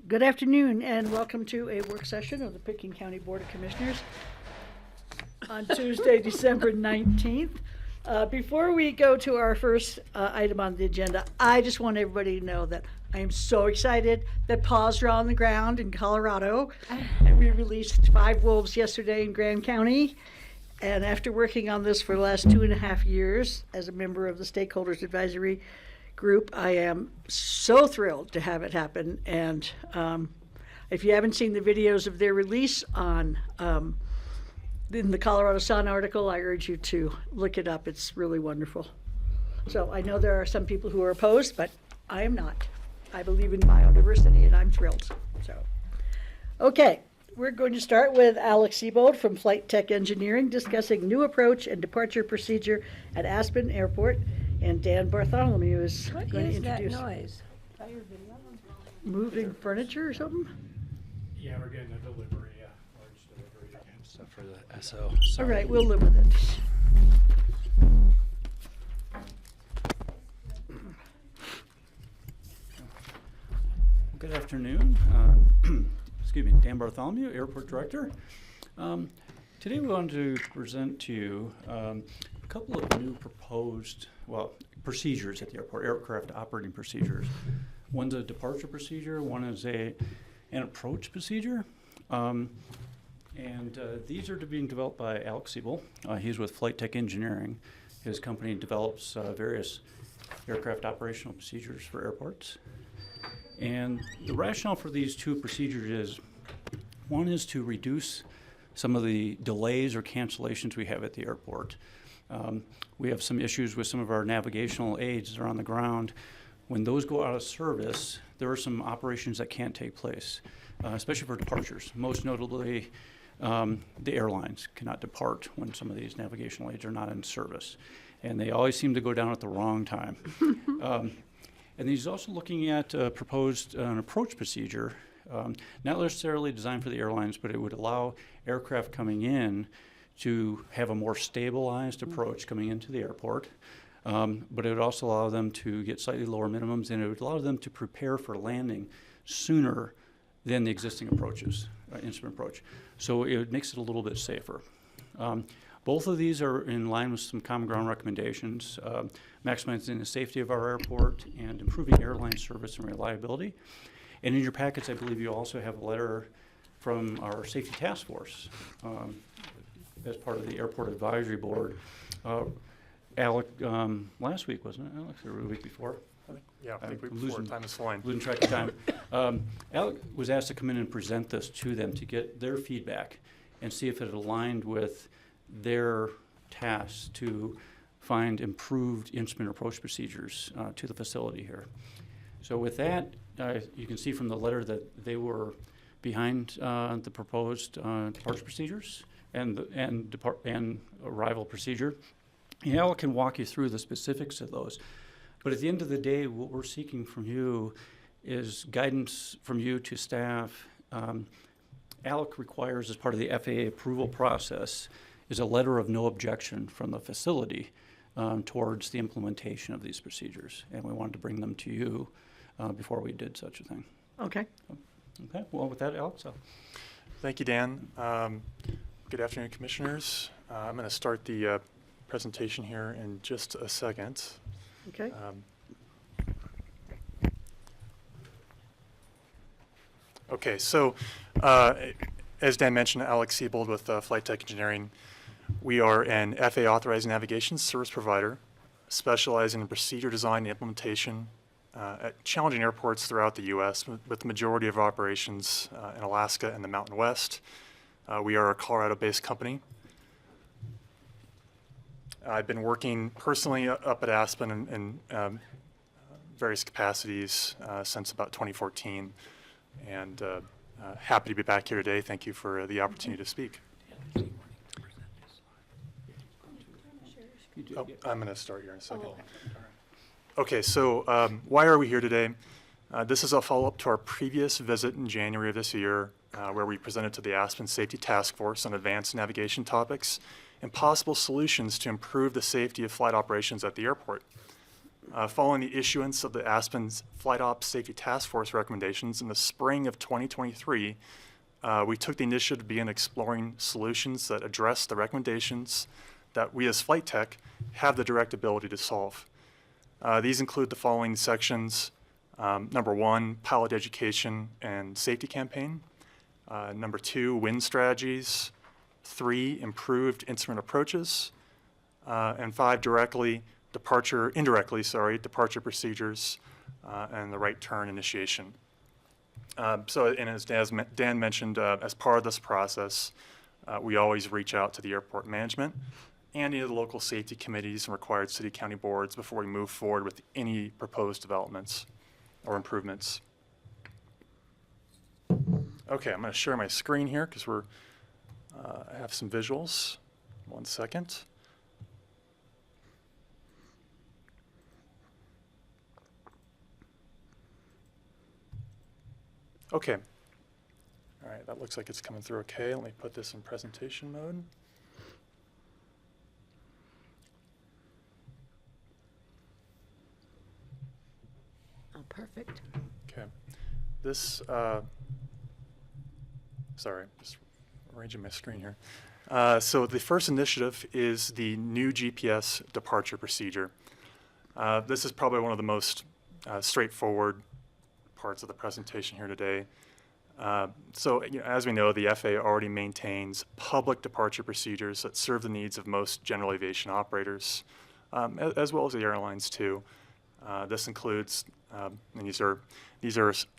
Good afternoon and welcome to a work session of the Pickens County Board of Commissioners on Tuesday, December 19th. Before we go to our first item on the agenda, I just want everybody to know that I am so excited that paws are on the ground in Colorado. And we released 5 wolves yesterday in Grand County. And after working on this for the last 2.5 years as a member of the Stakeholders Advisory Group, I am so thrilled to have it happen. And if you haven't seen the videos of their release on in the Colorado Sun article, I urge you to look it up. It's really wonderful. So I know there are some people who are opposed, but I am not. I believe in biodiversity and I'm thrilled. So, okay, we're going to start with Alex Siebold from Flight Tech Engineering discussing new approach and departure procedure at Aspen Airport. And Dan Bartholomew is going to introduce. What is that noise? Moving furniture or something? Yeah, we're getting a delivery, large delivery again. Stuff for the SO. All right, we'll live with it. Good afternoon. Excuse me, Dan Bartholomew, Airport Director. Today we want to present to you a couple of new proposed, procedures at the airport, aircraft operating procedures. One's a departure procedure, one is an approach procedure. These are being developed by Alex Siebold. He's with Flight Tech Engineering. His company develops various aircraft operational procedures for airports. And the rationale for these two procedures is, one is to reduce some of the delays or cancellations we have at the airport. We have some issues with some of our navigational aids that are on the ground. When those go out of service, there are some operations that can't take place, especially for departures. Most notably, the airlines cannot depart when some of these navigational aids are not in service. And they always seem to go down at the wrong time. And he's also looking at proposed an approach procedure, not necessarily designed for the airlines, but it would allow aircraft coming in to have a more stabilized approach coming into the airport. But it would also allow them to get slightly lower minimums, and it would allow them to prepare for landing sooner than the existing approaches, instrument approach. So it makes it a little bit safer. Both of these are in line with some common ground recommendations, maximizing the safety of our airport and improving airline service and reliability. And in your packets, I believe you also have a letter from our safety task force as part of the Airport Advisory Board. Alec, last week, wasn't it, Alex, or the week before? Yeah, I think week before, time is flying. Losing track of time. Alec was asked to come in and present this to them to get their feedback and see if it aligned with their tasks to find improved instrument approach procedures to the facility here. So with that, you can see from the letter that they were behind the proposed departure procedures and arrival procedure. And Al can walk you through the specifics of those. But at the end of the day, what we're seeking from you is guidance from you to staff. ALEC requires, as part of the FAA approval process, is a letter of no objection from the facility towards the implementation of these procedures. And we wanted to bring them to you before we did such a thing. Okay. Okay, well, with that, Alex. Thank you, Dan. Good afternoon, Commissioners. I'm going to start the presentation here in just a second. Okay. Okay, so as Dan mentioned, Alex Siebold with Flight Tech Engineering. We are an FAA authorized navigation service provider specializing in procedure design and implementation at challenging airports throughout the U.S., with the majority of our operations in Alaska and the Mountain West. We are a Colorado-based company. I've been working personally up at Aspen in various capacities since about 2014, and happy to be back here today. Thank you for the opportunity to speak. Oh, I'm going to start here in a second. Okay, so why are we here today? This is a follow-up to our previous visit in January of this year, where we presented to the Aspen Safety Task Force on advanced navigation topics and possible solutions to improve the safety of flight operations at the airport. Following the issuance of the Aspen's Flight Ops Safety Task Force recommendations in the spring of 2023, we took the initiative to begin exploring solutions that address the recommendations that we as Flight Tech have the direct ability to solve. These include the following sections. Number 1, pilot education and safety campaign. Number 2, wind strategies. 3, improved instrument approaches. And 5, departure procedures and the right turn initiation. And as Dan mentioned, as part of this process, we always reach out to the airport management and any of the local safety committees and required city county boards before we move forward with any proposed developments or improvements. Okay, I'm going to share my screen here because I have some visuals. 1 second. Okay. All right, that looks like it's coming through okay. Let me put this in presentation mode. Oh, perfect. Okay. This, sorry, just arranging my screen here. So the first initiative is the new GPS departure procedure. This is probably one of the most straightforward parts of the presentation here today. So as we know, the FAA already maintains public departure procedures that serve the needs of most general aviation operators, as well as the airlines too. This includes, and these are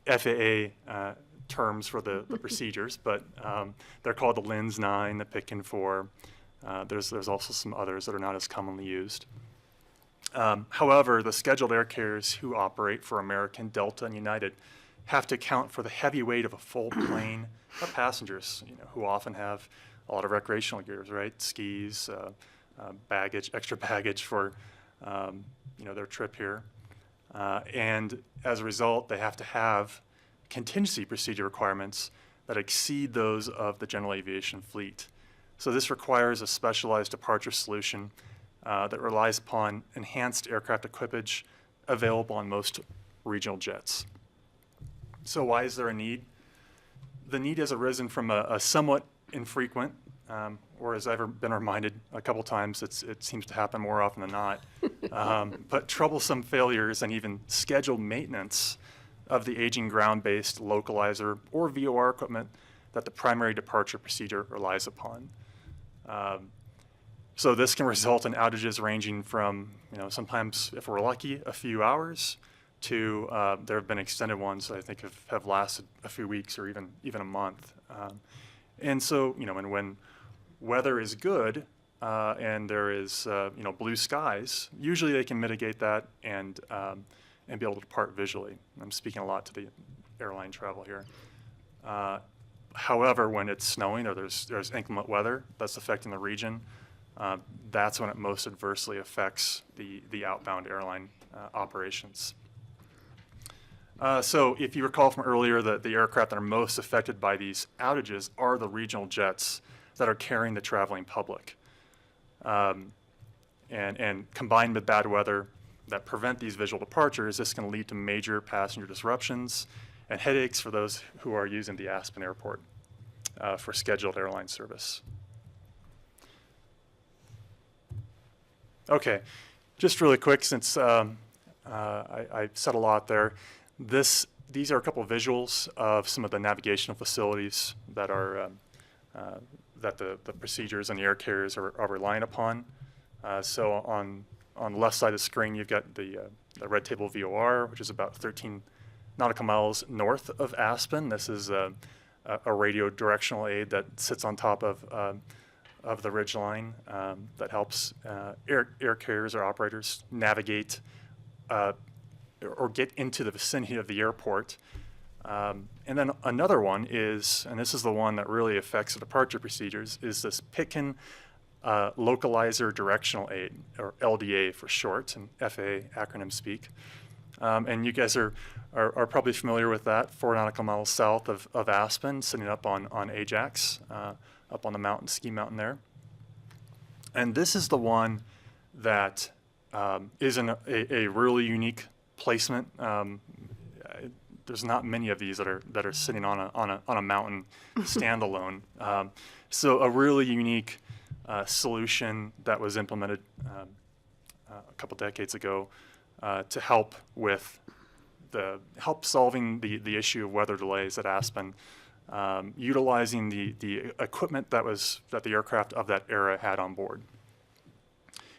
FAA terms for the procedures, but they're called the LINS 9, the PICN 4. There's also some others that are not as commonly used. However, the scheduled air carriers who operate for American, Delta, and United have to account for the heavy weight of a full plane of passengers, who often have a lot of recreational gears, right? Skis, baggage, extra baggage for, their trip here. And as a result, they have to have contingency procedure requirements that exceed those of the general aviation fleet. So this requires a specialized departure solution that relies upon enhanced aircraft equipage available on most regional jets. So why is there a need? The need has arisen from a somewhat infrequent, or as I've been reminded a couple times, it seems to happen more often than not, but troublesome failures and even scheduled maintenance of the aging ground-based localizer or VOR equipment that the primary departure procedure relies upon. So this can result in outages ranging from, sometimes, if we're lucky, a few hours, to there have been extended ones that I think have lasted a few weeks or even a month. And so, and when weather is good and there is, blue skies, usually they can mitigate that and be able to depart visually. I'm speaking a lot to the airline travel here. However, when it's snowing or there's inclement weather that's affecting the region, that's when it most adversely affects the outbound airline operations. So if you recall from earlier, the aircraft that are most affected by these outages are the regional jets that are carrying the traveling public. And combined with bad weather that prevent these visual departures, this can lead to major passenger disruptions and headaches for those who are using the Aspen Airport for scheduled airline service. Okay, just really quick, since I said a lot there. These are a couple of visuals of some of the navigational facilities that are that the procedures and the air carriers are relying upon. So on the left side of the screen, you've got the Red Table VOR, which is about 13 nautical miles north of Aspen. This is a radio directional aid that sits on top of the ridgeline that helps air carriers or operators navigate or get into the vicinity of the airport. And then another one is, and this is the one that really affects the departure procedures, is this PICN localizer directional aid, or LDA for short, in FAA acronym speak. And you guys are probably familiar with that, 4 nautical miles south of Aspen, sitting up on Ajax, up on the mountain, ski mountain there. And this is the one that is a really unique placement. There's not many of these that are sitting on a mountain standalone. So a really unique solution that was implemented a couple decades ago to help with solving the issue of weather delays at Aspen, utilizing the equipment that the aircraft of that era had on board.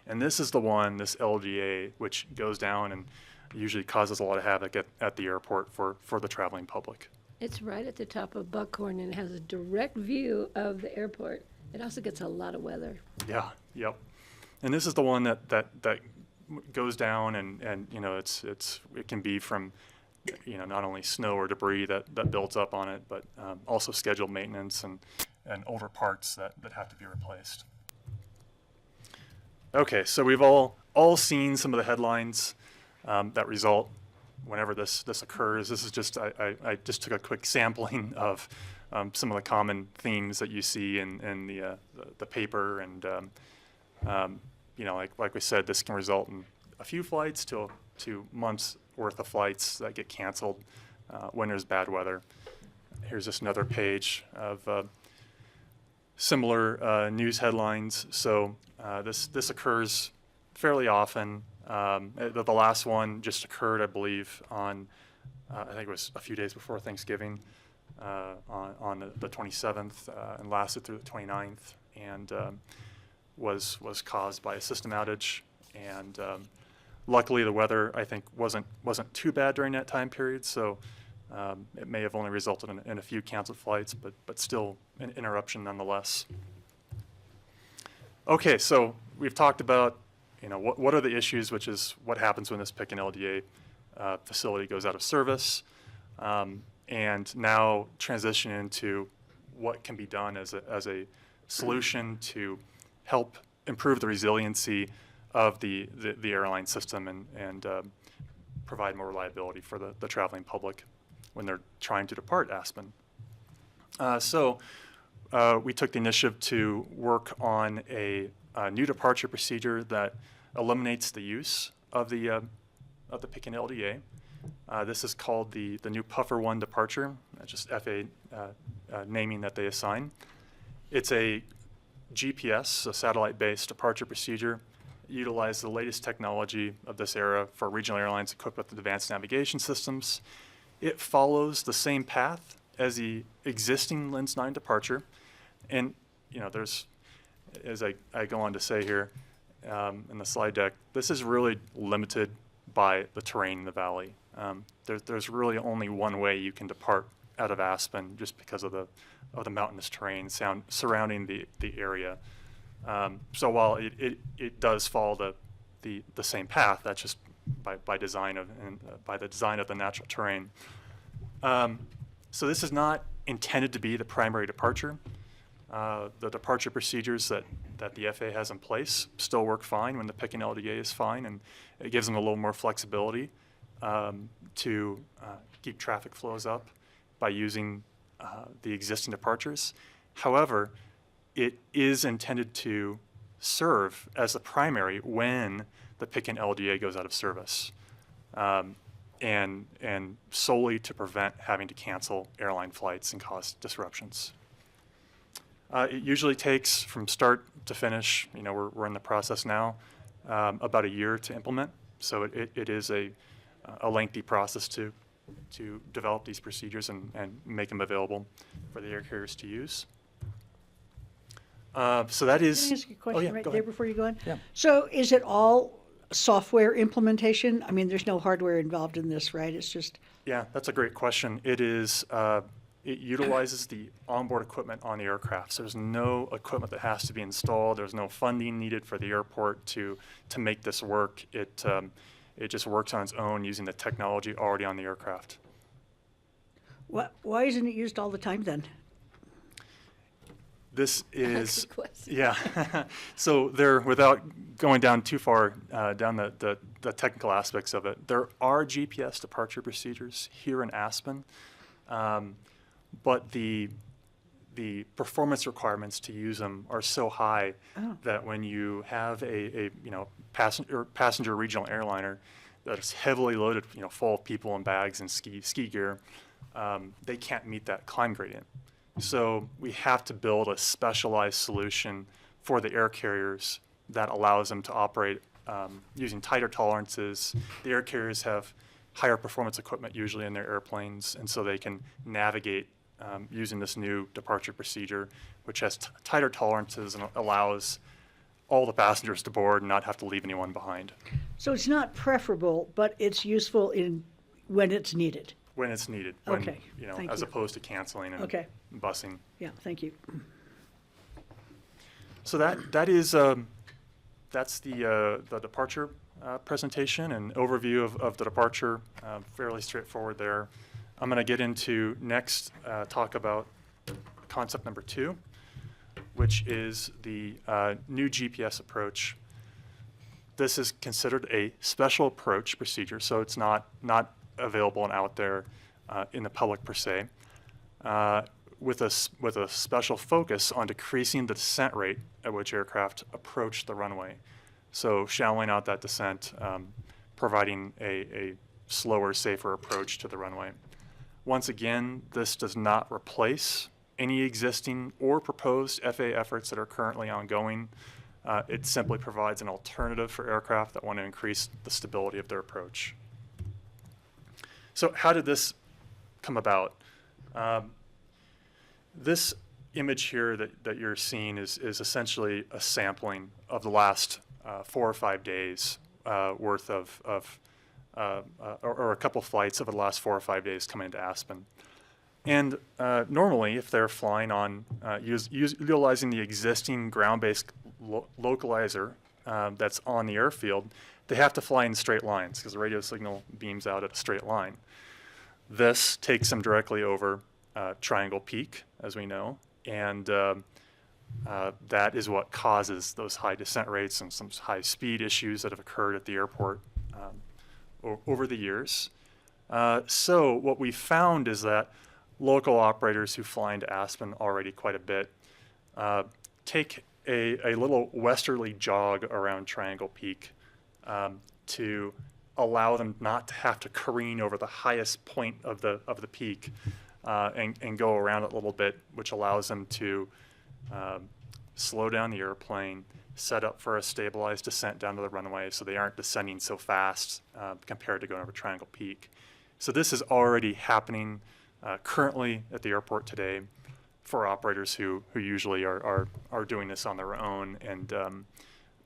And this is the one, this LGA, which goes down and usually causes a lot of havoc at the airport for the traveling public. It's right at the top of Buckhorn and has a direct view of the airport. It also gets a lot of weather. Yeah, yep. And this is the one that goes down and you know, it can be from, you know, not only snow or debris that builds up on it, but also scheduled maintenance and older parts that have to be replaced. Okay, so we've all seen some of the headlines that result whenever this occurs. This is just, I just took a quick sampling of some of the common themes that you see in the paper, and you know, like we said, this can result in a few flights to months worth of flights that get canceled when there's bad weather. Here's just another page of similar news headlines. So this occurs fairly often. The last one just occurred, I believe, on I think it was a few days before Thanksgiving, on the 27th, and lasted through the 29th, and was caused by a system outage. And luckily, the weather, I think, wasn't too bad during that time period. So it may have only resulted in a few canceled flights, but still an interruption nonetheless. Okay, so we've talked about, you know, what are the issues, which is what happens when this pick and LDA facility goes out of service, and now transition into what can be done as a solution to help improve the resiliency of the airline system and provide more reliability for the traveling public when they're trying to depart Aspen. So we took the initiative to work on a new departure procedure that eliminates the use of the pick and LDA. This is called the new Puffer 1 departure. That's just FAA naming that they assign. It's a GPS, a satellite-based departure procedure. It utilizes the latest technology of this era for regional airlines equipped with advanced navigation systems. It follows the same path as the existing Lens 9 departure. And, you know, there's, as I go on to say here in the slide deck, this is really limited by the terrain in the valley. There's really only one way you can depart out of Aspen just because of the mountainous terrain surrounding the area. So while it does follow the same path, that's just by design by the design of the natural terrain. So this is not intended to be the primary departure. The departure procedures that the FAA has in place still work fine when the pick and LDA is fine, and it gives them a little more flexibility to keep traffic flows up by using the existing departures. However, it is intended to serve as the primary when the pick and LDA goes out of service, and solely to prevent having to cancel airline flights and cause disruptions. It usually takes, from start to finish, you know, we're in the process now, about a year to implement. So it is a lengthy process to develop these procedures and make them available for the air carriers to use. So that is. Can I ask you a question yeah, right go there ahead. before you go on? Yeah. So is it all software implementation? I mean, there's no hardware involved in this, right? It's just. Yeah, that's a great question. It is. It utilizes the onboard equipment on the aircraft. So there's no equipment that has to be installed. There's no funding needed for the airport to make this work. It just works on its own using the technology already on the aircraft. Why isn't it used all the time then? This is, Good question. yeah. So there, without going down too far down the technical aspects of it, there are GPS departure procedures here in Aspen, but the the performance requirements to use them are so high that when you have a passenger regional airliner that's heavily loaded, full of people and bags and ski gear, they can't meet that climb gradient. So we have to build a specialized solution for the air carriers that allows them to operate using tighter tolerances. The air carriers have higher performance equipment usually in their airplanes, and so they can navigate using this new departure procedure, which has tighter tolerances and allows all the passengers to board and not have to leave anyone behind. So it's not preferable, but it's useful when it's needed. When it's needed. Okay, thank as you. opposed to canceling and Okay. busing. Yeah, thank you. So that's the departure presentation and overview of the departure. Fairly straightforward there. I'm going to get into next talk about concept number 2, which is the new GPS approach. This is considered a special approach procedure, so it's not available and out there in the public per se, with a special focus on decreasing the descent rate at which aircraft approach the runway. So shallowing out that descent, providing a slower, safer approach to the runway. Once again, this does not replace any existing or proposed FAA efforts that are currently ongoing. It simply provides an alternative for aircraft that want to increase the stability of their approach. So how did this come about? This image here that you're seeing is essentially a sampling of the last 4 or 5 days worth of or a couple flights over the last 4 or 5 days coming into Aspen. And normally, if they're flying on utilizing the existing ground-based localizer that's on the airfield, they have to fly in straight lines because the radio signal beams out at a straight line. This takes them directly over Triangle Peak, as we know, and that is what causes those high descent rates and some high speed issues that have occurred at the airport over the years. So what we found is that local operators who fly into Aspen already quite a bit take a little westerly jog around Triangle Peak to allow them not to have to careen over the highest point of the peak and go around it a little bit, which allows them to slow down the airplane, set up for a stabilized descent down to the runway so they aren't descending so fast compared to going over Triangle Peak. So this is already happening currently at the airport today for operators who usually are doing this on their own and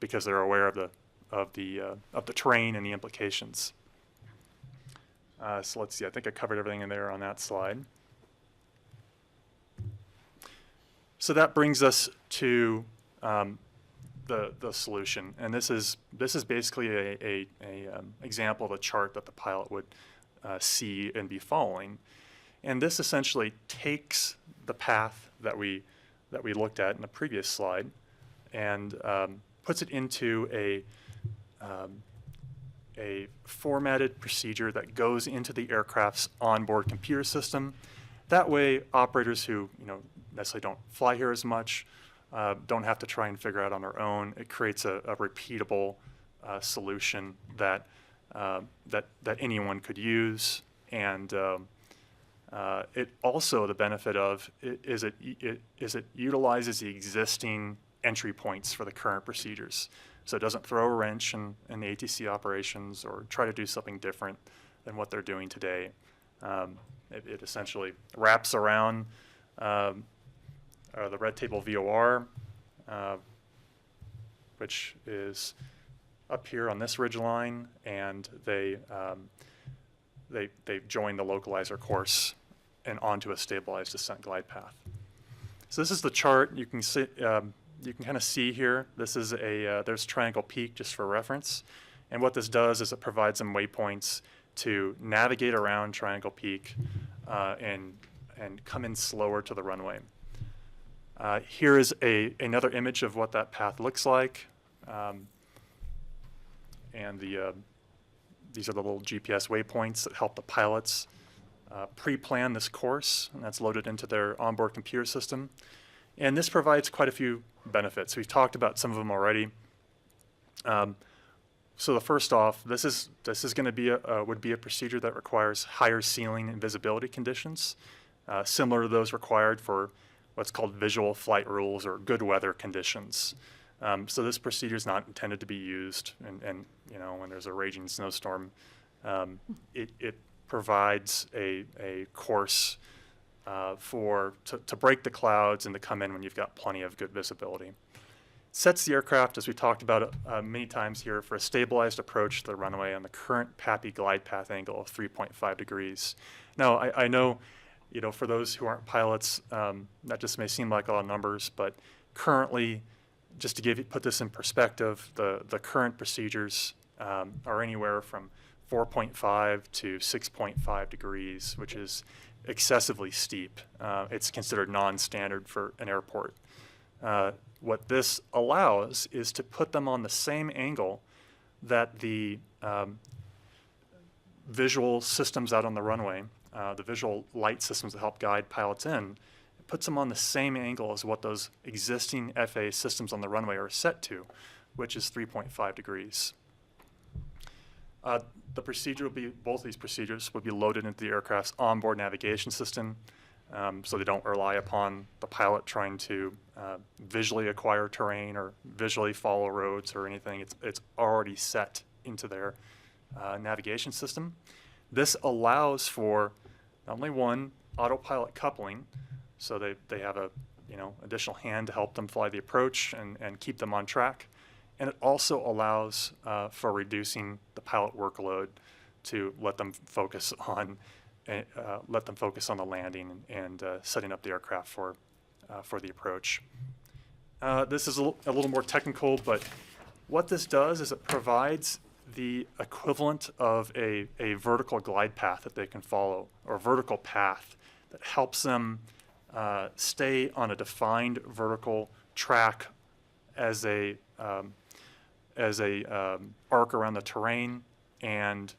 because they're aware of the terrain and the implications. So let's see, I think I covered everything in there on that slide. So that brings us to the solution, and this is basically a example of a chart that the pilot would see and be following, and this essentially takes the path that we looked at in the previous slide and puts it into a formatted procedure that goes into the aircraft's onboard computer system. That way, operators who necessarily don't fly here as much don't have to try and figure out on their own. It creates a repeatable solution that anyone could use, and it also, the benefit of it is it utilizes the existing entry points for the current procedures. So it doesn't throw a wrench in the ATC operations or try to do something different than what they're doing today. It essentially wraps around the red table VOR, which is up here on this ridge line, and they join the localizer course and onto a stabilized descent glide path. So this is the chart. You can see, you can kind of see here. This is there's Triangle Peak just for reference, and what this does is it provides some waypoints to navigate around Triangle Peak and come in slower to the runway. Here is another image of what that path looks like, and these are the little GPS waypoints that help the pilots pre-plan this course, and that's loaded into their onboard computer system. And this provides quite a few benefits. We've talked about some of them already. So the first off, this is going to be would be a procedure that requires higher ceiling and visibility conditions, similar to those required for what's called visual flight rules or good weather conditions. So this procedure is not intended to be used, and you know, when there's a raging snowstorm. It provides a course to break the clouds and to come in when you've got plenty of good visibility. Sets the aircraft, as we talked about many times here, for a stabilized approach to the runway on the current PAPI glide path angle of 3.5 degrees. Now, I know, you know, for those who aren't pilots, that just may seem like a lot of numbers, but currently, just to put this in perspective, the current procedures are anywhere from 4.5 to 6.5 degrees, which is excessively steep. It's considered non-standard for an airport. What this allows is to put them on the same angle that the visual systems out on the runway, the visual light systems that help guide pilots in, it puts them on the same angle as what those existing FAA systems on the runway are set to, which is 3.5 degrees. The procedure will be, both of these procedures would be loaded into the aircraft's onboard navigation system, so they don't rely upon the pilot trying to visually acquire terrain or visually follow roads or anything. It's already set into their navigation system. This allows for not only one, autopilot coupling, so they have a additional hand to help them fly the approach and keep them on track. And it also allows for reducing the pilot workload to let them focus on the landing and setting up the aircraft for the approach. This is a little more technical, but what this does is it provides the equivalent of a vertical glide path that they can follow, or vertical path that helps them stay on a defined vertical track as a arc around the terrain, and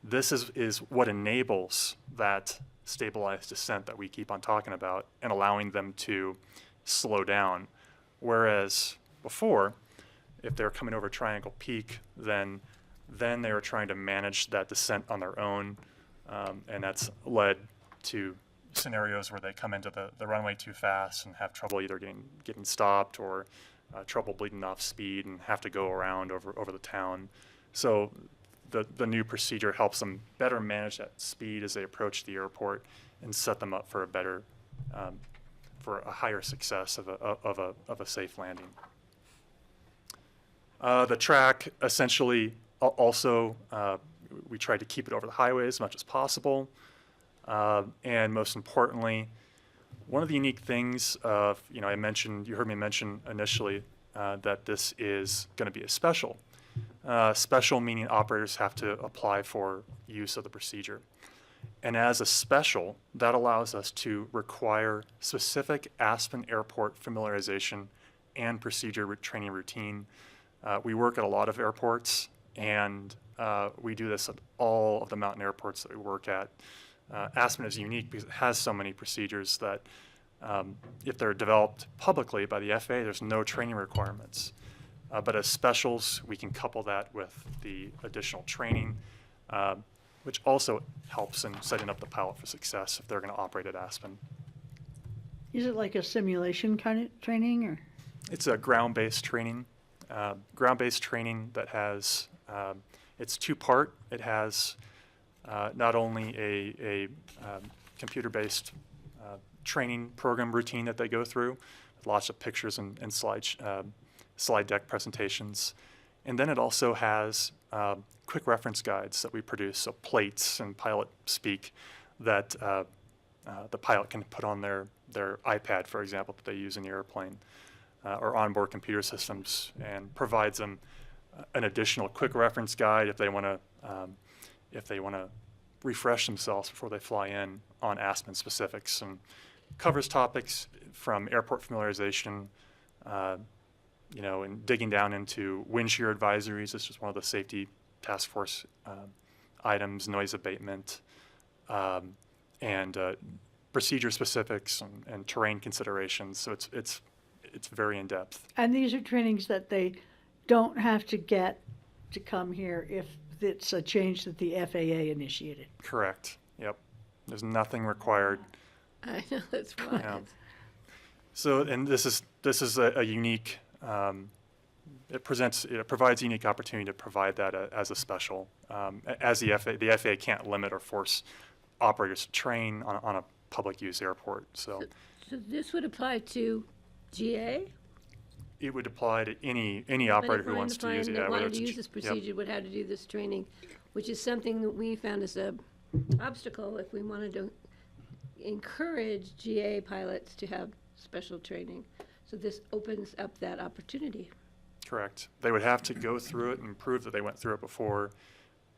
this is what enables that stabilized descent that we keep on talking about and allowing them to slow down. Whereas before, if they're coming over Triangle Peak, then they were trying to manage that descent on their own, and that's led to scenarios where they come into the runway too fast and have trouble either getting stopped or trouble bleeding off speed and have to go around over the town. So the new procedure helps them better manage that speed as they approach the airport and set them up for a better, for a higher success of a safe landing. The track essentially also, we tried to keep it over the highway as much as possible. And most importantly, one of the unique things of, you heard me mention initially that this is going to be a special. Special meaning operators have to apply for use of the procedure. And as a special, that allows us to require specific Aspen Airport familiarization and procedure training routine. We work at a lot of airports, and we do this at all of the mountain airports that we work at. Aspen is unique because it has so many procedures that if they're developed publicly by the FAA, there's no training requirements. But as specials, we can couple that with the additional training, which also helps in setting up the pilot for success if they're going to operate at Aspen. Is it like a simulation kind of training, or? It's a ground-based training. Ground-based training that has, it's two-part. It has not only a computer-based training program routine that they go through, with lots of pictures and slide deck presentations. And then it also has quick reference guides that we produce, so plates and pilot speak that the pilot can put on their iPad, for example, that they use in the airplane, or onboard computer systems, and provides them an additional quick reference guide if they want to refresh themselves before they fly in on Aspen specifics, and covers topics from airport familiarization, and digging down into wind shear advisories. This is one of the safety task force items, noise abatement, procedure specifics and terrain considerations. So it's very in-depth. And these are trainings that they don't have to get to come here if it's a change that the FAA initiated. Correct. Yep. There's nothing required. I know, that's why. Yeah. So, and this is a unique, it provides a unique opportunity to provide that as a special. As the FAA can't limit or force operators to train on a public use airport. So So this would apply to GA? it would apply to any operator who wants to use it. That whether wanted to it's- use this yep. procedure would have to do this training, which is something that we found as a obstacle if we wanted to encourage GA pilots to have special training. So this opens up that opportunity. Correct. They would have to go through it and prove that they went through it before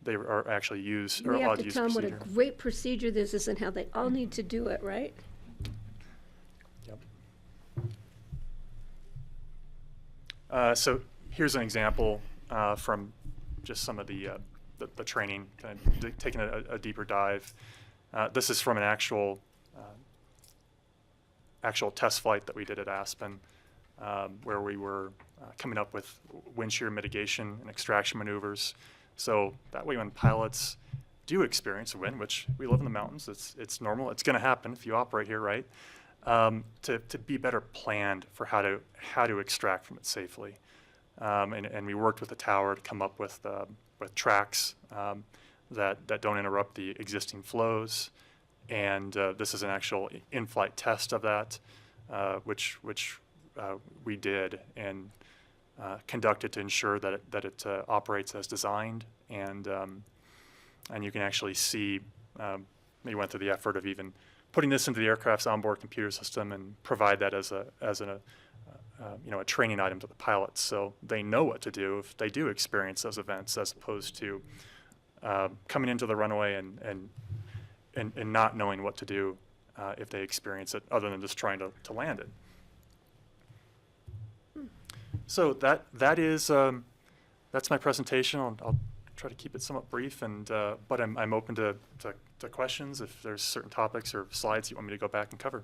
they are actually used or We have allowed to to use tell them what a procedure. great procedure this is and how they all need to do it, right? Yep. So here's an example from just some of the training, kind of taking a deeper dive. This is from an actual test flight that we did at Aspen, where we were coming up with wind shear mitigation and extraction maneuvers. So that way when pilots do experience wind, which we live in the mountains, it's normal, it's going to happen if you operate here, right? To be better planned for how to extract from it safely. And we worked with the tower to come up with tracks that don't interrupt the existing flows. And this is an actual in-flight test of that, which we did and conducted to ensure that it operates as designed. And you can actually see we went through the effort of even putting this into the aircraft's onboard computer system and provide that as a training item to the pilots, so they know what to do if they do experience those events, as opposed to coming into the runway and not knowing what to do if they experience it, other than just trying to land it. So that's my presentation. I'll try to keep it somewhat brief, but I'm open to questions if there's certain topics or slides you want me to go back and cover.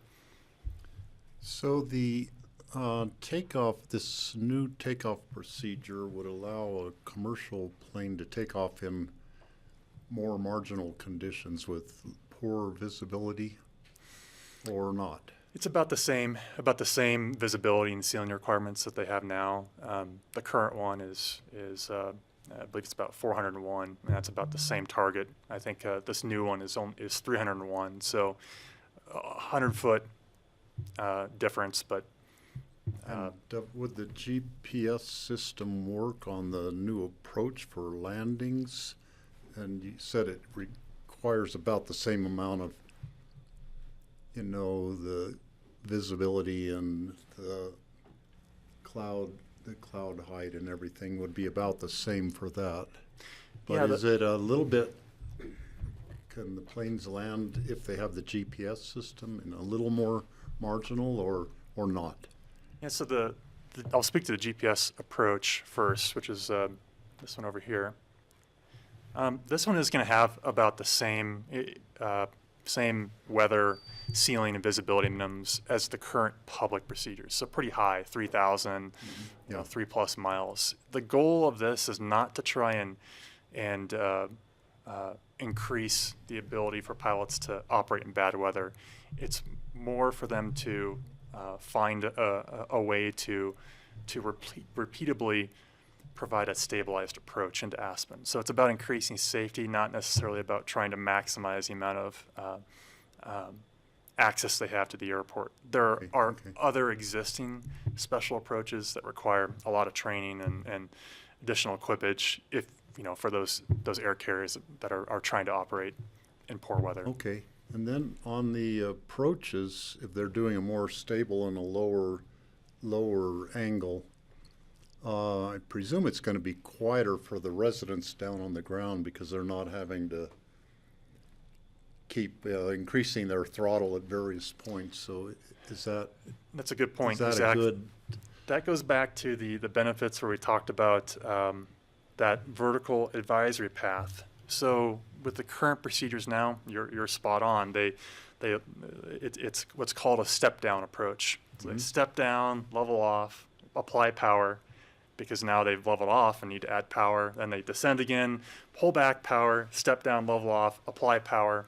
So the this new takeoff procedure would allow a commercial plane to take off in more marginal conditions with poor visibility, or not? It's about the same visibility and ceiling requirements that they have now. The current one is I believe it's about 401, and that's about the same target. I think this new one is 301, so 100-foot difference. But would the GPS system work on the new approach for landings? And you said it requires about the same amount of, the visibility and the cloud height and everything would be about the same for that. But Yeah, is it a little bit, can the planes land if they have the GPS system in a little more marginal or not? yeah, so I'll speak to the GPS approach first, which is this one over here. This one is going to have about the same weather, ceiling, and visibility minimums as the current public procedures. So pretty high, 3,000, 3+ miles. The goal of this is not to try and increase the ability for pilots to operate in bad weather. It's more for them to find a way to repeatably provide a stabilized approach into Aspen. So it's about increasing safety, not necessarily about trying to maximize the amount of access they have to the airport. There are other existing special approaches that require a lot of training and additional equipage for those air carriers that are trying to operate in poor weather. Okay. And then on the approaches, if they're doing a more stable and a lower angle, I presume it's going to be quieter for the residents down on the ground because they're not having to keep increasing their throttle at various points. So That's a good point, is that Zach. a good? That goes back to the benefits where we talked about that vertical advisory path So with the current procedures now, you're spot on. It's what's called a step-down approach. So they step down, level off, apply power, because now they've leveled off and need to add power. Then they descend again, pull back power, step down, level off, apply power.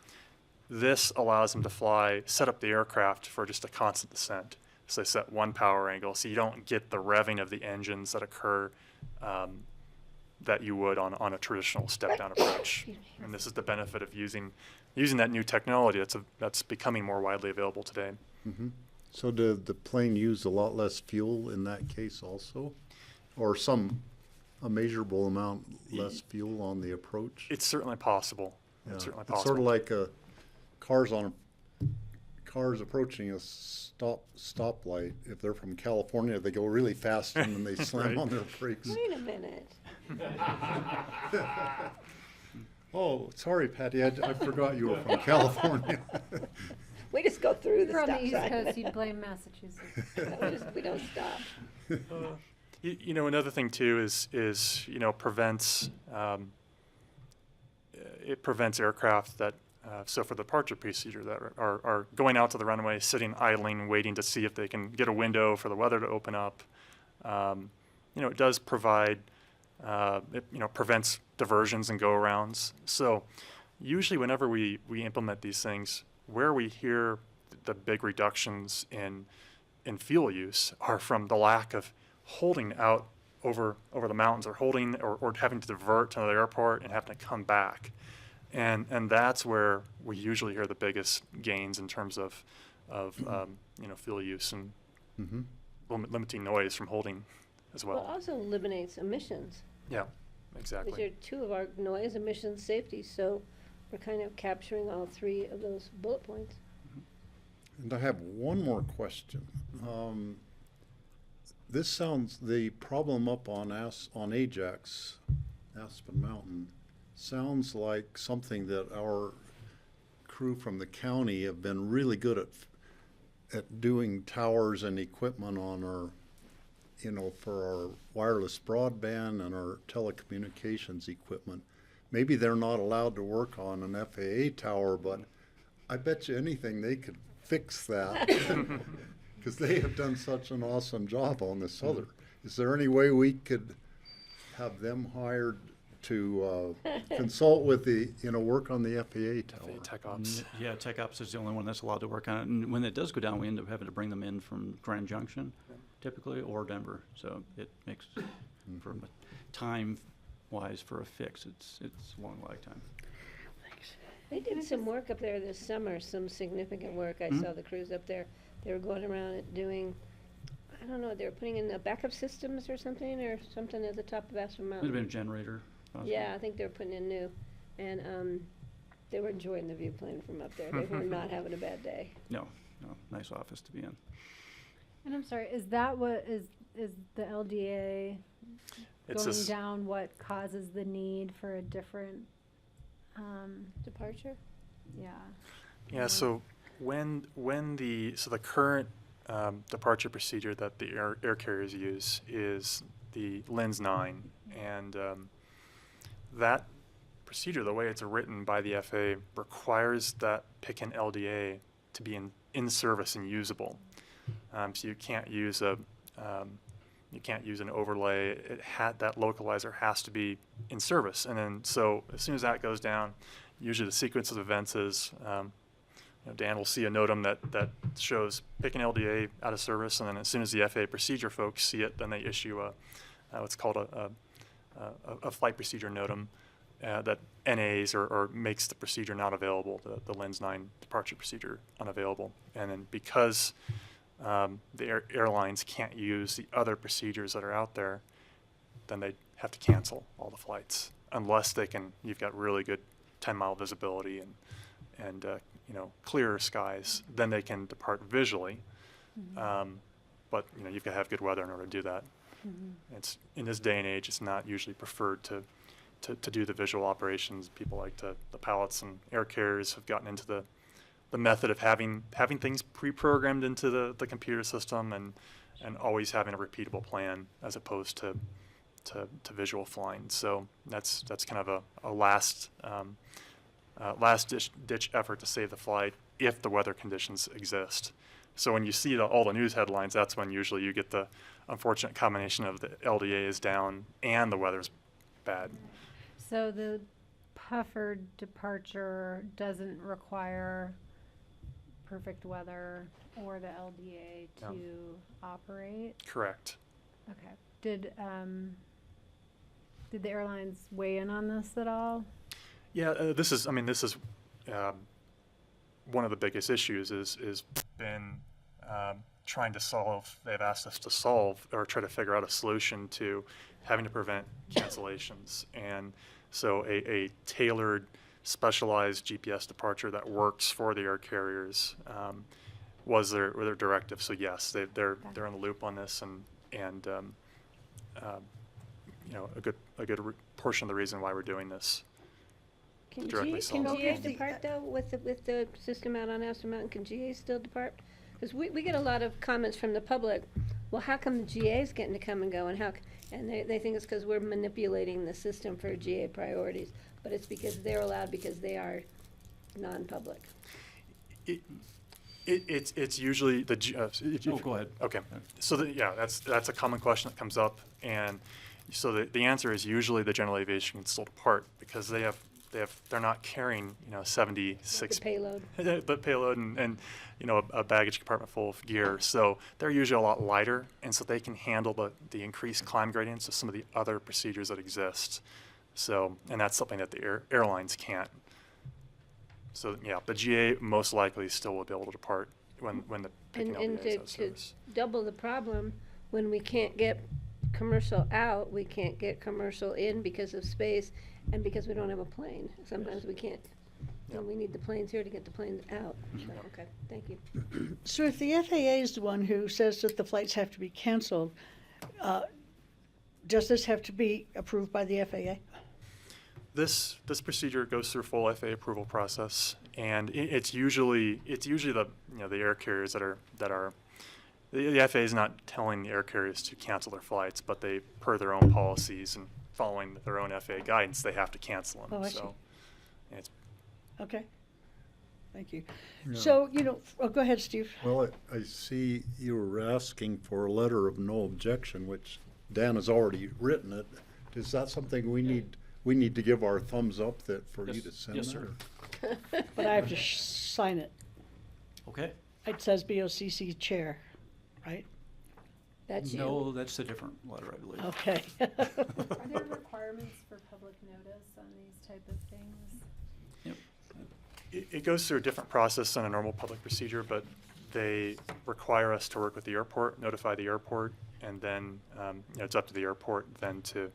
This allows them to fly, set up the aircraft for just a constant descent. So they set one power angle, so you don't get the revving of the engines that occur that you would on a traditional step-down approach. And this is the benefit of using that new technology that's becoming more widely available today. Mm-hmm. So did the plane use a lot less fuel in that case also? Or a measurable amount less fuel on the approach? It's certainly possible. Yeah. It's certainly It's possible. sort of like cars approaching a stoplight. If they're from California, they go really fast and then they slam Right. on their brakes. Wait a minute. Oh, sorry, Patty, I forgot you were from California. We just go through the From stop the East sign. Coast, you'd blame Massachusetts. We don't stop. You know, another thing too is prevents it prevents aircraft that so for the departure procedure that are going out to the runway, sitting idling, waiting to see if they can get a window for the weather to open up. It does provide it prevents diversions and go-arounds. So usually whenever we implement these things, where we hear the big reductions in fuel use are from the lack of holding out over the mountains or having to divert to another airport and having to come back. And that's where we usually hear the biggest gains in terms of fuel use and Mm-hmm. limiting noise from holding as Well, well. also eliminates emissions, Yeah, which exactly. are two of our noise, emissions, safety, so we're kind of capturing all three of those bullet points. And I have one more question. The problem up on Ajax, Aspen Mountain, sounds like something that our crew from the county have been really good at doing towers and equipment on our, for our wireless broadband and our telecommunications equipment. Maybe they're not allowed to work on an FAA tower, but I bet you anything they could fix that because they have done such an awesome job on this other. Is there any way we could have them hired to consult with work on the FAA tower? Tech ops. Yeah, Tech Ops is the only one that's allowed to work on it. And when it does go down, we end up having to bring them in from Grand Junction, typically, or Denver. So it makes, for time-wise, for a fix, it's a long lag time. They did some work up there this summer, some significant work. I saw the crews up there. They were going around and doing, I don't know, they were putting in backup systems or something at the top of Aspen Would Mountain. have been a generator. possibly. Yeah, I think they were putting in new. And they were enjoying the view plane from up there. They were not having a bad day. No, nice office to be in. And I'm sorry, is that what is the LDA It's going this- down what causes the need for a different, Departure? yeah. Yeah, so when the current departure procedure that the air carriers use is the Lens 9, and that procedure, the way it's written by the FAA, requires that pick-in LDA to be in service and usable. So you can't use an overlay. That localizer has to be in service, and then so as soon as that goes down, usually the sequence of events is Dan will see a NOTAM that shows pick an LDA out of service, and then as soon as the FAA procedure folks see it, then they issue what's called a flight procedure NOTAM that NAs or makes the procedure not available, the Lens 9 departure procedure unavailable. And then because the airlines can't use the other procedures that are out there, then they have to cancel all the flights unless you've got really good 10-mile visibility and clearer skies, then they can depart visually. But you've got to have good weather in order to do that. It's in this day and age, it's not usually preferred to do the visual operations. People like the pilots and air carriers have gotten into the method of having things pre-programmed into the computer system and always having a repeatable plan as opposed to to visual flying. So that's kind of a last ditch effort to save the flight if the weather conditions exist. So when you see all the news headlines, that's when usually you get the unfortunate combination of the LDA is down and the weather's bad. So the puffer departure doesn't require perfect weather or the LDA No. to operate? Correct. Okay. Did the airlines weigh in on this at all? Yeah, this is one of the biggest issues is been trying to solve. They've asked us to solve or try to figure out a solution to having to prevent cancellations, and so a tailored, specialized GPS departure that works for the air carriers was their directive. So yes, they're in the loop on this, and a good portion of the reason why we're doing this. Can Directly GA, can solved. GA depart though with the system out on Astor Mountain? Can GA still depart? Because we get a lot of comments from the public. Well, how come the GA's getting to come and go, and and they think it's because we're manipulating the system for GA priorities, but it's because they're allowed because they are non-public. It's usually the. Go ahead. Okay, so that's a common question that comes up, and so the answer is usually the general aviation can still depart because they're not carrying 76 The payload. the payload and a baggage compartment full of gear, so they're usually a lot lighter, and so they can handle the increased climb gradients of some of the other procedures that exist. So, and that's something that the airlines can't. So yeah, the GA most likely still will be able to depart when the picking And LDA is out of to service. double the problem, when we can't get commercial out, we can't get commercial in because of space and because we don't have a plane. Sometimes we can't. Yep. And we need the planes here to get the planes out. So, okay, thank you. So if the FAA is the one who says that the flights have to be canceled, does this have to be approved by the FAA? This procedure goes through a full FAA approval process, and it's usually the the air carriers that are the FAA is not telling the air carriers to cancel their flights, but they, per their own policies and following their own FAA guidance, they have to cancel them. Oh, I see. So it's Okay. Thank you. Yeah. So, go ahead, Steve. Well, I see you were asking for a letter of no objection, which Dan has already written it. Is that something we need to give our thumbs up for you Yes- to send yes, that? sir. or- But I have to sign it. Okay. It says BOCC chair, right? That's you. No, that's a different letter, I believe. Okay. Are there requirements for public notice on these type of things? Yep. it goes through a different process than a normal public procedure, but they require us to work with the airport, notify the airport, and then it's up to the airport then to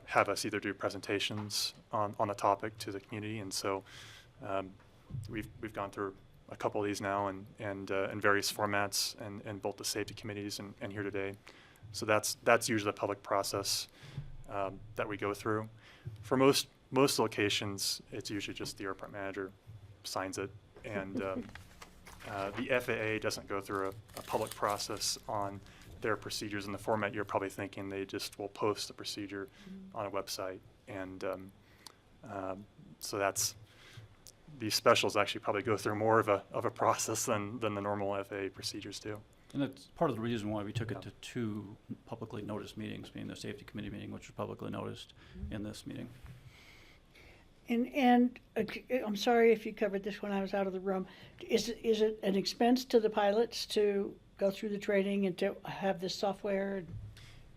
have us either do presentations on the topic to the community. And so we've gone through a couple of these now and in various formats and both the safety committees and here today. So that's usually the public process that we go through. For most locations, it's usually just the airport manager signs it, and the FAA doesn't go through a public process on their procedures in the format you're probably thinking. They just will post the procedure on a website, and so these specials actually probably go through more of a process than the normal FAA procedures do. And that's part of the reason why we took it to 2 publicly noticed meetings, being the safety committee meeting, which was publicly noticed, in this meeting. And I'm sorry if you covered this when I was out of the room. Is it an expense to the pilots to go through the training and to have this software?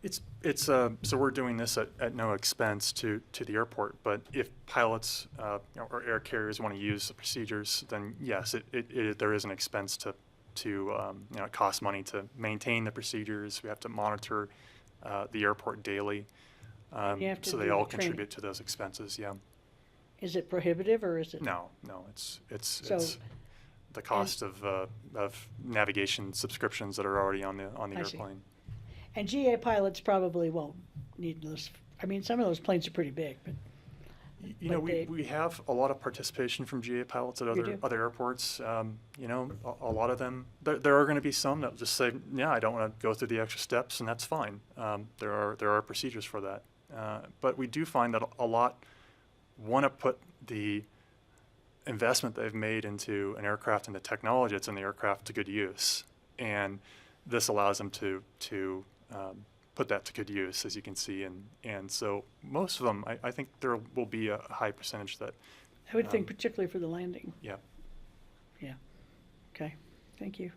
It's so we're doing this at no expense to the airport, but if pilots or air carriers want to use the procedures, then yes, there is an expense to it costs money to maintain the procedures. We have to monitor the airport daily, You have to so do they all the training. contribute to those expenses. Yeah. Is it prohibitive or is it? No, it's So- the cost of navigation subscriptions that are already on the I see. airplane. And GA pilots probably won't need those. I mean, some of those planes are pretty big, but You know, Like we have a lot of participation from GA pilots at You do? other airports. You know, a lot of them, there are going to be some that just say, yeah, I don't want to go through the extra steps, and that's fine. There are procedures for that. But we do find that a lot want to put the investment they've made into an aircraft and the technology that's in the aircraft to good use. And this allows them to put that to good use, as you can see. And so most of them, I think there will be a high percentage that, I would think particularly for the landing. yeah. Yeah. Okay, thank you.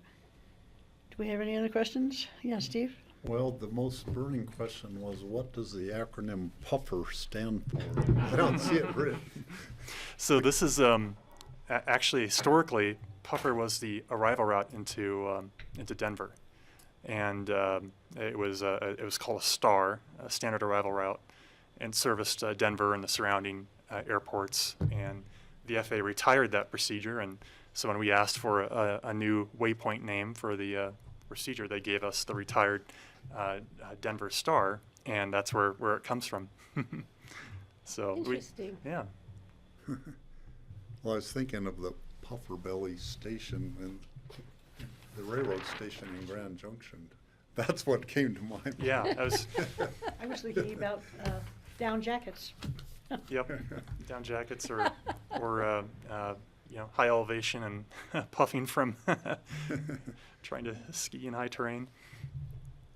Do we have any other questions? Yeah, Steve? Well, the most burning question was, what does the acronym PUFFER stand for? I don't see it written. So this is actually historically, Puffer was the arrival route into Denver, and it was called a STAR, a standard arrival route, and serviced Denver and the surrounding airports. And the FAA retired that procedure, and so when we asked for a new waypoint name for the procedure, they gave us the retired Denver STAR, and that's where it comes from. So Interesting. yeah. Well, I was thinking of the Puffer Belly Station and the railroad station in Grand Junction. That's what came to mind. Yeah, I was, I was thinking about down jackets. yep, down jackets or you know, high elevation and puffing from trying to ski in high terrain.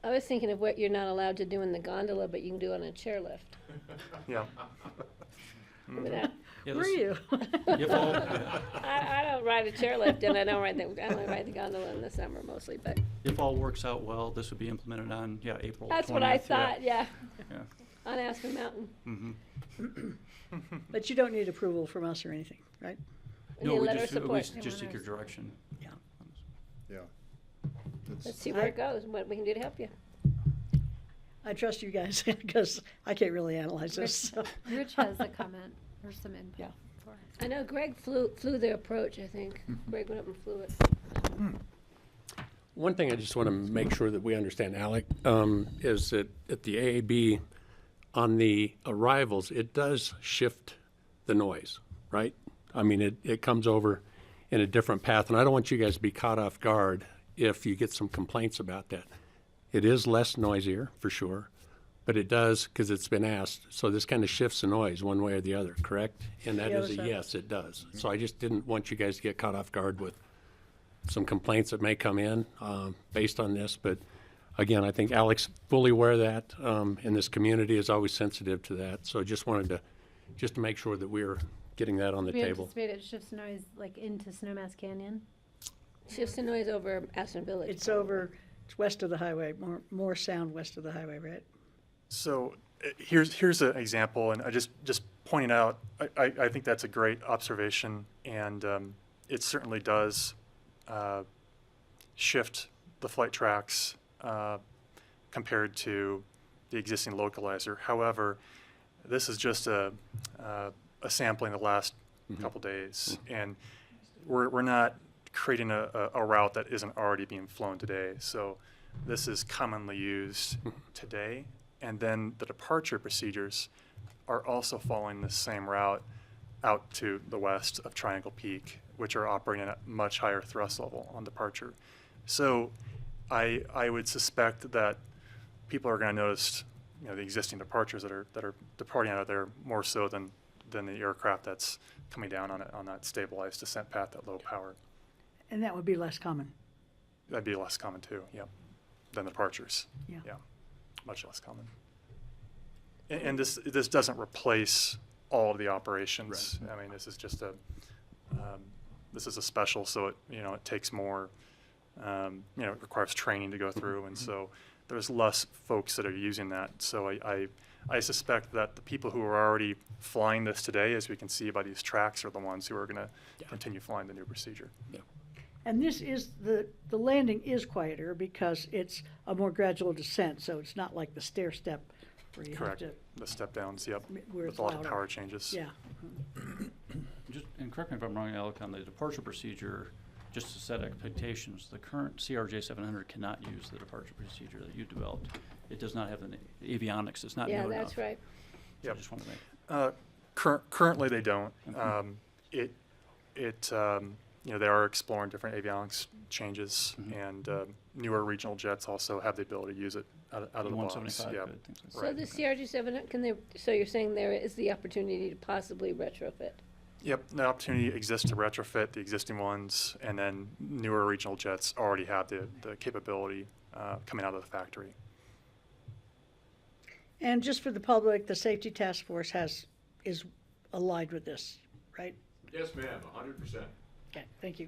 I was thinking of what you're not allowed to do in the gondola, but you can do on a chairlift. Yeah. Remember that? Yeah, Were this- you? if all- I don't ride a chairlift, and I only ride the gondola in the summer mostly, but If all works out well, this would be implemented on, April 20th. that's what I thought, yeah, Yeah. on Aspen Mountain. Mhm. But you don't need approval from us or anything, right? We No, need a we letter of just, we support. just seek your direction. Yeah. Yeah. Let's It's, see where it goes, and what we can do to help you. I trust you guys because I can't really analyze this. So. Rich has a comment or some input Yeah. for us. I know Greg flew the approach, I think. Greg went up and flew it. One thing I just want to make sure that we understand, Alec, is that at the AAB, on the arrivals, it does shift the noise, right? I mean, it comes over in a different path, and I don't want you guys to be caught off guard if you get some complaints about that. It is less noisier, for sure, but it does, because it's been asked, so this kind of shifts the noise one way or the other, correct? And that The is other a side. yes, it does. So I just didn't want you guys to get caught off guard with some complaints that may come in based on this. But again, I think Alex fully aware of that, and this community is always sensitive to that. So just wanted to make sure that we're getting that on the We table. anticipate it shifts noise like into Snowmass Canyon. Shifts the noise over Aspen Village. It's west of the highway, more sound west of the highway, right? So here's an example, and I just pointing out, I think that's a great observation, and it certainly does shift the flight tracks compared to the existing localizer. However, this is just a sampling the last couple days, and we're not creating a route that isn't already being flown today. So this is commonly used today, and then the departure procedures are also following the same route out to the west of Triangle Peak, which are operating at a much higher thrust level on departure. So I would suspect that people are going to notice, you know, the existing departures that are departing out of there more so than the aircraft that's coming down on that stabilized descent path at low power. And that would be less common. That'd be less common too, yeah, than departures. Yeah. Yeah, much less common. And this doesn't replace all of the operations. I mean, this is just this is a special, so it takes more, it requires training to go through, and so there's less folks that are using that. So I suspect that the people who are already flying this today, as we can see by these tracks, are the ones who are going to continue flying the new procedure. Yeah. And this is, the landing is quieter because it's a more gradual descent, so it's not like the stair step where you Correct. have to, The step downs, yep, where it's with a lot of louder. power changes. Yeah. And correct me if I'm wrong, Alec, on the departure procedure, just to set expectations, the current CRJ 700 cannot use the departure procedure that you developed. It does not have the avionics, it's not new Yeah, enough. that's right. So I Yep. just want to make, Currently, they don't. They are exploring different avionics changes, and newer regional jets also have the ability to use it out of the box. 175, Yeah. things like that. So Right. the CRJ7, so you're saying there is the opportunity to possibly retrofit? Yep, the opportunity exists to retrofit the existing ones, and then newer regional jets already have the capability coming out of the factory. And just for the public, the Safety Task Force is aligned with this, right? Yes, ma'am, 100%. Okay, thank you.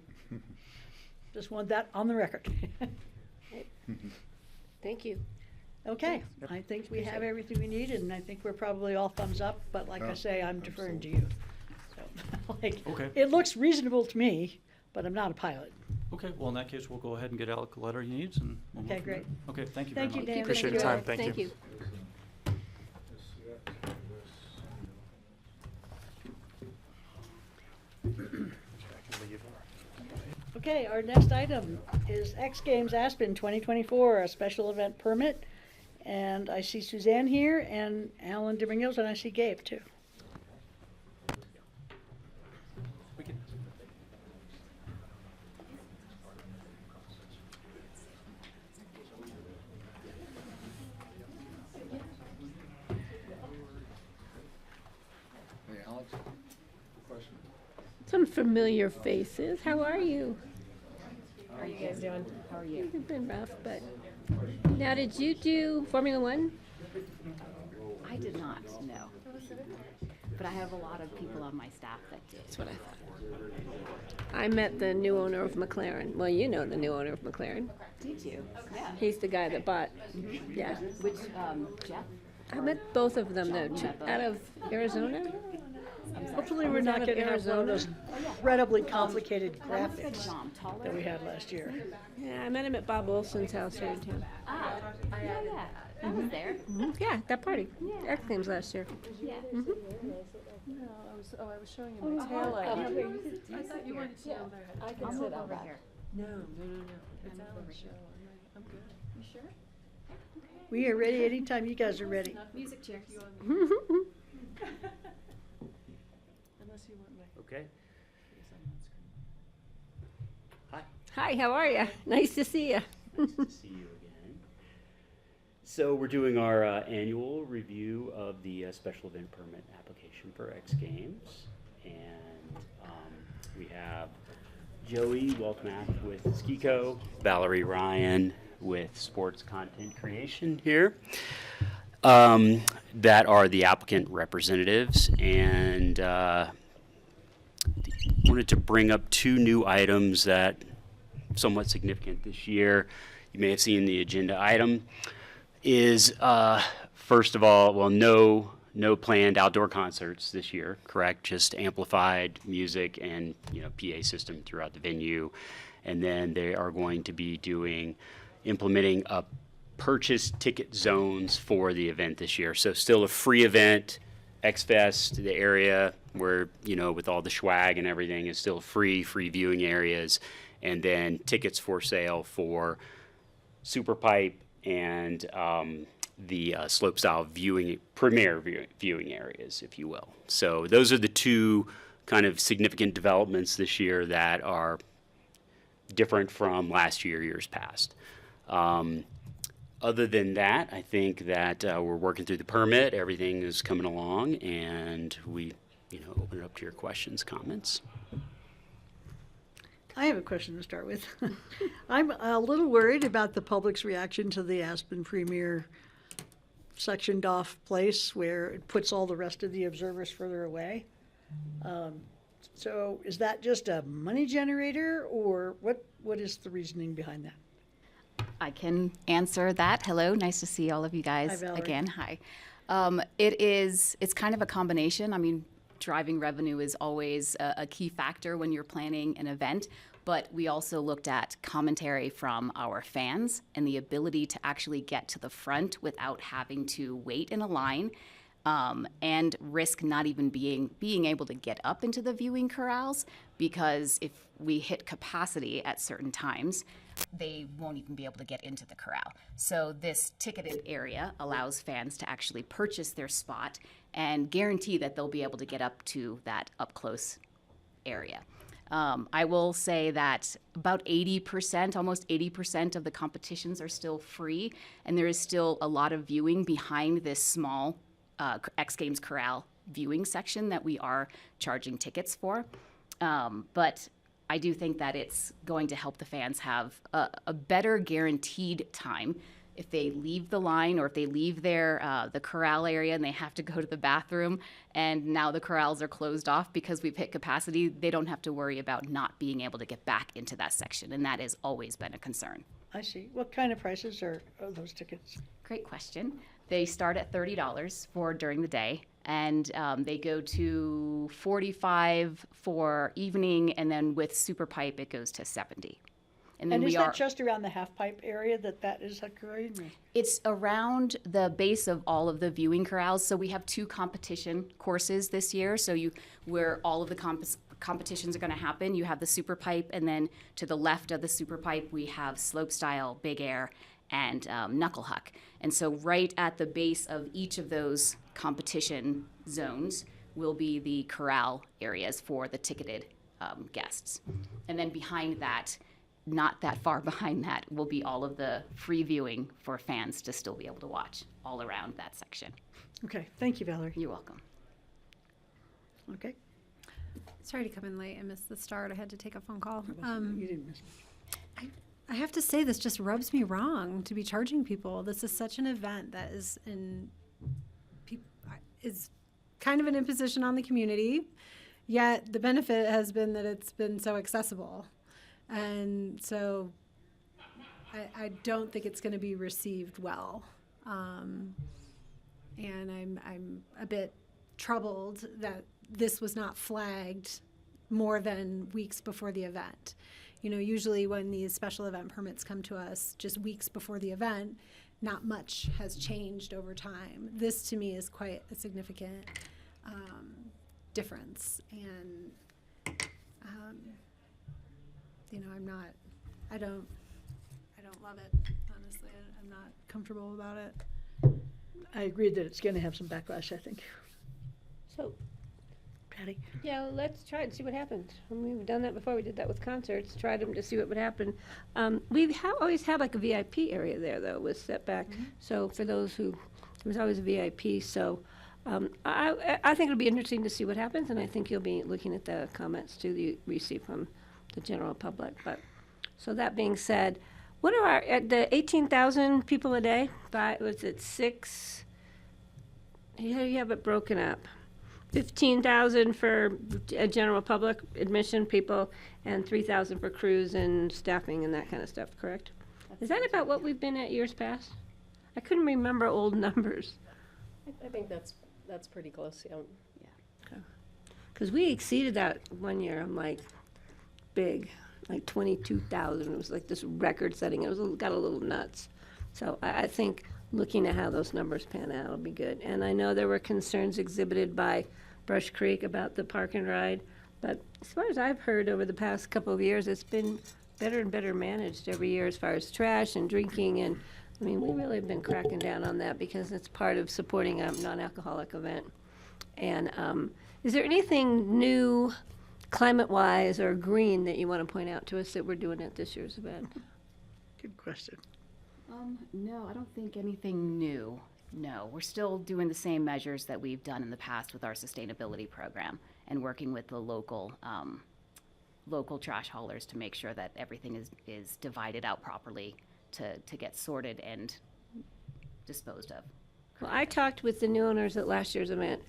Just want that on the record. Thank you. Okay, I think we have everything we need, and I think we're probably all thumbs up, but like I say, I'm deferring to you. So, like, Okay. it looks reasonable to me, but I'm not a pilot. Okay, well, in that case, we'll go ahead and get Alec the letter he needs, and we'll move Okay, from there. great. Okay, thank you very Thank you, much. Dan. Appreciate your time. Thank you. Thank you. Okay, our next item is X Games Aspen 2024, a special event permit. And I see Suzanne here, and Alan Dominguez, and I see Gabe too. Hey, Alex, question. Some familiar faces. How are you? How are you guys doing? How are you? It's been rough, but. Now, did you do Formula One? I did not, no. But I have a lot of people on my staff that did. That's what I thought. I met the new owner of McLaren. Well, you know the new owner of McLaren. Did you? Yeah. He's the guy that bought. Yeah. Which, Jeff? I met both of them though, out of Arizona. Hopefully, we're Was not out of going to have one of those incredibly complicated graphics John, taller. that we had last year. Yeah, I met him at Bob Olson's house here in town. Ah, yeah, yeah. I was there. Yeah, that party. X Games last year. Yeah. I was showing you my tail light. I thought you wanted to know there. I can sit over here. No. It's Alan's show. I'm good. You sure? We are ready anytime you guys are ready. Music chairs. Unless you want my. Okay. Hi, how are you? Nice to see you. Nice to see you again. So we're doing our annual review of the special event permit application for X Games. And we have Joey Weltmath with Skiko, Valerie Ryan with Sports Content Creation here. That are the applicant representatives. And wanted to bring up two new items that somewhat significant this year. You may have seen the agenda item is first of all, well, no planned outdoor concerts this year, correct? Just amplified music and PA system throughout the venue, and then they are going to be implementing a purchase ticket zones for the event this year. So still a free event. X Fest, the area where with all the swag and everything is still free viewing areas. And then tickets for sale for Super Pipe and the slopestyle premier viewing areas, if you will. So those are the two kind of significant developments this year that are different from last year, years past. Other than that, I think that we're working through the permit. Everything is coming along, and we open it up to your questions, comments. I have a question to start with. I'm a little worried about the public's reaction to the Aspen Premier sectioned off place where it puts all the rest of the observers further away. So is that just a money generator, or what is the reasoning behind that? I can answer that. Hello, nice to see all of you Hi, guys Valerie. again. Hi. It's kind of a combination. I mean, driving revenue is always a key factor when you're planning an event, but we also looked at commentary from our fans and the ability to actually get to the front without having to wait in a line and risk not even being able to get up into the viewing corrals, because if we hit capacity at certain times, they won't even be able to get into the corral. So this ticketed area allows fans to actually purchase their spot and guarantee that they'll be able to get up to that up close area. I will say that about 80%, almost 80% of the competitions are still free, and there is still a lot of viewing behind this small X Games Corral viewing section that we are charging tickets for. But I do think that it's going to help the fans have a better guaranteed time. If they leave the line, or if they leave their the corral area and they have to go to the bathroom, and now the corrals are closed off because we've hit capacity, they don't have to worry about not being able to get back into that section, and that has always been a concern. I see. What kind of prices are those tickets? Great question. They start at $30 for during the day, and they go to $45 for evening, and then with Super Pipe it goes to $70. And then And is that just around the half pipe area that is occurring? Or? It's around the base of all of the viewing corrals. So we have 2 competition courses this year. So where all of the competitions are going to happen, you have the Super Pipe, and then to the left of the Super Pipe we have slope style, big air, and knuckle huck. And so right at the base of each of those competition zones will be the corral areas for the ticketed guests. And then behind that, not that far behind that, will be all of the free viewing for fans to still be able to watch all around that section. Okay, thank you, Valerie. You're welcome. Okay. Sorry to come in late. I missed the start. I had to take a phone call. You didn't miss me. I have to say, this just rubs me wrong to be charging people. This is such an event that is is kind of an imposition on the community, yet the benefit has been that it's been so accessible. And so I don't think it's going to be received well. And I'm a bit troubled that this was not flagged more than weeks before the event. You know, usually when these special event permits come to us just weeks before the event, not much has changed over time. This to me is quite a significant difference. And you know, I don't love it, honestly. I'm not comfortable about it. I agree that it's going to have some backlash, I think. So, Patty? yeah, let's try and see what happens. We've done that before. We did that with concerts, tried them to see what would happen. We always had like a VIP area there, though, with setback. So for those who, there was always a VIP. So I think it'll be interesting to see what happens, and I think you'll be looking at the comments, too, that you receive from the general public. But so that being said, what are the 18,000 people a day? Was it 6? How do you have it broken up? 15,000 for general public admission people, and 3,000 for crews and staffing and that kind of stuff, correct? Is that about what we've been at years past? I couldn't remember old numbers. I think that's pretty close, yeah. Because we exceeded that one year. I'm like, big, like 22,000. It was like this record setting. It got a little nuts. So I think looking at how those numbers pan out will be good. And I know there were concerns exhibited by Brush Creek about the park and ride, but as far as I've heard over the past couple of years, it's been better and better managed every year as far as trash and drinking. And I mean, we really have been cracking down on that because it's part of supporting a non-alcoholic event. And is there anything new climate-wise or green that you want to point out to us that we're doing at this year's event? Good question. No, I don't think anything new. No, we're still doing the same measures that we've done in the past with our sustainability program and working with the local trash haulers to make sure that everything is divided out properly to get sorted and disposed of. Well, I talked with the new owners at last year's event,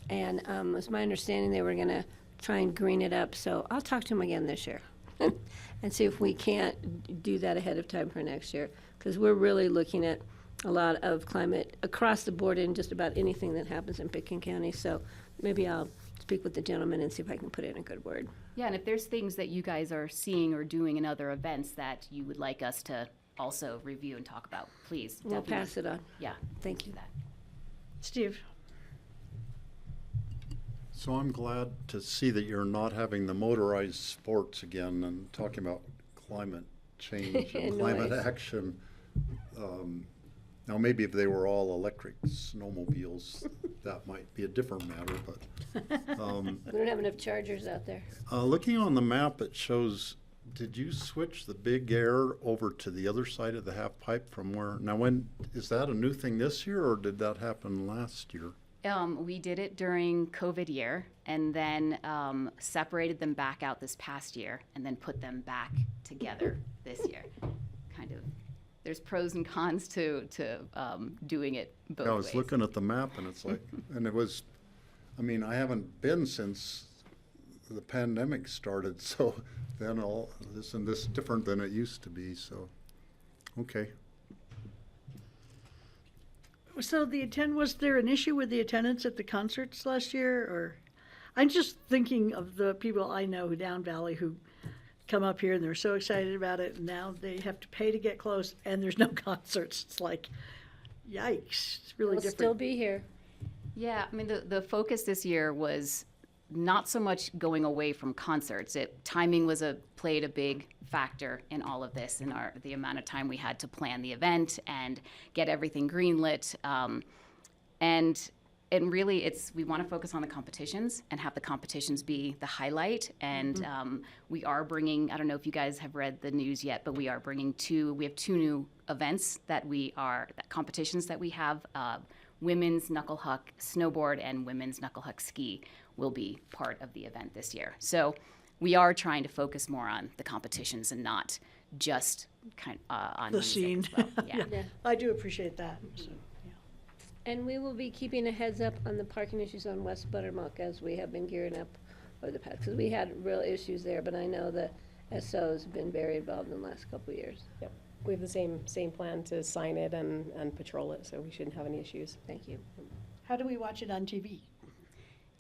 and it was my understanding they were going to try and green it up. So I'll talk to them again this year and see if we can't do that ahead of time for next year, because we're really looking at a lot of climate across the board in just about anything that happens in Pickens County. So maybe I'll speak with the gentleman and see if I can put in a good word. Yeah, and if there's things that you guys are seeing or doing in other events that you would like us to also review and talk about, please. We'll definitely. pass it on. Yeah, Thank you. do that. Steve? So I'm glad to see that you're not having the motorized sports again and talking about climate change and climate Noise. action. Now, maybe if they were all electric snowmobiles, that might be a different matter, but We don't have enough chargers out there. looking on the map, it shows, did you switch the big air over to the other side of the half pipe from where, now is that a new thing this year or did that happen last year? We did it during COVID year and then separated them back out this past year and then put them back together this year. Kind of, there's pros and cons to doing it both I was ways. looking at the map and it's like, and it was, I mean, I haven't been since the pandemic started, so then all this and this different than it used to be, so, okay. So was there an issue with the attendance at the concerts last year, or? I'm just thinking of the people I know down Valley who come up here and they're so excited about it, and now they have to pay to get close, and there's no concerts. It's like, yikes, it's really We'll different. still be here. Yeah, I mean, the focus this year was not so much going away from concerts. Timing played a big factor in all of this, and the amount of time we had to plan the event and get everything greenlit. And really, we want to focus on the competitions and have the competitions be the highlight. And we are bringing, I don't know if you guys have read the news yet, but we have two new events competitions that we have. Women's knuckle huck snowboard and women's knuckle huck ski will be part of the event this year. So we are trying to focus more on the competitions and not just on The music scene. as well. Yeah. Yeah. I do appreciate that. So, yeah. And we will be keeping a heads up on the parking issues on West Buttermilk as we have been gearing up for the past, because we had real issues there, but I know the SO's have been very involved in the last couple of years. Yep. We have the same plan to sign it and patrol it, so we shouldn't have any issues. Thank you. How do we watch it on TV?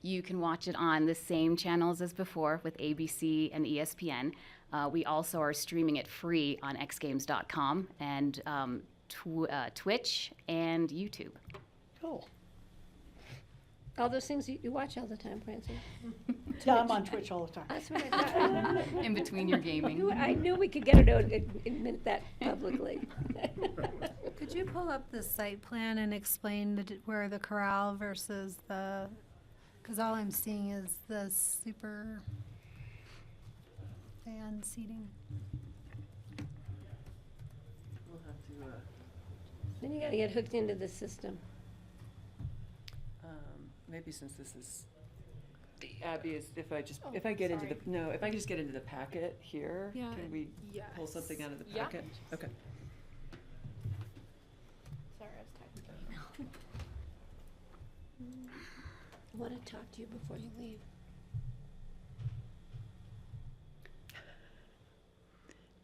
You can watch it on the same channels as before with ABC and ESPN. We also are streaming it free on xgames.com and Twitch and YouTube. Cool. All those things you watch all the time, Francie. Yeah, I'm on Twitch all the time. That's what I thought. In between your gaming. I knew we could get her to admit that publicly. Could you pull up the site plan and explain where the corral versus because all I'm seeing is the super fan seating. We'll have to, Then you gotta get hooked into the system. maybe since this is, Abby, if I just get into the packet here, Yeah. can we pull something out of the packet? Okay. Sorry, I was typing. I wanna talk to you before you leave.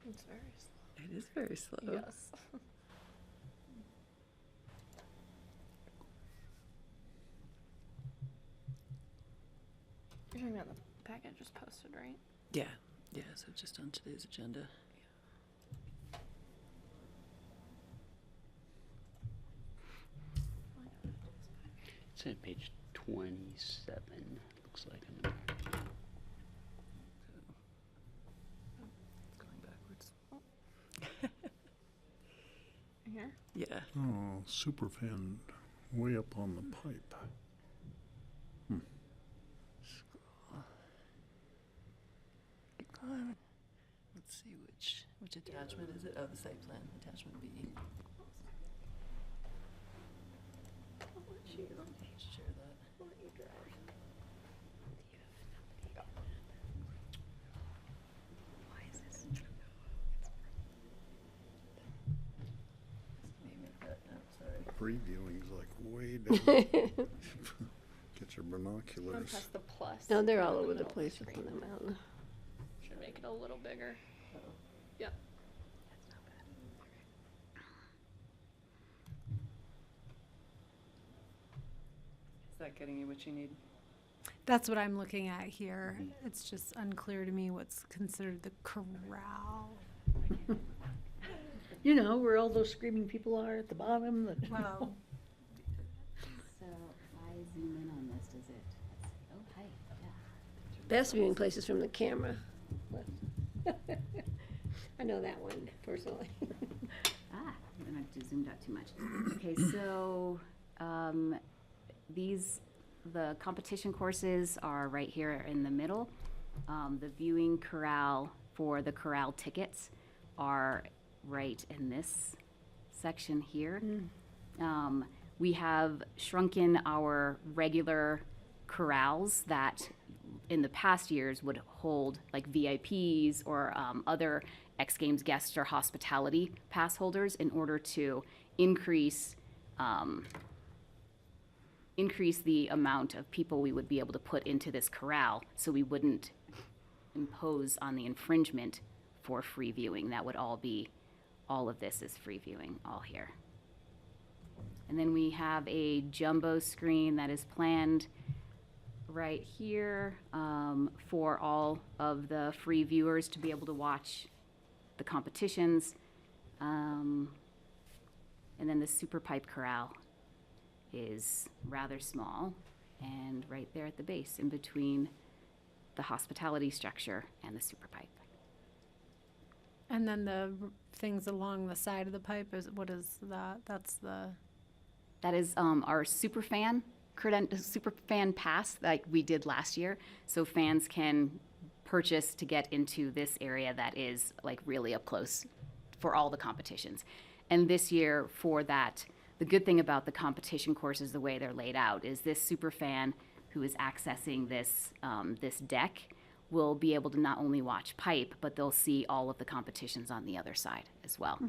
It's very slow. It is very slow. Yes. You're talking about the packet just posted, right? Yeah, so just on today's agenda. It's at page 27, looks like. In there. Going backwards. Here? Yeah. Oh, superfan way up on the pipe. Keep going. Let's see which attachment is it? Oh, the site plan, attachment B. Share that. Let me make that note, sorry. Previewing's like way down. Get your binoculars. Press the plus. No, they're all over in the middle of place up screen. on the mountain. Should make it a little bigger. Yep. Is that getting you what you need? That's what I'm looking at here. It's just unclear to me what's considered the corral. You know, where all those screaming people are at the bottom. Wow. So if I zoom in on this, does it? Oh, hi. best viewing places from the camera. I know that one personally. I'm not zoomed out too much. Okay, so the competition courses are right here in the middle. The viewing corral for the corral tickets are right in this section here. We have shrunken our regular corrals that in the past years would hold like VIPs or other X Games guests or hospitality pass holders in order to increase the amount of people we would be able to put into this corral, so we wouldn't impose on the infringement for free viewing. That would all of this is free viewing, all here. And then we have a jumbo screen that is planned right here for all of the free viewers to be able to watch the competitions. And then the super pipe corral is rather small and right there at the base in between the hospitality structure and the super pipe. And then the things along the side of the pipe, what is that? That is our super fan pass like we did last year. So fans can purchase to get into this area that is like really up close for all the competitions. And this year for that, the good thing about the competition courses, the way they're laid out, is this super fan who is accessing this, this deck will be able to not only watch pipe, but they'll see all of the competitions on the other side as well.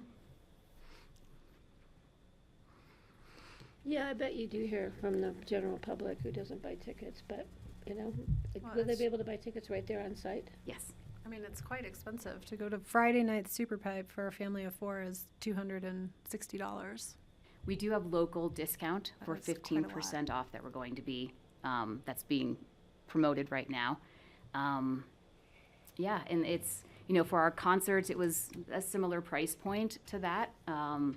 Yeah, I bet you do hear from the general public who doesn't buy tickets, but, you know, Well, will they it's- be able to buy tickets right there on site? Yes. I mean, it's quite expensive to go to Friday night super pipe for a family of 4 is $260. We do have local discount for That is quite a 15% off that we're going to be, that's being promoted right now. Yeah, and it's, you know, for our concerts, it was a similar price point to that. And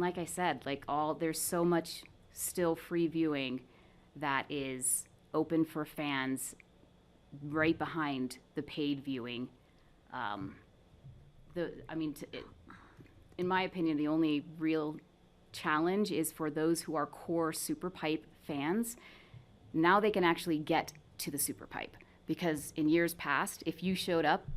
like I said, like there's so much still free viewing that is open for fans right behind the paid viewing. In my opinion, the only real challenge is for those who are core super pipe fans. Now they can actually get to the super pipe, because in years past, if you showed up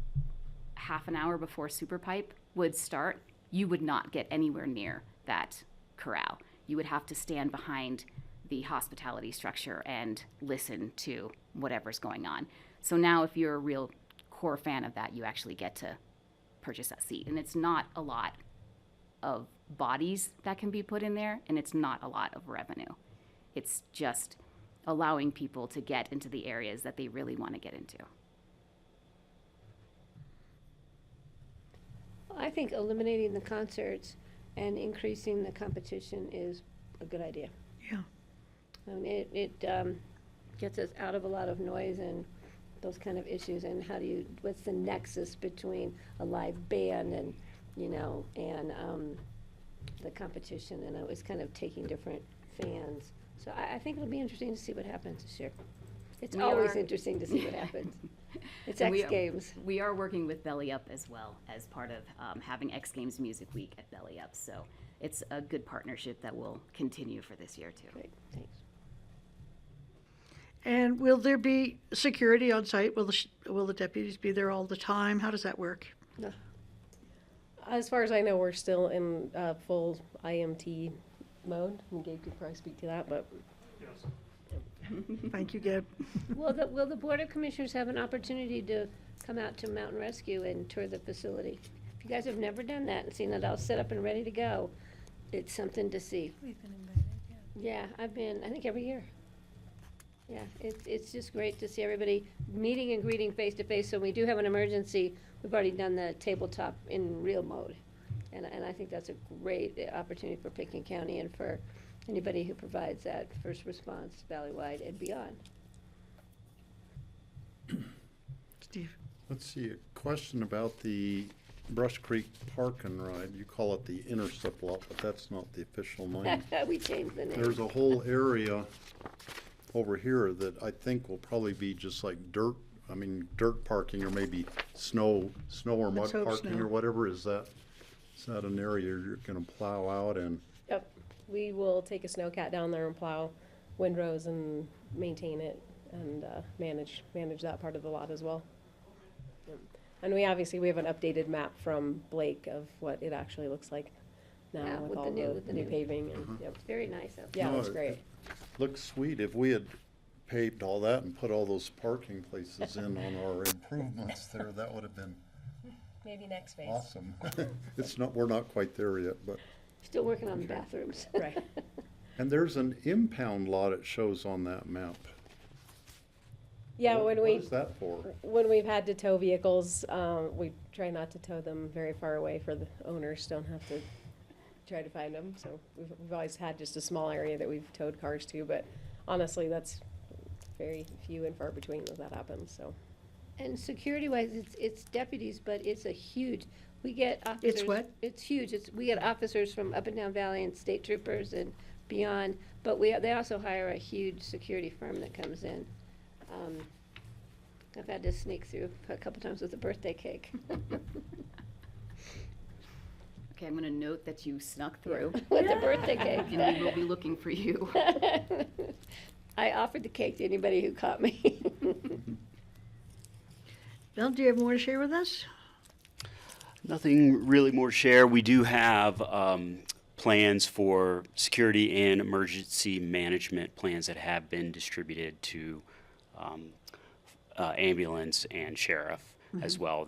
half an hour before super pipe would start, you would not get anywhere near that corral. You would have to stand behind the hospitality structure and listen to whatever's going on. So now if you're a real core fan of that, you actually get to purchase that seat. And it's not a lot of bodies that can be put in there, and it's not a lot of revenue. It's just allowing people to get into the areas that they really want to get into. I think eliminating the concerts and increasing the competition is a good idea. Yeah. I mean, it gets us out of a lot of noise and those kind of issues, and what's the nexus between a live band and, you know, and the competition, and it was kind of taking different fans. So I think it'll be interesting to see what happens this year. It's always interesting to see what happens. It's X Games. We are working with Belly Up as well as part of having X Games Music Week at Belly Up. So it's a good partnership that will continue for this year too. Great, thanks. And will there be security on site? Will the deputies be there all the time? How does that work? No. As far as I know, we're still in full IMT mode. I mean, Gabe could probably speak to that, but Thank you, Gabe. Will the Board of Commissioners have an opportunity to come out to Mountain Rescue and tour the facility? If you guys have never done that and seen it all set up and ready to go, it's something to see. We've been invited, yeah. Yeah, I've been, I think every year. Yeah, it's just great to see everybody meeting and greeting face to face. So when we do have an emergency, we've already done the tabletop in real mode. And I think that's a great opportunity for Pickens County and for anybody who provides that first response valley-wide and beyond. Steve? Let's see, a question about the Brush Creek Park and Ride. You call it the Intercept Lot, but that's not the official name. We changed the name. There's a whole area over here that I think will probably be just like dirt, dirt parking or maybe snow or mud Let's hope parking snow. or whatever. Is that an area you're gonna plow out and? Yep, we will take a snowcat down there and plow windrows and maintain it and manage that part of the lot as well. Yep. And we have an updated map from Blake of what it actually looks like now Yeah, with with all the new- the with the new new- paving and, yep. It's very nice out Yeah, there. No, it's great. Looks sweet. If we had paved all that and put all those parking places in on our improvements there, that would have been Maybe next phase. awesome. We're not quite there yet, but. Still working on the bathrooms. Right. And there's an impound lot it shows on that map. Yeah, What when is that for? we've had to tow vehicles, we try not to tow them very far away for the owners don't have to try to find them. So we've always had just a small area that we've towed cars to, but honestly, that's very few and far between that happens, so. And security-wise, it's deputies, but it's a huge, we get officers. It's what? It's huge. We get officers from up and down Valley and state troopers and beyond, but they also hire a huge security firm that comes in. I've had to sneak through a couple times with a birthday cake. Okay, I'm gonna note that you snuck through. With the birthday cake. And we will be looking for you. I offered the cake to anybody who caught me. Bill, do you have more to share with us? Nothing really more to share. We do have plans for security and emergency management plans that have been distributed to ambulance and sheriff as well.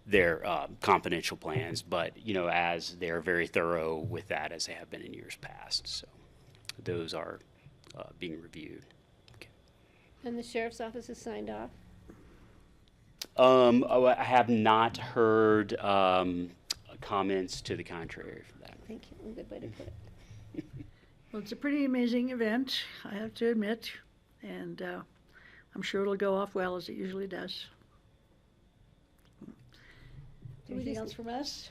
They're confidential plans, but as they're very thorough with that as they have been in years past. So those are being reviewed. Okay. And the sheriff's office has signed off. I have not heard comments to the contrary for that. Thank you. Good way to put it. Well, it's a pretty amazing event, I have to admit, and I'm sure it'll go off well, as it usually does. Anything else from us?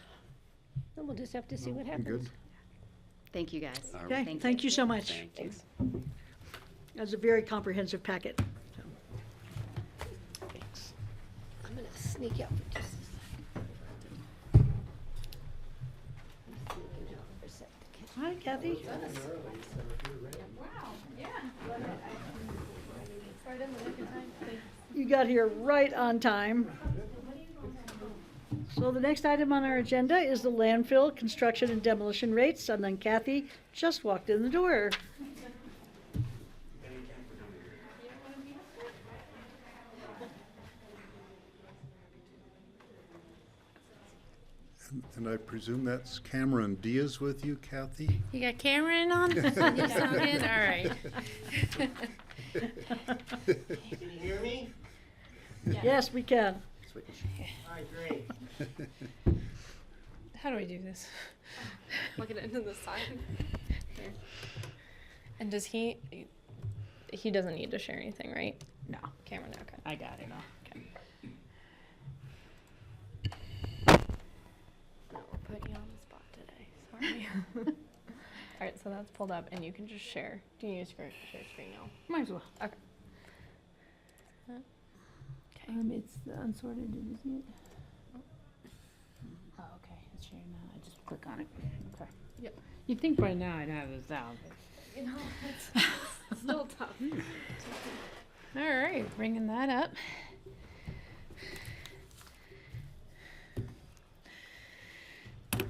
And we'll just have to see what I'm happens. good. Thank you, guys. Okay, thank you so much. Thank you. That's a very comprehensive packet. Thanks. I'm gonna sneak out for just a second. Hi, Kathy. You got here right on time. So the next item on our agenda is the landfill construction and demolition rates, and then Kathy just walked in the door. And I presume that's Cameron Diaz with you, Kathy? You got Cameron on? You sound good? All right. Can you hear me? Yes, we can. All right, great. How do we do this? Plug it into the side. There. And does he doesn't need to share anything, right? No, Cameron, okay. I got it all. Okay. We're putting you on the spot today. Sorry. All right, so that's pulled up, and you can just share. Do you use share screen now? Might as well. Okay. It's the unsorted, isn't it? Oh, okay, it's sharing now. I just click on it. Okay. Yep. You'd think by now I'd have this out, but. You know, it's still tough. All right, bringing that up. Okay.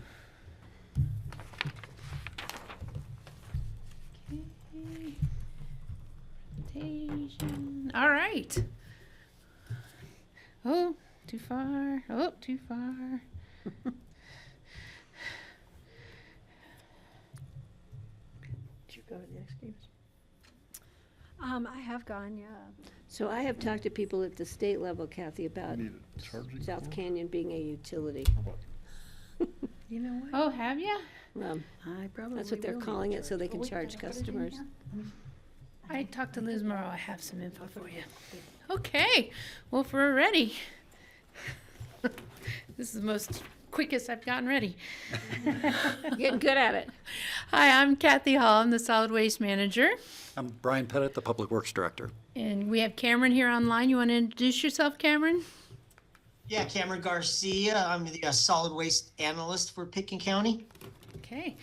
Presentation. All right. Oh, too far. Oh, too far. Did you go to the X Games? I have gone, yeah. So I have talked to people at the state level, Kathy, about Need a charging South cord? Canyon being a utility. You know what? Oh, have you? I probably That's what they're will need calling to it, so they can Oh, wait, charge did I put it in customers. here? I talked to Liz Morrow. I have some info for you. Okay, well, if we're ready. This is the most quickest I've gotten ready. Getting good at it. Hi, I'm Kathy Hall. I'm the solid waste manager. I'm Brian Pettit, the Public Works Director. And we have Cameron here online. You want to introduce yourself, Cameron? Yeah, Cameron Garcia. I'm the solid waste analyst for Pickens County. Okay.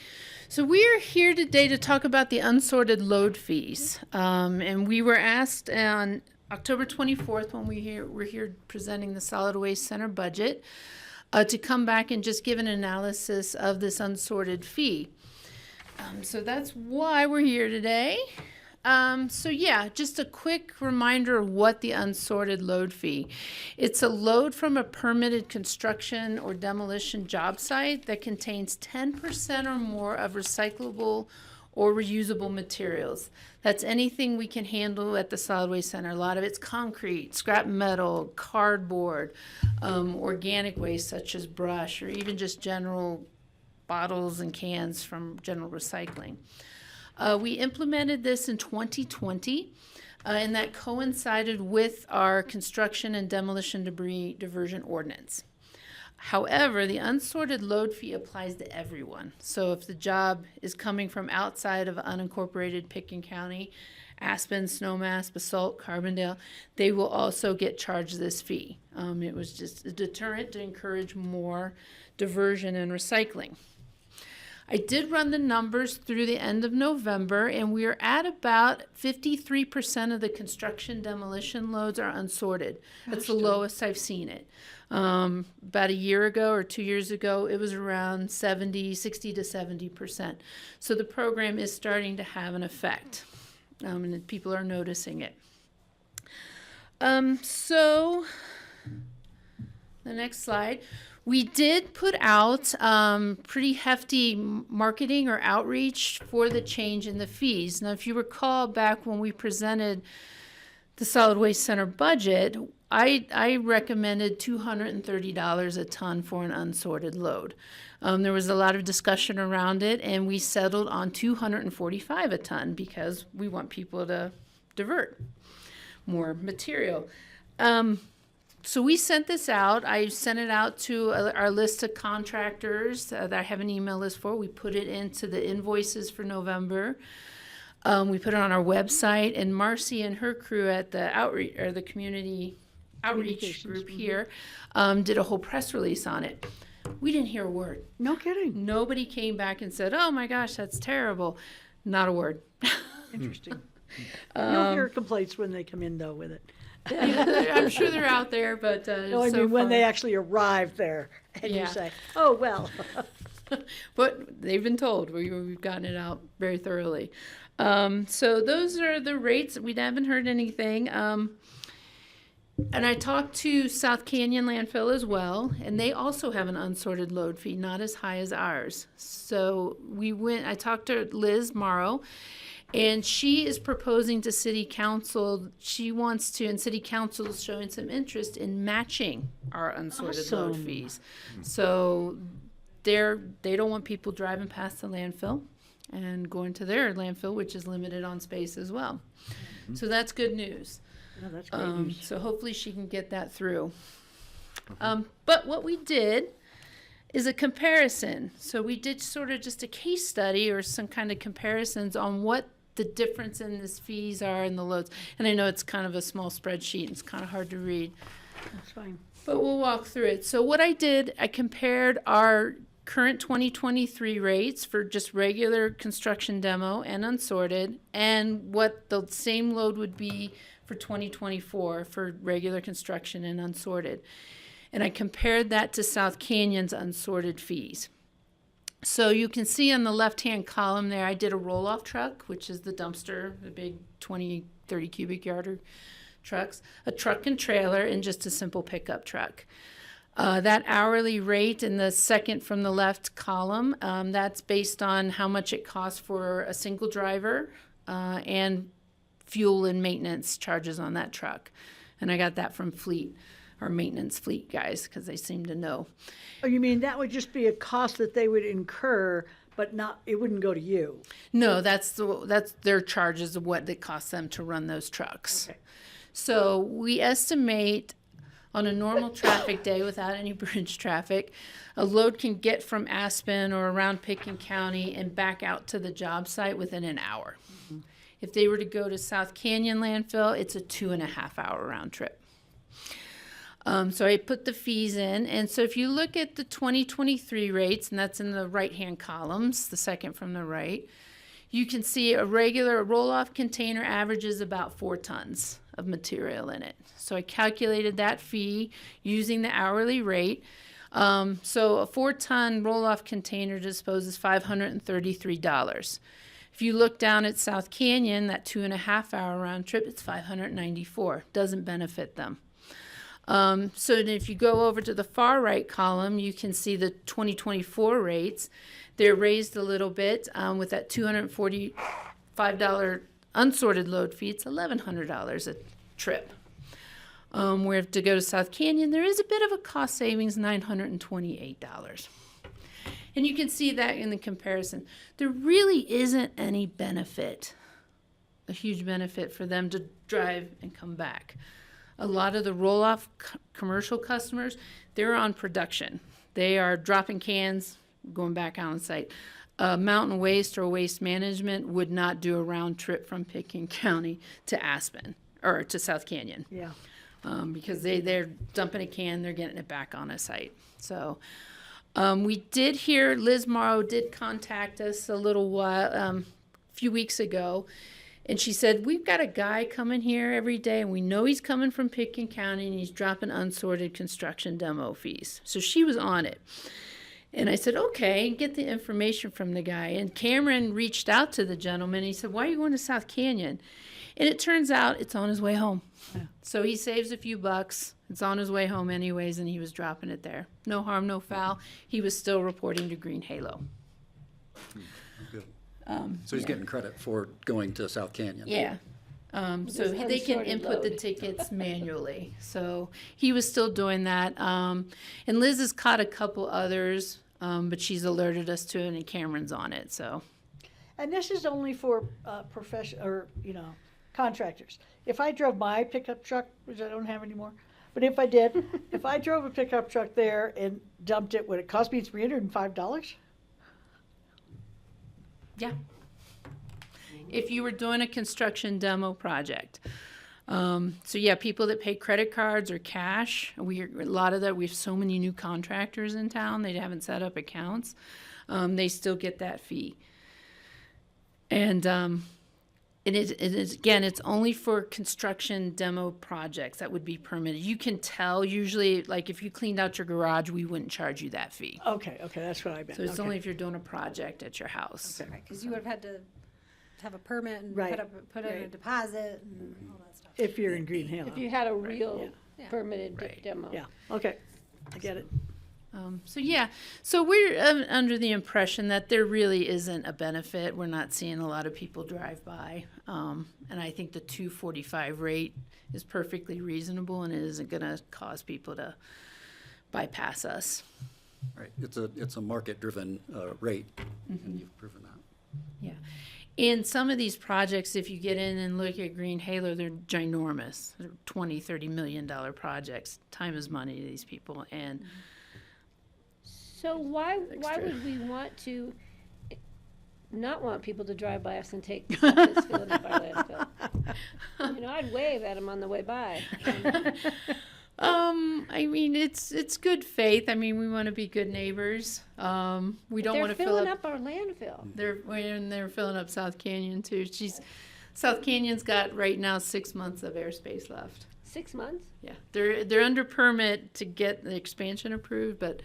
So we are here today to talk about the unsorted load fees. And we were asked on October 24th when we're here presenting the Solid Waste Center budget to come back and just give an analysis of this unsorted fee. So that's why we're here today. So yeah, just a quick reminder of what the unsorted load fee. It's a load from a permitted construction or demolition job site that contains 10% or more of recyclable or reusable materials. That's anything we can handle at the Solid Waste Center. A lot of it's concrete, scrap metal, cardboard, organic waste such as brush, or even just general bottles and cans from general recycling. We implemented this in 2020, and that coincided with our construction and demolition debris diversion ordinance. However, the unsorted load fee applies to everyone. So if the job is coming from outside of unincorporated Pickens County, Aspen, Snowmass, Basalt, Carbondale, they will also get charged this fee. It was just a deterrent to encourage more diversion and recycling. I did run the numbers through the end of November, and we are at about 53% of the construction demolition loads are unsorted. That's the lowest I've seen it. About a year ago or 2 years ago, it was around 60 to 70%. So the program is starting to have an effect, and people are noticing it. So the next slide. We did put out pretty hefty marketing or outreach for the change in the fees. Now, if you recall back when we presented the Solid Waste Center budget, I recommended $230 a ton for an unsorted load. There was a lot of discussion around it, and we settled on $245 a ton because we want people to divert more material. So we sent this out. I sent it out to our list of contractors that I have an email list for. We put it into the invoices for November. We put it on our website, and Marcy and her crew at the outreach or the community outreach group here did a whole press release on it. We didn't hear a word. No kidding. Nobody came back and said, "Oh my gosh, that's terrible." Not a word. Interesting. You'll hear complaints when they come in, though, with it. I'm sure they're out there, but no, I mean when they actually arrive there and you say, "Oh well." But they've been told. We've gotten it out very thoroughly. So those are the rates. We haven't heard anything. And I talked to South Canyon Landfill as well, and they also have an unsorted load fee, not as high as ours. So I talked to Liz Morrow, and she is proposing to City Council, and City Council is showing some interest in matching our unsorted load fees. So they don't want people driving past the landfill and going to their landfill, which is limited on space as well. Mm-hmm. So that's good news. Oh, that's great news. So hopefully she can get that through. But what we did is a comparison. So we did sort of just a case study or some kind of comparisons on what the difference in these fees are in the loads. And I know it's kind of a small spreadsheet. It's kind of hard to read. That's fine. But we'll walk through it. So what I did, I compared our current 2023 rates for just regular construction demo and unsorted, and what the same load would be for 2024 for regular construction and unsorted. And I compared that to South Canyon's unsorted fees. So you can see on the left-hand column there, I did a roll-off truck, which is the dumpster, the big 20, 30 cubic yard trucks, a truck and trailer, and just a simple pickup truck. That hourly rate in the second from the left column, that's based on how much it costs for a single driver and fuel and maintenance charges on that truck. And I got that from fleet, our maintenance fleet guys, because they seem to know. Oh, you mean that would just be a cost that they would incur, but it wouldn't go to you? No, that's their charges of what it costs them to run those trucks. Okay. So we estimate On a normal traffic day without any bridge traffic, a load can get from Aspen or around Pickens County and back out to the job site within an hour. If they were to go to South Canyon landfill, it's a 2.5-hour round trip. So I put the fees in, and so if you look at the 2023 rates, and that's in the right-hand columns, the second from the right, you can see a regular roll-off container averages about 4 tons of material in it. So I calculated that fee using the hourly rate. So a 4-ton roll-off container disposes $533. If you look down at South Canyon, that 2.5-hour round trip, it's $594. Doesn't benefit them. So if you go over to the far right column, you can see the 2024 rates. They're raised a little bit with that $245 unsorted load fee. It's $1,100 a trip. Where to go to South Canyon, there is a bit of a cost savings, $928. And you can see that in the comparison. There really isn't any benefit, a huge benefit for them to drive and come back. A lot of the roll-off commercial customers, they're on production. They are dropping cans, going back on site. Mountain Waste or Waste Management would not do a round trip from Pickens County to Aspen or to South Canyon. Yeah. Because they're dumping a can, they're getting it back on a site. So we did hear Liz Morrow did contact us a little while, a few weeks ago, and she said, we've got a guy coming here every day, and we know he's coming from Pickens County, and he's dropping unsorted construction demo fees. So she was on it. And I said, okay, get the information from the guy. And Cameron reached out to the gentleman. He said, why are you going to South Canyon? And it turns out it's on his way home. Yeah. So he saves a few bucks. It's on his way home anyways, and he was dropping it there. No harm, no foul. He was still reporting to Green Halo. Good. So he's getting credit for going to South Canyon. Yeah. So they can input the tickets manually. So he was still doing that. And Liz has caught a couple others, but she's alerted us to it, and Cameron's on it. So. And this is only for contractors. If I drove my pickup truck, which I don't have anymore, but if I did, if I drove a pickup truck there and dumped it, would it cost me $305? Yeah. If you were doing a construction demo project. So yeah, people that pay credit cards or cash, a lot of that, we have so many new contractors in town, they haven't set up accounts. They still get that fee. And it is, again, it's only for construction demo projects that would be permitted. You can tell usually, like if you cleaned out your garage, we wouldn't charge you that fee. Okay, that's what I meant. So it's okay. only if you're doing a project at your house. Right, because you would have had to have a permit and Right. put in a deposit and all that stuff. If you're in Green Hill. If you had a real Yeah. permitted Right. demo. Yeah, okay, I get it. So we're under the impression that there really isn't a benefit. We're not seeing a lot of people drive by. And I think the $245 rate is perfectly reasonable, and it isn't going to cause people to bypass us. Right. It's a market-driven rate, and you've proven that. Yeah. In some of these projects, if you get in and look at Green Halo, they're ginormous. They're $20, $30 million projects. Time is money to these people. And So why would we want to not want people to drive by us and take stuff that's filling up our landfill? I'd wave at them on the way by. I mean, it's good faith. I mean, we want to be good neighbors. We don't want to fill filling up our landfill. They're filling up South Canyon too. South Canyon's got right now 6 months of airspace left. 6 months? Yeah, they're under permit to get the expansion approved, but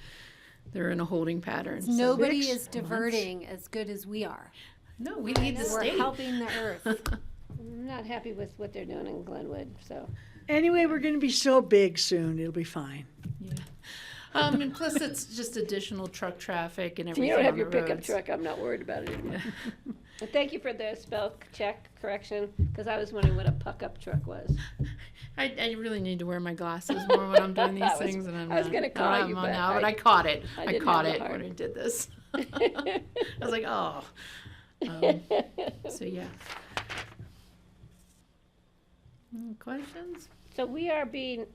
they're in a holding pattern. So Nobody 6 is diverting as good as we are. No, we need the We're state. helping the earth. I'm not happy with what they're doing in Glenwood, so. Anyway, we're going to be so big soon, it'll be fine. Yeah. And plus, it's just additional truck traffic and If everything. you don't have on your the pickup roads. truck, I'm not worried about it anymore. But thank you for the spell check correction, because I was wondering what a puck-up truck was. I really need to wear my glasses more when I'm doing these things, and I was gonna call you, but I caught it. I I didn't caught have the it when heart. I did this. I was like, oh. So yeah. Questions? So we are being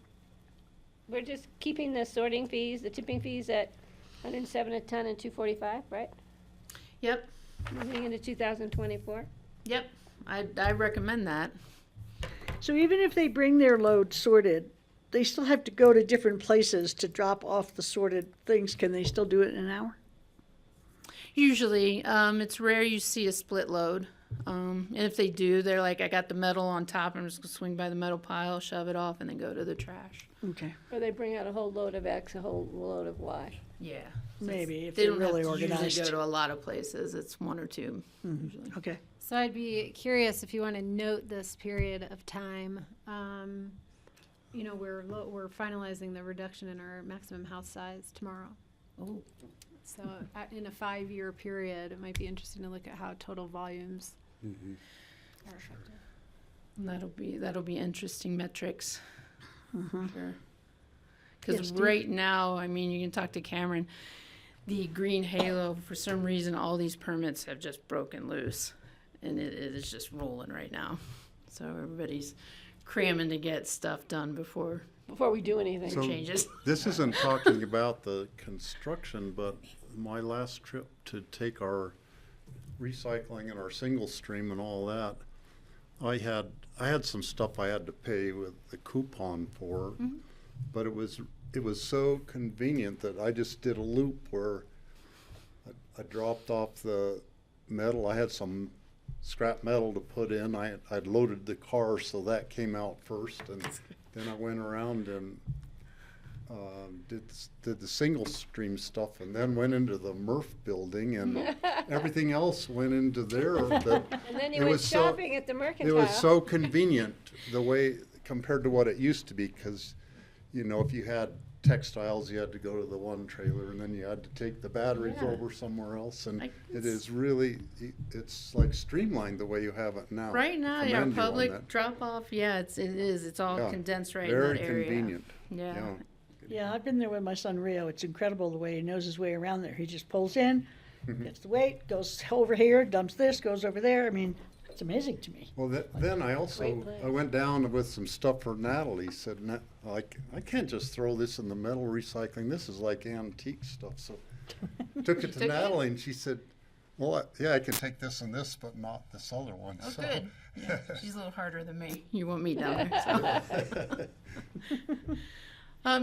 we're just keeping the sorting fees, the tipping fees at 107 a ton and 245, right? Yep, Moving into 2024. yep, I recommend that. So even if they bring their load sorted, they still have to go to different places to drop off the sorted things. Can they still do it in an hour? Usually, it's rare you see a split load. And if they do, they're like, I got the metal on top, I'm just gonna swing by the metal pile, shove it off, and then go to the trash. Okay. Or they bring out a whole load of X, a whole load of Y. Yeah. Maybe if They they're don't really have to usually organized. go to a lot of places. It's one or two usually. Okay. So I'd be curious if you want to note this period of time. You know, we're finalizing the reduction in our maximum house size tomorrow. Oh. So in a 5-year period, it might be interesting to look at how total volumes are affected. And that'll be interesting metrics. Mhm. Sure. Yes, Because Steve? right now, I mean, you can talk to Cameron. The Green Halo, for some reason, all these permits have just broken loose, and it is just rolling right now. So everybody's cramming to get stuff done before we do anything. So changes. this isn't talking about the construction, but my last trip to take our recycling and our single stream and all that, I had some stuff I had to pay with the coupon for, but it was so convenient that I just did a loop where I dropped off the metal. I had some scrap metal to put in. I'd loaded the car, so that came out first, and then I went around and did the single stream stuff, and then went into the Murph building, and everything else went into there. But And then you it went was so- shopping at the Mercantile. It was so convenient the way compared to what it used to be, because you know, if you had textiles, you had to go to the one trailer, and then you had to take the batteries Yeah. over somewhere else, and it is really, it's like streamlined the way you have it now. Right now, I yeah, commend you on public that. drop off, yeah, it is. It's all Yeah, condensed right in very that area. convenient. Yeah. Yeah, I've been there with my son Rio. It's incredible the way he knows his way around there. He just pulls in, gets the weight, goes over here, dumps this, goes over there. I mean, it's amazing to me. Well, then I Great place. went down with some stuff for Natalie. Said, like, I can't just throw this in the metal recycling. This is like antique stuff. So took it to Natalie, and she said, well, yeah, I can take this and this, but not this other one. Oh, So- good. Yeah, she's a little harder than me. You want me down there, so.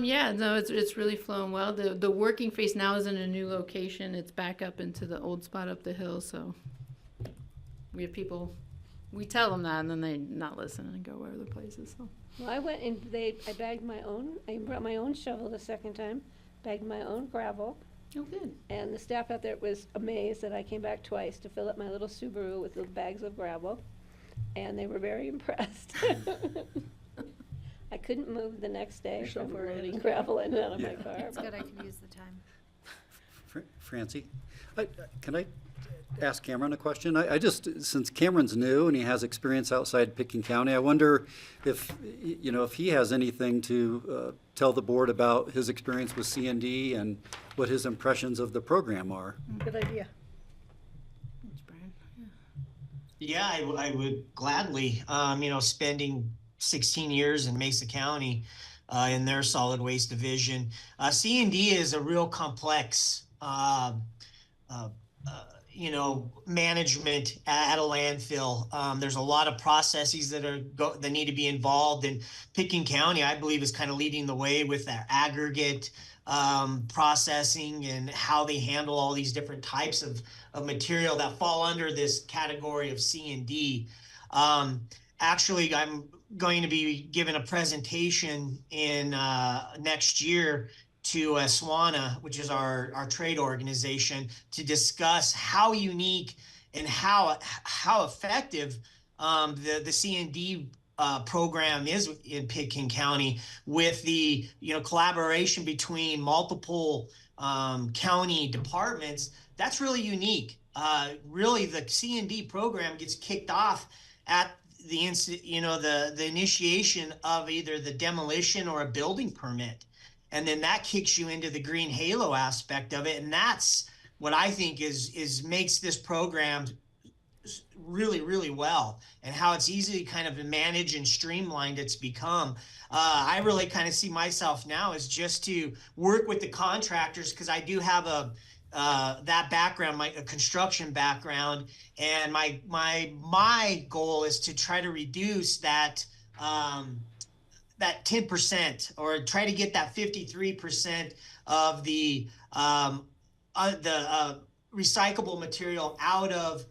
Yeah, no, it's really flowing well. The working face now is in a new location. It's back up into the old spot up the hill, so we have people, we tell them that, and then they not listen and go other places, so. Well, I went and I bagged my own, I brought my own shovel the second time, bagged my own gravel. Oh, good. And the staff out there was amazed that I came back twice to fill up my little Subaru with the bags of gravel. And they were very impressed. I couldn't move the next day from loading gravel in and out of my car. It's good I could use the time. Francie, can I ask Cameron a question? I just, since Cameron's new and he has experience outside Pickens County, I wonder if, you know, if he has anything to tell the board about his experience with C&D and what his impressions of the program are. Good idea. Yeah, I would gladly, you know, spending 16 years in Mesa County in their solid waste division. C&D is a real complex, you know, management at a landfill. There's a lot of processes that need to be involved, and Pickens County, I believe, is kind of leading the way with their aggregate processing and how they handle all these different types of material that fall under this category of C&D. Actually, I'm going to be giving a presentation in next year to SWANA, which is our trade organization, to discuss how unique and how effective the C&D program is in Pickens County, with the collaboration between multiple county departments. That's really unique. Really, the C&D program gets kicked off at the initiation of either the demolition or a building permit, and then that kicks you into the green halo aspect of it, and that's what I think is makes this program really, really well, and how it's easy kind of managed and streamlined it's become. I really kind of see myself now as just to work with the contractors, because I do have that background, a construction background, and my goal is to try to reduce that 10%, or try to get that 53% of the recyclable material out of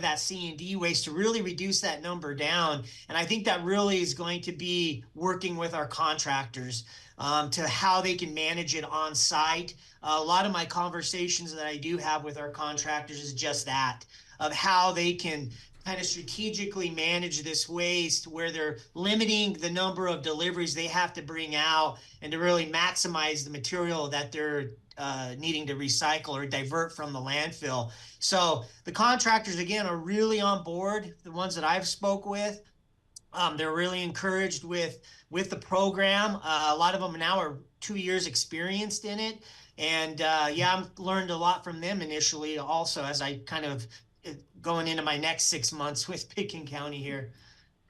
that C&D waste, to really reduce that number down. And I think that really is going to be working with our contractors to how they can manage it on site. A lot of my conversations that I do have with our contractors is just that, of how they can kind of strategically manage this waste, where they're limiting the number of deliveries they have to bring out, and to really maximize the material that they're needing to recycle or divert from the landfill. So the contractors, again, are really on board. The ones that I've spoke with, they're really encouraged with the program. A lot of them now are 2 years experienced in it. And I've learned a lot from them initially also, as I kind of going into my next 6 months with Pickens County here.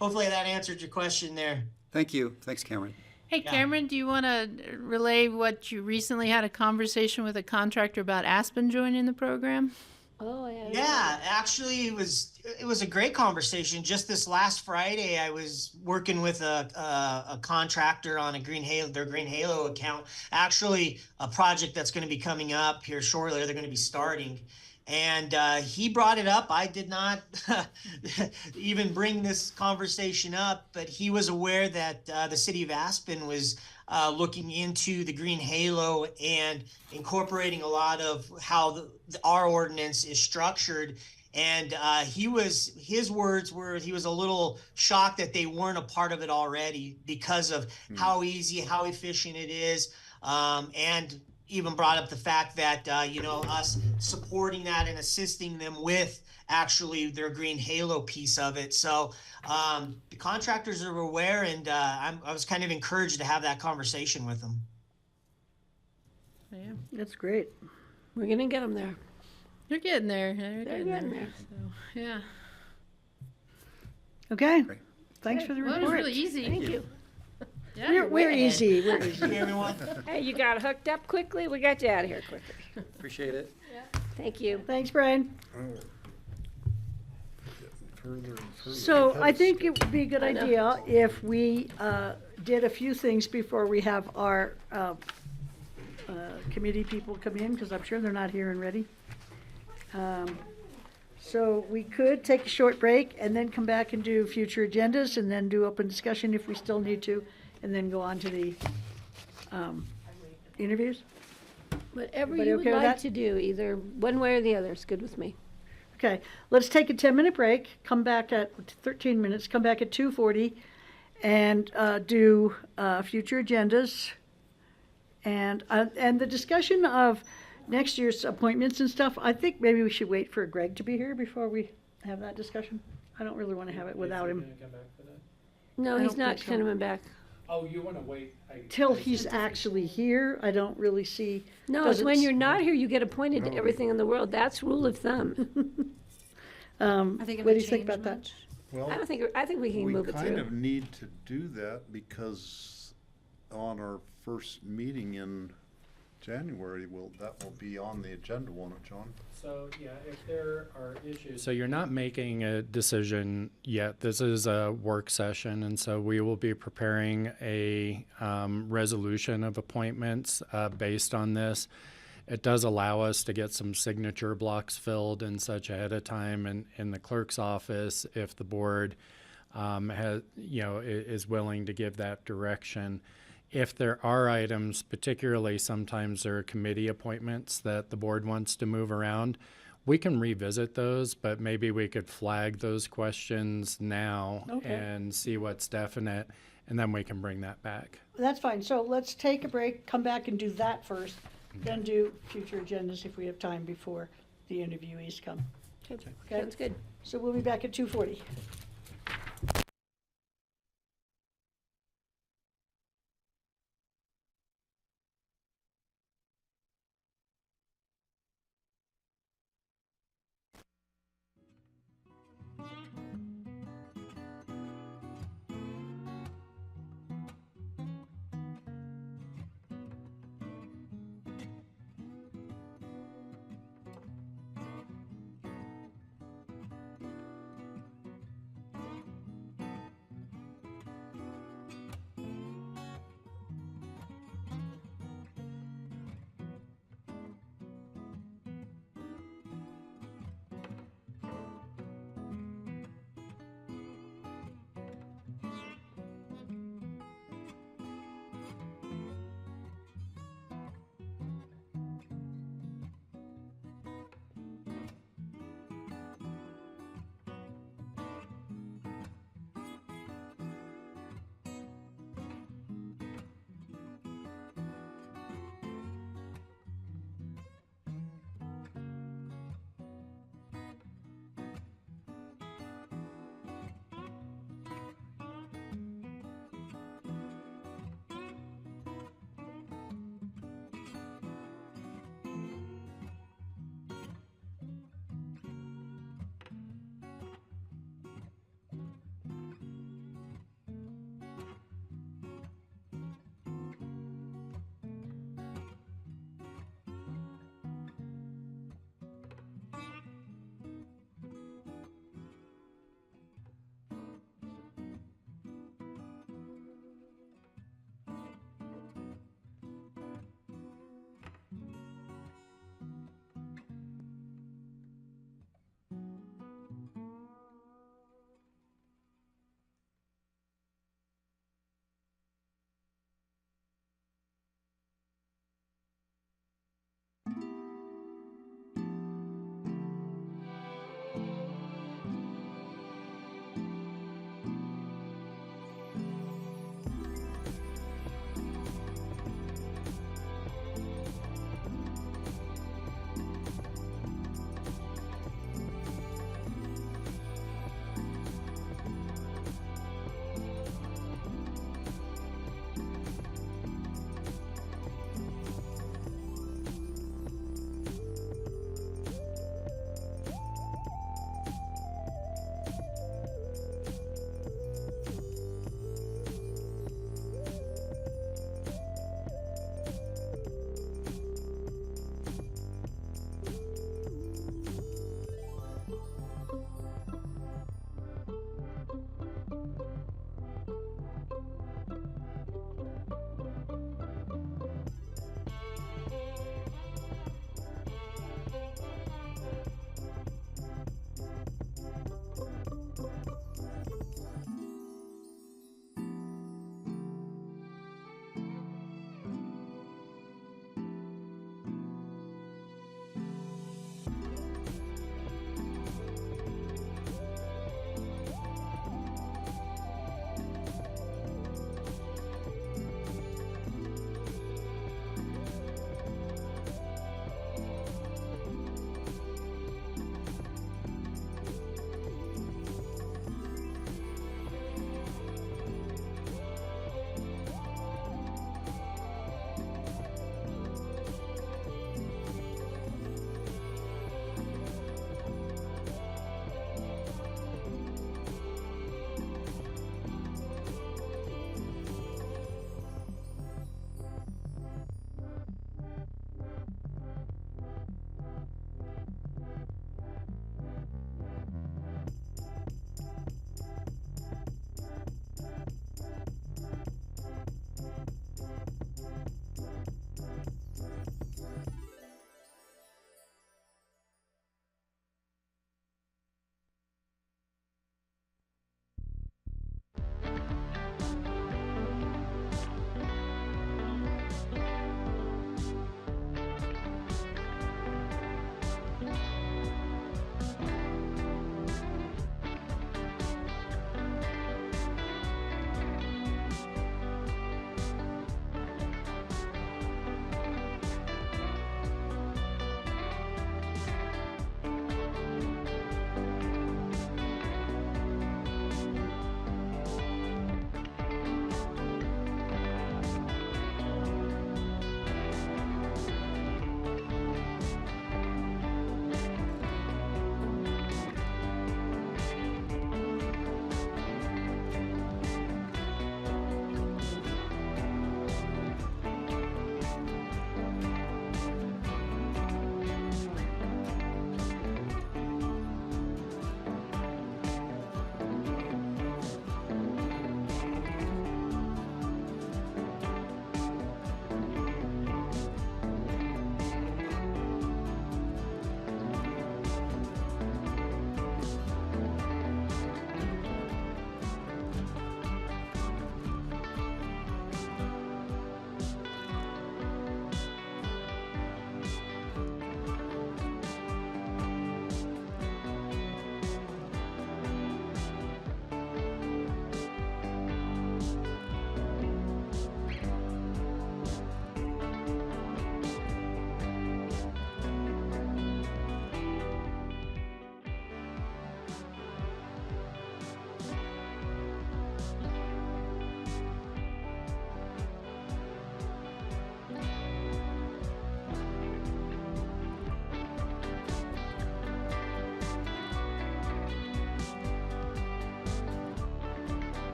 Hopefully that answered your question there. Thank you. Thanks, Cameron. Hey, Cameron, do you want to relay what you recently had a conversation with a contractor about Aspen joining the program? Oh, yeah. Yeah, actually, it was a great conversation. Just this last Friday, I was working with a contractor on their Green Halo account. Actually, a project that's going to be coming up here shortly. They're going to be starting. And he brought it up. I did not even bring this conversation up, but he was aware that the city of Aspen was looking into the Green Halo and incorporating a lot of how our ordinance is structured. And his words were, he was a little shocked that they weren't a part of it already, because of how easy, how efficient it is, and even brought up the fact that, us supporting that and assisting them with actually their Green Halo piece of it. So the contractors are aware, and I was kind of encouraged to have that conversation with them. Yeah, that's great. We're going to get them there. They're getting there. They're getting there. So, yeah. Okay. Thanks for the Well, report. it was really easy. Thank you. Yeah, We're, you're way we're ahead. easy. We're easy. Everyone. Hey, you got hooked up quickly. We got you out of here quickly. Appreciate it. Thank you. Thanks, Brian. Further and further. So I think it would be a good idea if we did a few things before we have our committee people come in, because I'm sure they're not here and ready. So we could take a short break and then come back and do future agendas, and then do open discussion if we still need to, and then go on to the interviews. Whatever Everybody you would okay with like that? to do, either one way or the other, is good with me. Okay, let's take a 10-minute break, come back at 13 minutes, come back at 2:40, and do future agendas. And the discussion of next year's appointments and stuff, I think maybe we should wait for Greg to be here before we have that discussion. I don't really want to have it without him. No, I he's don't not think so. coming back. Oh, you want to wait? Till he's actually here, I don't really see. No, it's when you're not here, you get appointed to everything in the world. That's rule of thumb. I think it What do would you think change about that? much. Well, I think we can move it we kind through. of need to do that, because on our first meeting in January, that will be on the agenda, won't it, John? So, yeah, if there are issues. So you're not making a decision yet. This is a work session, and so we will be preparing a resolution of appointments based on this. It does allow us to get some signature blocks filled and such ahead of time in the clerk's office if the board is willing to give that direction. If there are items, particularly sometimes there are committee appointments that the board wants to move around, we can revisit those, but maybe we could flag those questions now and see what's definite, and then we can bring that back. That's fine, so let's take a break, come back and do that first, then do future agendas if we have time before the interviewees come. Okay. Okay. Sounds good. So we'll be back at 2:40.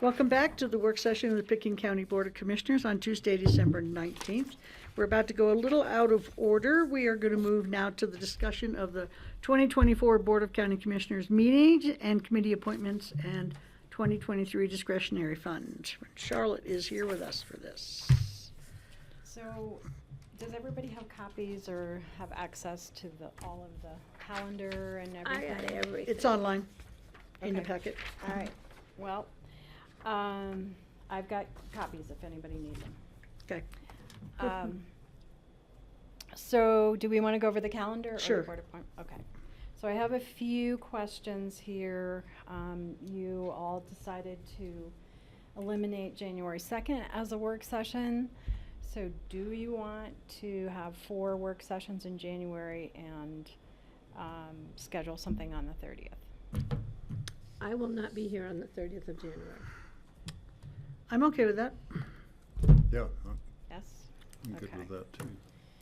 Welcome back to the work session of the Pickens County Board of Commissioners on Tuesday, December 19th. We're about to go a little out of order. We are going to move now to the discussion of the 2024 Board of County Commissioners meetings and committee appointments and 2023 discretionary fund. Charlotte is here with us for this. So, does everybody have copies or have access to all of the calendar and everything? I got everything. It's online in the Okay. packet. All right, well, I've got copies if anybody needs them. Okay. So, do we want to go over the calendar? Or Sure. the board appointment? Okay. So I have a few questions here. You all decided to eliminate January 2nd as a work session. So do you want to have 4 work sessions in January and schedule something on the 30th? I will not be here on the 30th of January. I'm okay with that. Yeah, Yes? I'm good Okay. with that too.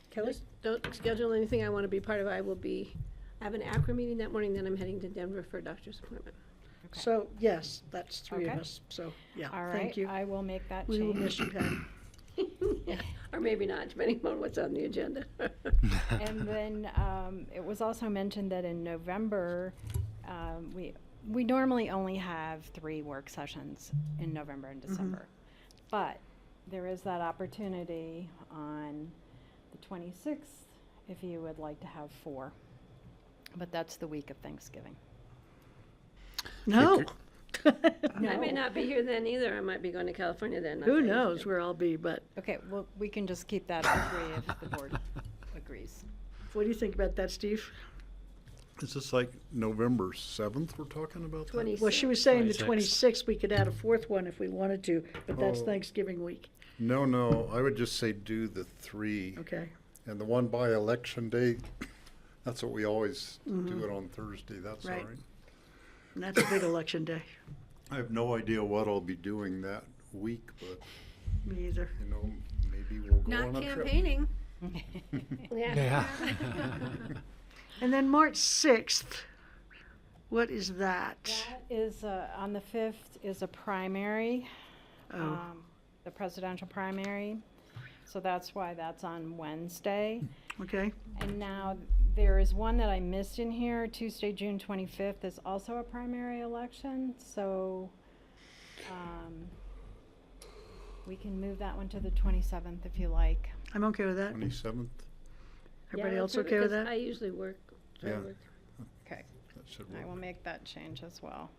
Kelly? Just don't schedule anything I want to be part of. I have an ACRA meeting that morning, then I'm heading to Denver for a doctor's appointment. So, yes, that's 3 of Okay. us. So, yeah, All right, thank you. I will make that We will change. miss you, Patty. Or maybe not, depending on what's on the agenda. And then it was also mentioned that in November, we normally only have 3 work sessions in November and December. But there is that opportunity on the 26th if you would like to have 4. But that's the week of Thanksgiving. No. I may not be here then either. I might be going to California then. Who knows where I'll be, but Okay, well, we can just keep that at 3 if the board agrees. what do you think about that, Steve? Is this like November 7th we're talking about? that? Well, she was saying the 26th. 26th, we could add a 4th one if we wanted to, but that's Oh. Thanksgiving week. No, I would just say do the 3. Okay. And the one by election day, that's what we always do it on Thursday, that's all Right. right. And that's a big election day. I have no idea what I'll be doing that week, but, Me either. you know, maybe we'll go Not on a trip. campaigning. Yeah. And then March 6th, what is that? That is, on the 5th is a primary, Oh. the presidential primary. So that's why that's on Wednesday. Okay. And now there is one that I missed in here, Tuesday, June 25th is also a primary election. So we can move that one to the 27th if you like. I'm okay with that. 27th, Everybody Yeah, else that's okay with because that? I usually work. try to Yeah. work. Okay. that should I work. will make that change as well.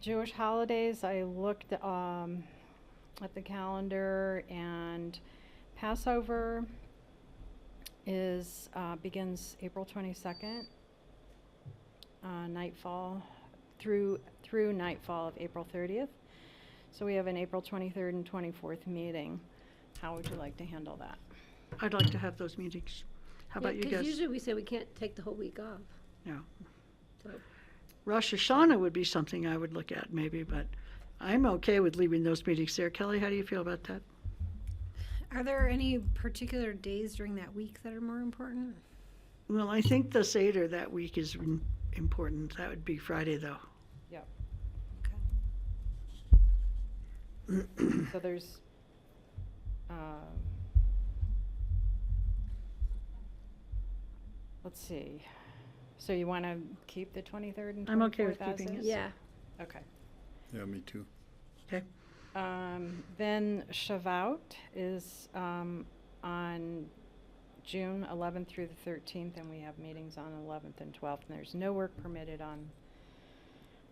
Jewish holidays, I looked at the calendar, and Passover begins April 22nd, nightfall through nightfall of April 30th. So we have an April 23rd and 24th meeting. How would you like to handle that? I'd like to have those meetings. How about you Because guys? usually we say we can't take the whole week off. Yeah. So Rosh Hashanah would be something I would look at maybe, but I'm okay with leaving those meetings there. Kelly, how do you feel about that? Are there any particular days during that week that are more important? Well, I think the Seder that week is important. That would be Friday, though. Yep. Okay. So there's, let's see. So you want to keep the 23rd and 24th I'm okay with as keeping it. is? yeah, Okay. Yeah, me too. Okay. Then Shavuot is on June 11th through the 13th, and we have meetings on 11th and 12th, and there's no work permitted on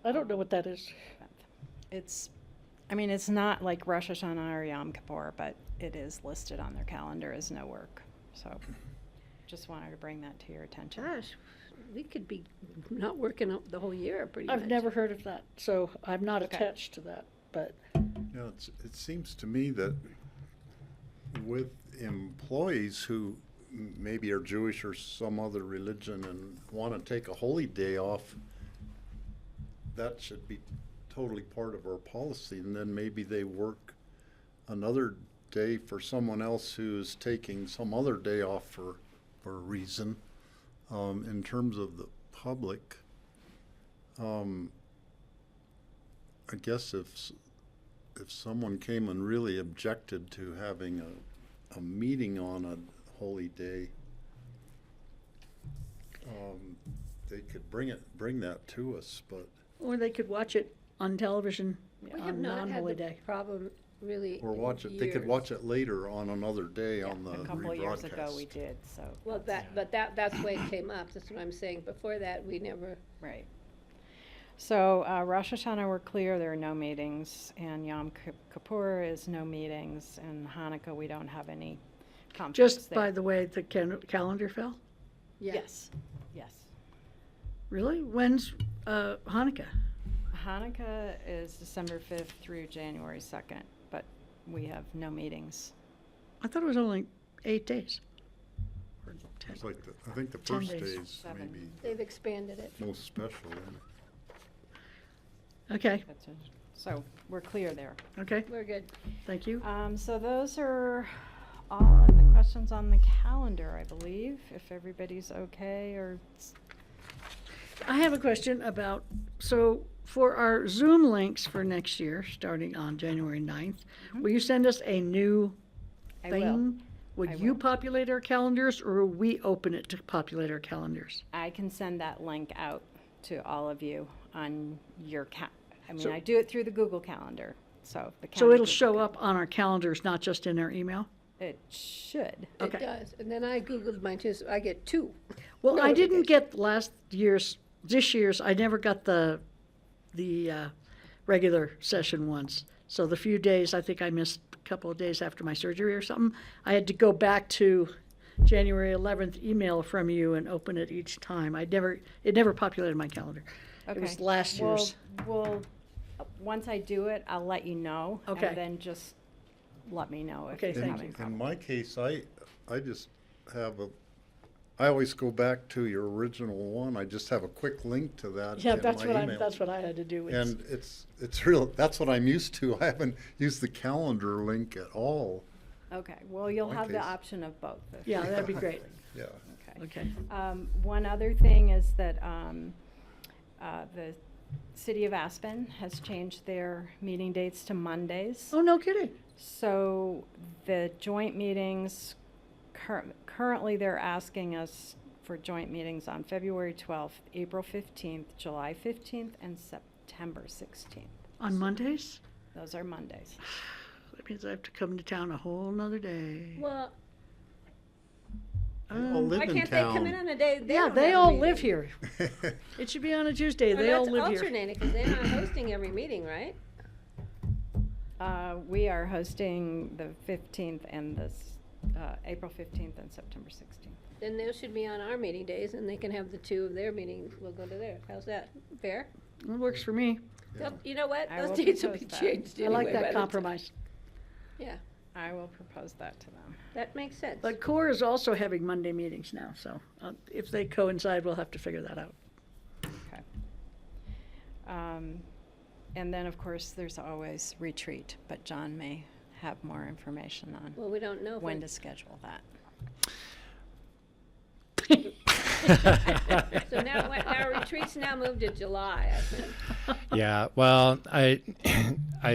I don't know what that is. 10th. It's not like Rosh Hashanah or Yom Kippur, but it is listed on their calendar as no work. So just wanted to bring that to your attention. gosh, we could be not working up the whole year pretty much. I've never heard of that, so I'm not Okay. attached to that, but Yeah, it seems to me that with employees who maybe are Jewish or some other religion and want to take a holy day off, that should be totally part of our policy. And then maybe they work another day for someone else who's taking some other day off for a reason. In terms of the public, I guess if someone came and really objected to having a meeting on a holy day, they could bring that to us, but, Or they could watch it on television We have on not had non-holy the day. problem really or watch it, they could years. watch it later on another day on the A couple of years ago, we rebroadcast. did, so. Well, that's the way it came up, that's what I'm saying. Before that, we never, Right. So Rosh Hashanah, we're clear, there are no meetings, and Yom Kippur is no meetings, and Hanukkah, we don't have any conflicts Just there. by the way the calendar fell? Yes, yes. Really? When's Hanukkah? Hanukkah is December 5th through January 2nd, but we have no meetings. I thought it was only 8 days. Or 10. It's like, I think the 10 first days. day is maybe they've expanded it. most special. isn't it? Okay, That's it. So we're clear there. okay, We're good. thank you. So those are all of the questions on the calendar, I believe, if everybody's okay, or I have a question about, so for our Zoom links for next year, starting on January 9th, will you send us a new I will. thing? Would I you will. populate our calendars, or will we open it to populate our calendars? I can send that link out to all of you on your I mean, So- I do it through the Google Calendar, so the So county it'll Google show up on our calendars, not just in our email? It should. Okay. It does. And then I Googled mine too, so I get 2. Well, I didn't notifications. get this year's, I never got the regular session ones. So the few days, I think I missed a couple of days after my surgery or something. I had to go back to January 11th email from you and open it each time. It never populated my calendar. It was Okay. last year's. Well, once I do it, I'll let you know. Okay. And then just let me know if Okay, you're thank having you. In problems. my case, I just have I always go back to your original one. I just have a quick link to that Yeah, in that's my what email. that's what I had to do. And it's real, that's what I'm used to. I haven't used the calendar link at all. Okay, well, you'll My have the case. option of both. if Yeah, you that'd be want. great. Yeah. Okay. Okay. One other thing is that the city of Aspen has changed their meeting dates to Mondays. Oh, no kidding. So the joint meetings, currently they're asking us for joint meetings on February 12th, April 15th, July 15th, and September 16th. On Mondays? Those are Mondays. That means I have to come to town a whole nother day. Well, They all live why in can't they come in town. on a day they Yeah, don't they have a all meeting? live here. It should be on a Tuesday. Or They all let's live here. alternate it, because they're not hosting every meeting, right? We are hosting the 15th and April 15th and September 16th. Then those should be on our meeting days, and they can have the 2 of their meetings, we'll go to theirs. How's that? Fair? It works for me. So, you know what? I Those will dates will be propose that. changed I anyway. like by that the time- compromise. Yeah, I will propose that to them. that makes sense. But CORE is also having Monday meetings now, so if they coincide, we'll have to figure that out. Okay. And then, of course, there's always retreat, but John may have more information on Well, we don't know if when it- to schedule that. So now, our retreat's now moved to July, I think. Yeah, well, I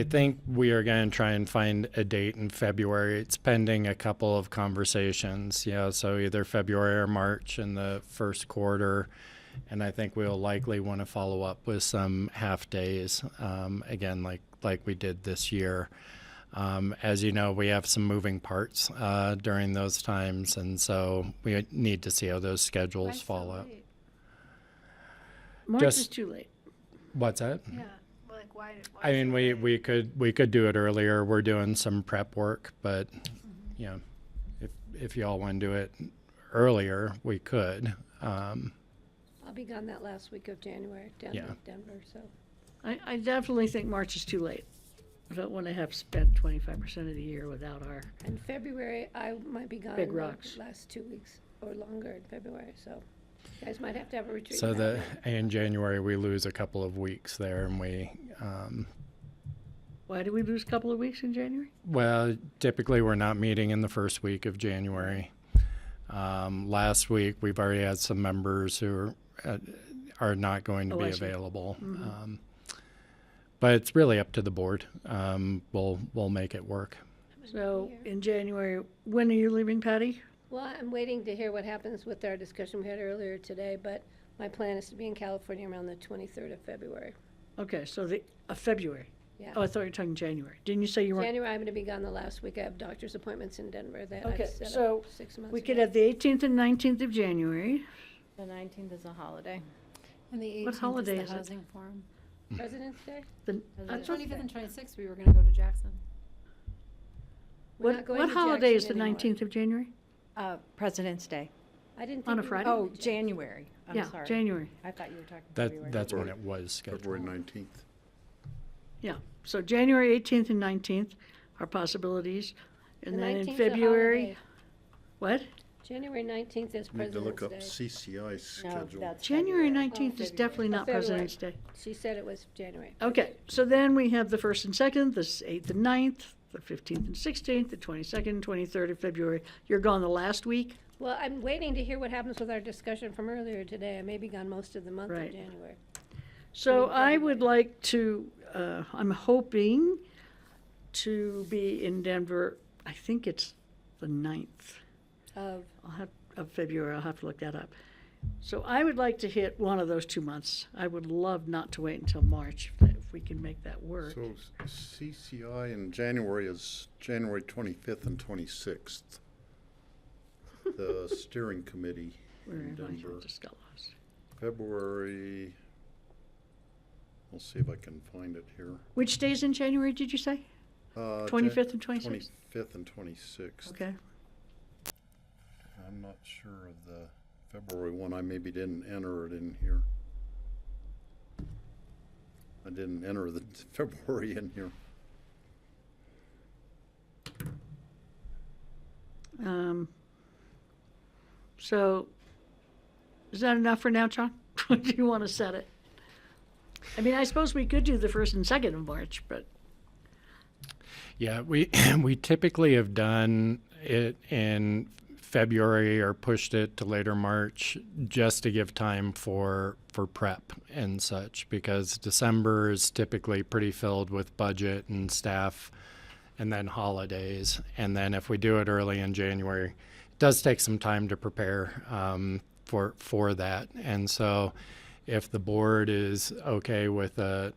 think we are going to try and find a date in February. It's pending a couple of conversations, so either February or March in the first quarter. And I think we'll likely want to follow up with some half days, again, like we did this year. As you know, we have some moving parts during those times, and so we need to see how those schedules fall out. March Just- is too late. What's that? Yeah, like why? I mean, we could do it earlier. We're doing some prep work, but if y'all want to do it earlier, we could. I'll be gone that last week of January down Yeah. in Denver, so. I definitely think March is too late. I don't want to have spent 25% of the year without our. In February, I might be gone Big the rocks. last 2 weeks or longer in February, so you guys might have to have a retreat. So without me. in January we lose a couple of weeks there, and Why do we lose a couple of weeks in January? well, typically we're not meeting in the first week of January. Last week we've already had some members who are not going to Oh, be I see. available. Mhm. But it's really up to the board. We'll make it work. So in January, when are you leaving, Patty? Well, I'm waiting to hear what happens with our discussion we had earlier today, but my plan is to be in California around the 23rd of February. Okay, so February. Yeah. Oh, I thought you were talking January. Didn't you say you were? January, I'm going to be gone the last week. I have doctor's appointments in Denver that Okay, I've set so up 6 months we could ago. have the 18th and 19th of January. The 19th is a holiday. And the What 18th holiday is is the it? housing forum. President's Day? The, The I thought- 25th and 26th, we were gonna go to Jackson. We're not what going what to holiday is the Jackson anymore. 19th of January? President's Day. I didn't On think a we were Friday? going Oh, to Jackson. January. I'm Yeah, sorry. January. I thought you were talking That, February. that's when it was scheduled. February 19th. Yeah, so January 18th and 19th are possibilities. And The then 19th in 's a February, holiday. what? January 19th is Need to look President's up Day. CCI's schedule. that's January February. 19th is February. definitely not February. President's Day. She said it was January. Okay, so then we have the 1st and 2nd, the 8th and 9th, the 15th and 16th, the 22nd and 23rd of February. You're gone the last week? Well, I'm waiting to hear what happens with our discussion from earlier today. I may be gone most of the month Right. of January. So I would like to, I'm hoping to be in Denver, I think it's the 9th Of, of February. I'll have to look that up. So I would like to hit one of those 2 months. I would love not to wait until March if we can make that work. So CCI in January is January 25th and 26th. The steering committee Where in am I? Denver. Just got lost. February, I'll see if I can find it here. Which days in January did you say? 25th and 26th? 25th and 26th. Okay. I'm not sure of the February one. I maybe didn't enter it in here. I didn't enter the February in here. So, is that enough for now, John? Or do you want to set it? I mean, I suppose we could do the 1st and 2nd of March, but Yeah, we we typically have done it in February or pushed it to later March just to give time for prep and such, because December is typically pretty filled with budget and staff and then holidays. And then if we do it early in January, it does take some time to prepare for that. And so if the board is okay with a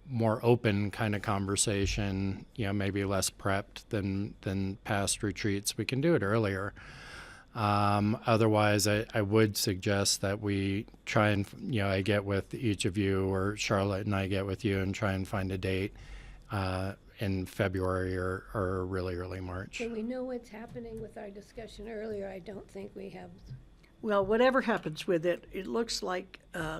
more open kind of conversation, maybe less prepped than past retreats, we can do it earlier. Otherwise, I would suggest that we try and, I get with each of you, or Charlotte and I get with you and try and find a date in February or really early March. so we know what's happening with our discussion earlier. I don't think we have, well, whatever happens with it, it looks like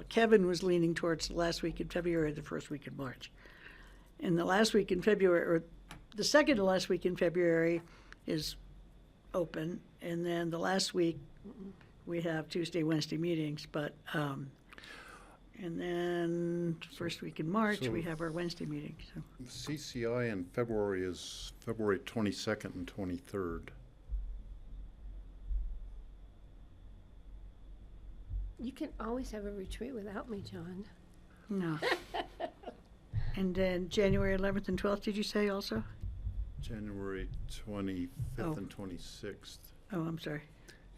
Kevin was leaning towards the last week in February, the first week in March. And the last week in February, or the second to last week in February is open. And then the last week, we have Tuesday, Wednesday meetings, but, and then first week in March, So- we have our Wednesday meetings. So. CCI in February is February 22nd and 23rd. you can always have a retreat without me, John. No. And then January 11th and 12th, did you say also? January 25th Oh. and 26th. Oh, I'm sorry.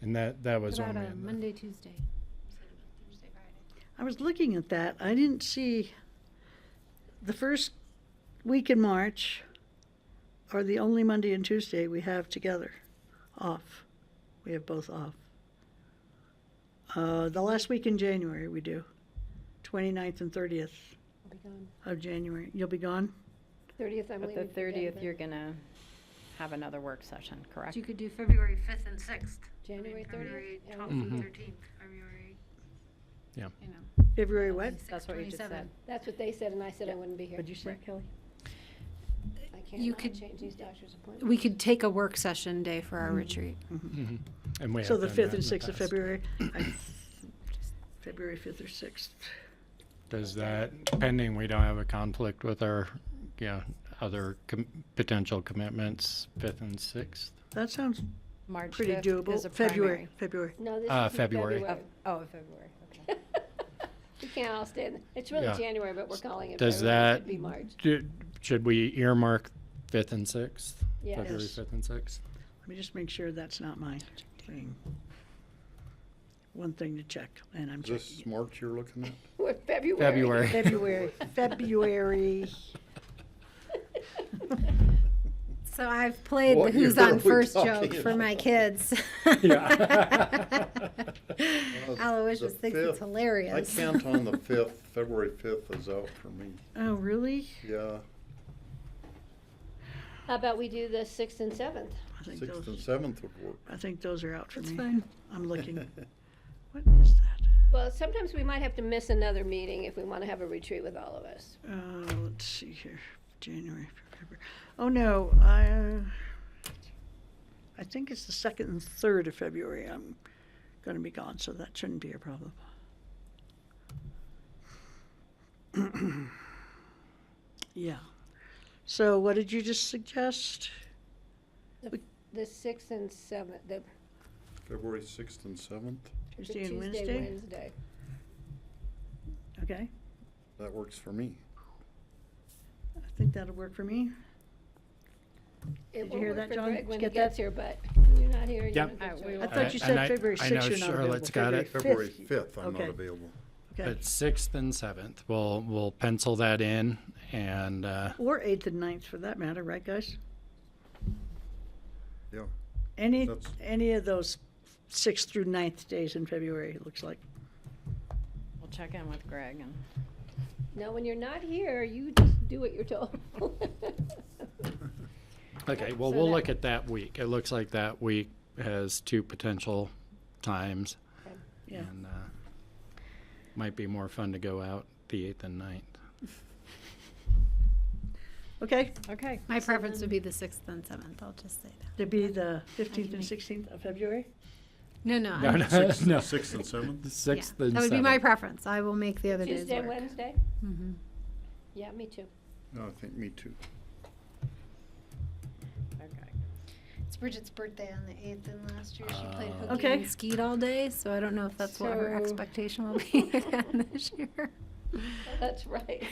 And that was What when we about had the- Monday, Tuesday? I was looking at that. I didn't see the first week in March are the only Monday and Tuesday we have together off. We have both off. The last week in January we do, 29th and 30th I'll be gone. of January. You'll be gone? 30th, I'm But the leaving for 30th, Denver. you're gonna have another work session, correct? You could do February 5th and 6th. January 30th. yeah. 12th Mhm. and 13th, February. Yeah. You know. February what? That's what you just said. 27. That's what they said, and I said I wouldn't be here. What'd you say, Kelly? I can't You not could- change these doctor's appointments. We could take a work session day for our retreat. Mhm. And we So have the done 5th that and in the 6th of past. February? February 5th or 6th. Does that, pending we don't have a conflict with our, other potential commitments, 5th and 6th? That sounds March pretty 5th doable. is a February, primary. February. No, this is February. February. Oh, February, okay. We can't all stay in, it's really Yeah. January, but we're calling it Does February. that, It'd be March. should we earmark 5th and 6th? Yes. February Yes. 5th and 6th? Let me just make sure that's not my thing. One thing to check, and I'm Is checking. this March you're looking at? We're February. February. February. So I've played What the Who's year are on we First talking joke for my about? kids. Yeah. Aloysius thinks it's hilarious. I can't on the 5th. February 5th is out for me. Oh, really? Yeah, How about we do the 6th and 7th? I think 6th and those, 7th would work. I think those are out for That's me. fine. I'm looking. What is that? Well, sometimes we might have to miss another meeting if we want to have a retreat with all of us. Let's see here. January, February. Oh, no, I think it's the 2nd and 3rd of February. I'm going to be gone, so that shouldn't be a problem. Yeah. So what did you just suggest? The 6th and 7th, the February 6th and 7th, Tuesday and Tuesday, Wednesday? Wednesday. Okay, that works for me. I think that'll work for me. It Did you won't hear work that, for John? Greg Did you when get he gets that? here, but you're not here. You Yep. don't get to I it. thought you And said I- February I 6th know you're not available. Charlotte's got it. February 5th. 5th, I'm Okay. not available. Okay, It's 6th and 7th. We'll pencil that in, and or 8th and 9th for that matter, right, guys? Yeah. Any That's- of those 6th through 9th days in February, it looks like. We'll check in with Greg and. Now, when you're not here, you just do what you're told. okay. Well, So we'll that- look at that week. It looks like that week has 2 potential times, Yeah. and might be more fun to go out the 8th and 9th. Okay, Okay. My so preference then- would be the 6th and 7th, I'll just say that. to be the 15th and 16th of February? No, No, I'm- no, Sixth- no. 6th and 7th? 6th yeah, and that would be my 7th. preference. I will make the other days Tuesday and work. Wednesday? Mhm. Yeah, me too. No, I think me too. Okay. It's Bridget's birthday on the 8th, and last year she played hooky Okay. and skied all day, so I don't know if that's what her So- expectation will be again this year. That's right.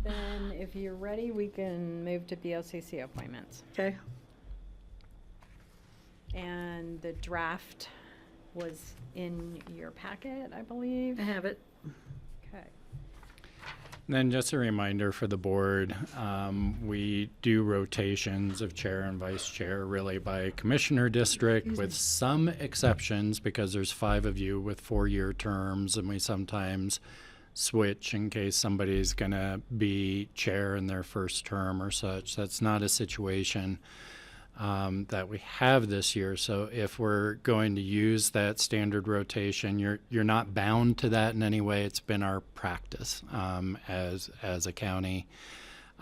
Then if you're ready, we can move to BOCC appointments. Okay, And the draft was in your packet, I believe. I have it. Okay. Then just a reminder for the board, we do rotations of chair and vice chair really by commissioner district with some exceptions because there's 5 of you with 4-year terms and we sometimes switch in case somebody's going to be chair in their first term or such. That's not a situation that we have this year. So if we're going to use that standard rotation, you're not bound to that in any way. It's been our practice as a county.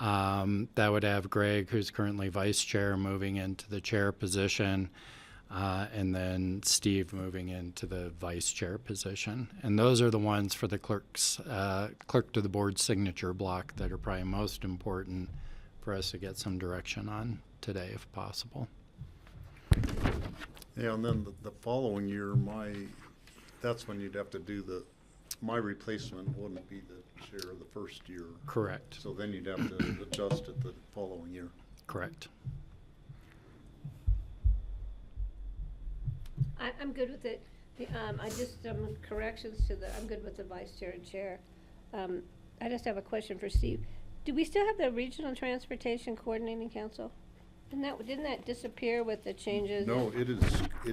That would have Greg, who's currently vice chair, moving into the chair position, and then Steve moving into the vice chair position. And those are the ones for the clerk to the board signature block that are probably most important for us to get some direction on today if possible. Yeah, and then the following year, that's when you'd have to do my replacement wouldn't be the chair the first year. Correct. So then you'd have to adjust it the following year. Correct. I'm good with it. I just, corrections to I'm good with the vice chair and chair. I just have a question for Steve. Do we still have the Regional Transportation Coordinating Council? Didn't that disappear with the changes? No, it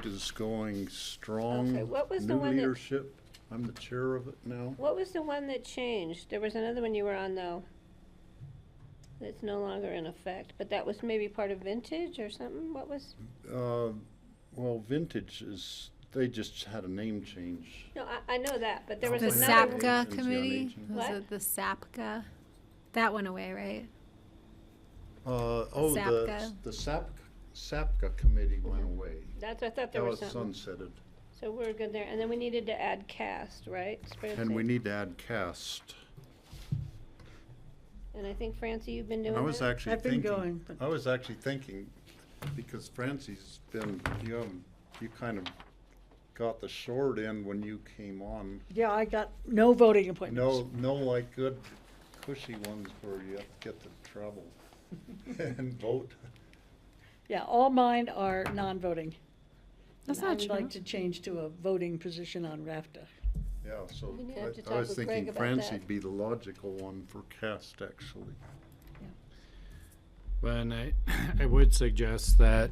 is going strong. Okay, what was the New one that- leadership. I'm the chair of it now. What was the one that changed? There was another one you were on though. That's no longer in effect, but that was maybe part of Vintage or something? What was? Well, Vintage they just had a name change. No, I know that, but there was The another. SAPCA Agency on committee? Aging. Was What? it the SAPCA? That went away, right? The SAPCA committee went away. That's, I thought there That was was something. sunsetted. So we're good there. And then we needed to add cast, right? Spirit And we Safe. need to add cast. And I think Francie, you've been doing I that? was actually I've been thinking. going, but- I was actually thinking, because Francie's been, you kind of got the short end when you came on. Yeah, I got no voting appointments. No like good cushy ones where you have to get to travel. And vote. Yeah, all mine are non-voting. That's And not I would true. like to change to a voting position on RAFTA. Yeah, so We're gonna have to I talk was with Greg thinking about Francie'd that. be the logical one for cast, actually. But I would suggest that,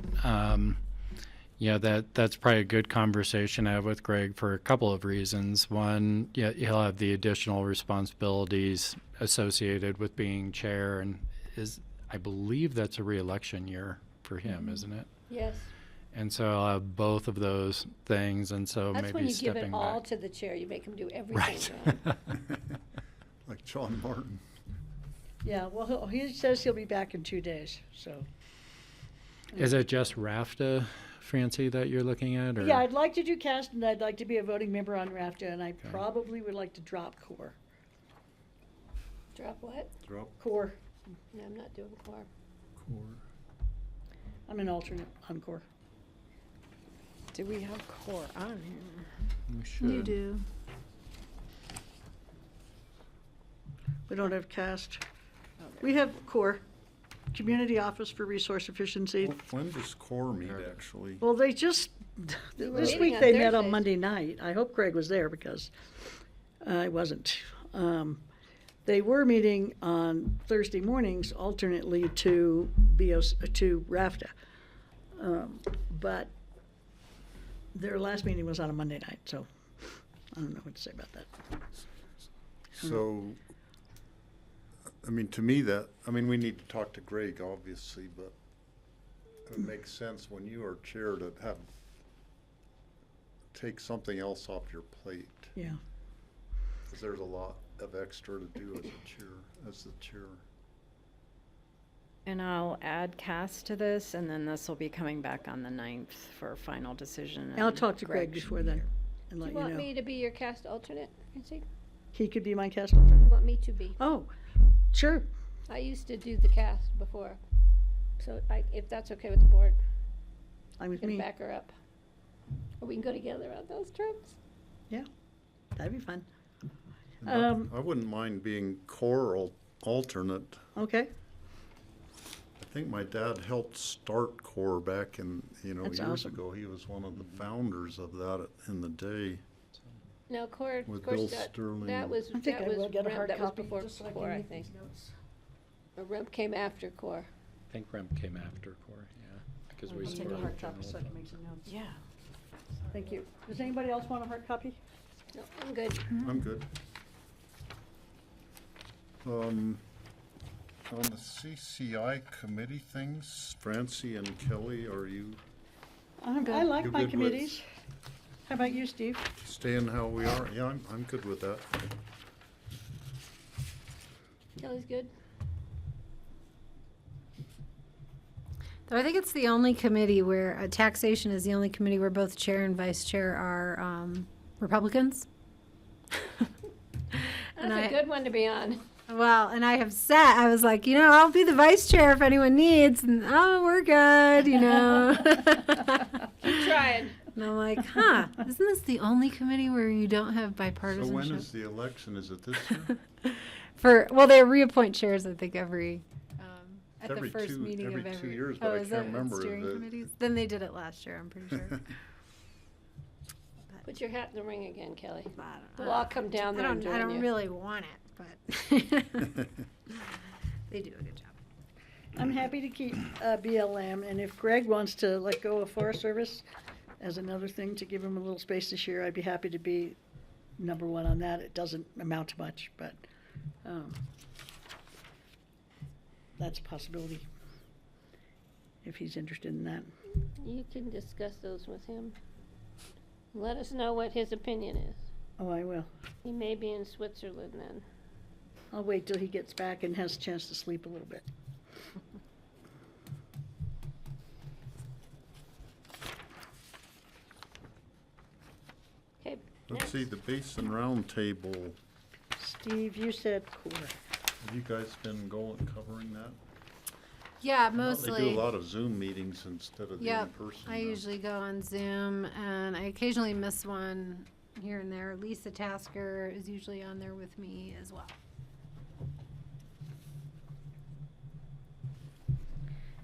yeah, that's probably a good conversation to have with Greg for a couple of reasons. One, yeah, he'll have the additional responsibilities associated with being chair, and I believe that's a re-election year for him, isn't it? Yes. And so I'll have both of those things, and so That's maybe when you give stepping it all back. to the chair. You make him do everything Right. wrong. Like John Martin. Yeah, well, he says he'll be back in 2 days, so. Is it just RAFTA, Francie, that you're looking at, or? Yeah, I'd like to do cast, and I'd like to be a voting member on RAFTA, and I Okay. probably would like to drop core. Drop what? Drop Core. No, I'm not doing core. core. I'm an alternate on core. Do we have core on here? We should. You do. We don't have cast. We have core, Community Office for Resource Efficiency. When does core meet, actually? Well, they just, We were this meeting week on they met on Thursdays. Monday night. I hope Greg was there because I wasn't. They were meeting on Thursday mornings alternately to to RAFTA. But their last meeting was on a Monday night, so I don't know what to say about that. So, I mean, to me we need to talk to Greg, obviously, but it makes sense when you are chair to take something else off your plate. Yeah. Because there's a lot of extra to do as the chair. And I'll add Cass to this, and then this will be coming back on the 9th for final decision. I'll and talk to Greg before then and Do let you you want know. me to be your cast alternate, Francie? He could be my cast alternate. You want me to be? Oh, sure. I used to do the cast before. So if that's okay with the board, I'm with can me. back her up. Or we can go together on those trips. Yeah, that'd be fun. And I wouldn't mind being core alternate. Okay. I think my dad helped start core back in, That's years awesome. ago. He was one of the founders of that in the day. No, core, With core Bill that, Sterling. that was, I think I that was will get a REM, hard that was copy, before just so I can core, I make think. these notes. Or REM came after core. I think REM came after core, yeah, because we I'll take a started. hard copy general so I can fund. make some notes. Yeah. Thank you. Does anybody else want a hard copy? No, I'm good. I'm good. On the CCI committee things, Francie and Kelly, are you I like You my good with- committees. How about you, Steve? staying how we are? Yeah, I'm good with that. Kelly's good. Though I think it's the only committee where, taxation is the only committee where both chair and vice chair are Republicans. That's a good one to be on. Well, and I have said, I was like, I'll be the vice chair if anyone needs, and we're good, Keep trying. And I'm like, isn't this the only committee where you don't have So bipartisanship? when is the election? Is it this year? They reappoint chairs, I think, every, at Every the first two- meeting every of 2 every. years, but I is can't it? It's remember steering the- committees? Then they did it last year, I'm pretty sure. Put your hat in the ring again, Kelly. I We'll all come down there and join I don't you. really want it, but they do a good job. I'm happy to keep BLM, and if Greg wants to let go of Forest Service as another thing to give him a little space this year, I'd be happy to be number one on that. It doesn't amount to much, but that's a possibility if he's interested in that. You can discuss those with him. Let us know what his opinion is. Oh, I will. He may be in Switzerland then. I'll wait till he gets back and has a chance to sleep a little bit. Okay. Let's see, the Basin Roundtable, Steve, you said core. have you guys been covering that? Yeah, I know mostly. They do a lot of Zoom meetings instead of the Yep, in-person. I usually go on Zoom, and I occasionally miss one here and there. Lisa Tasker is usually on there with me as well.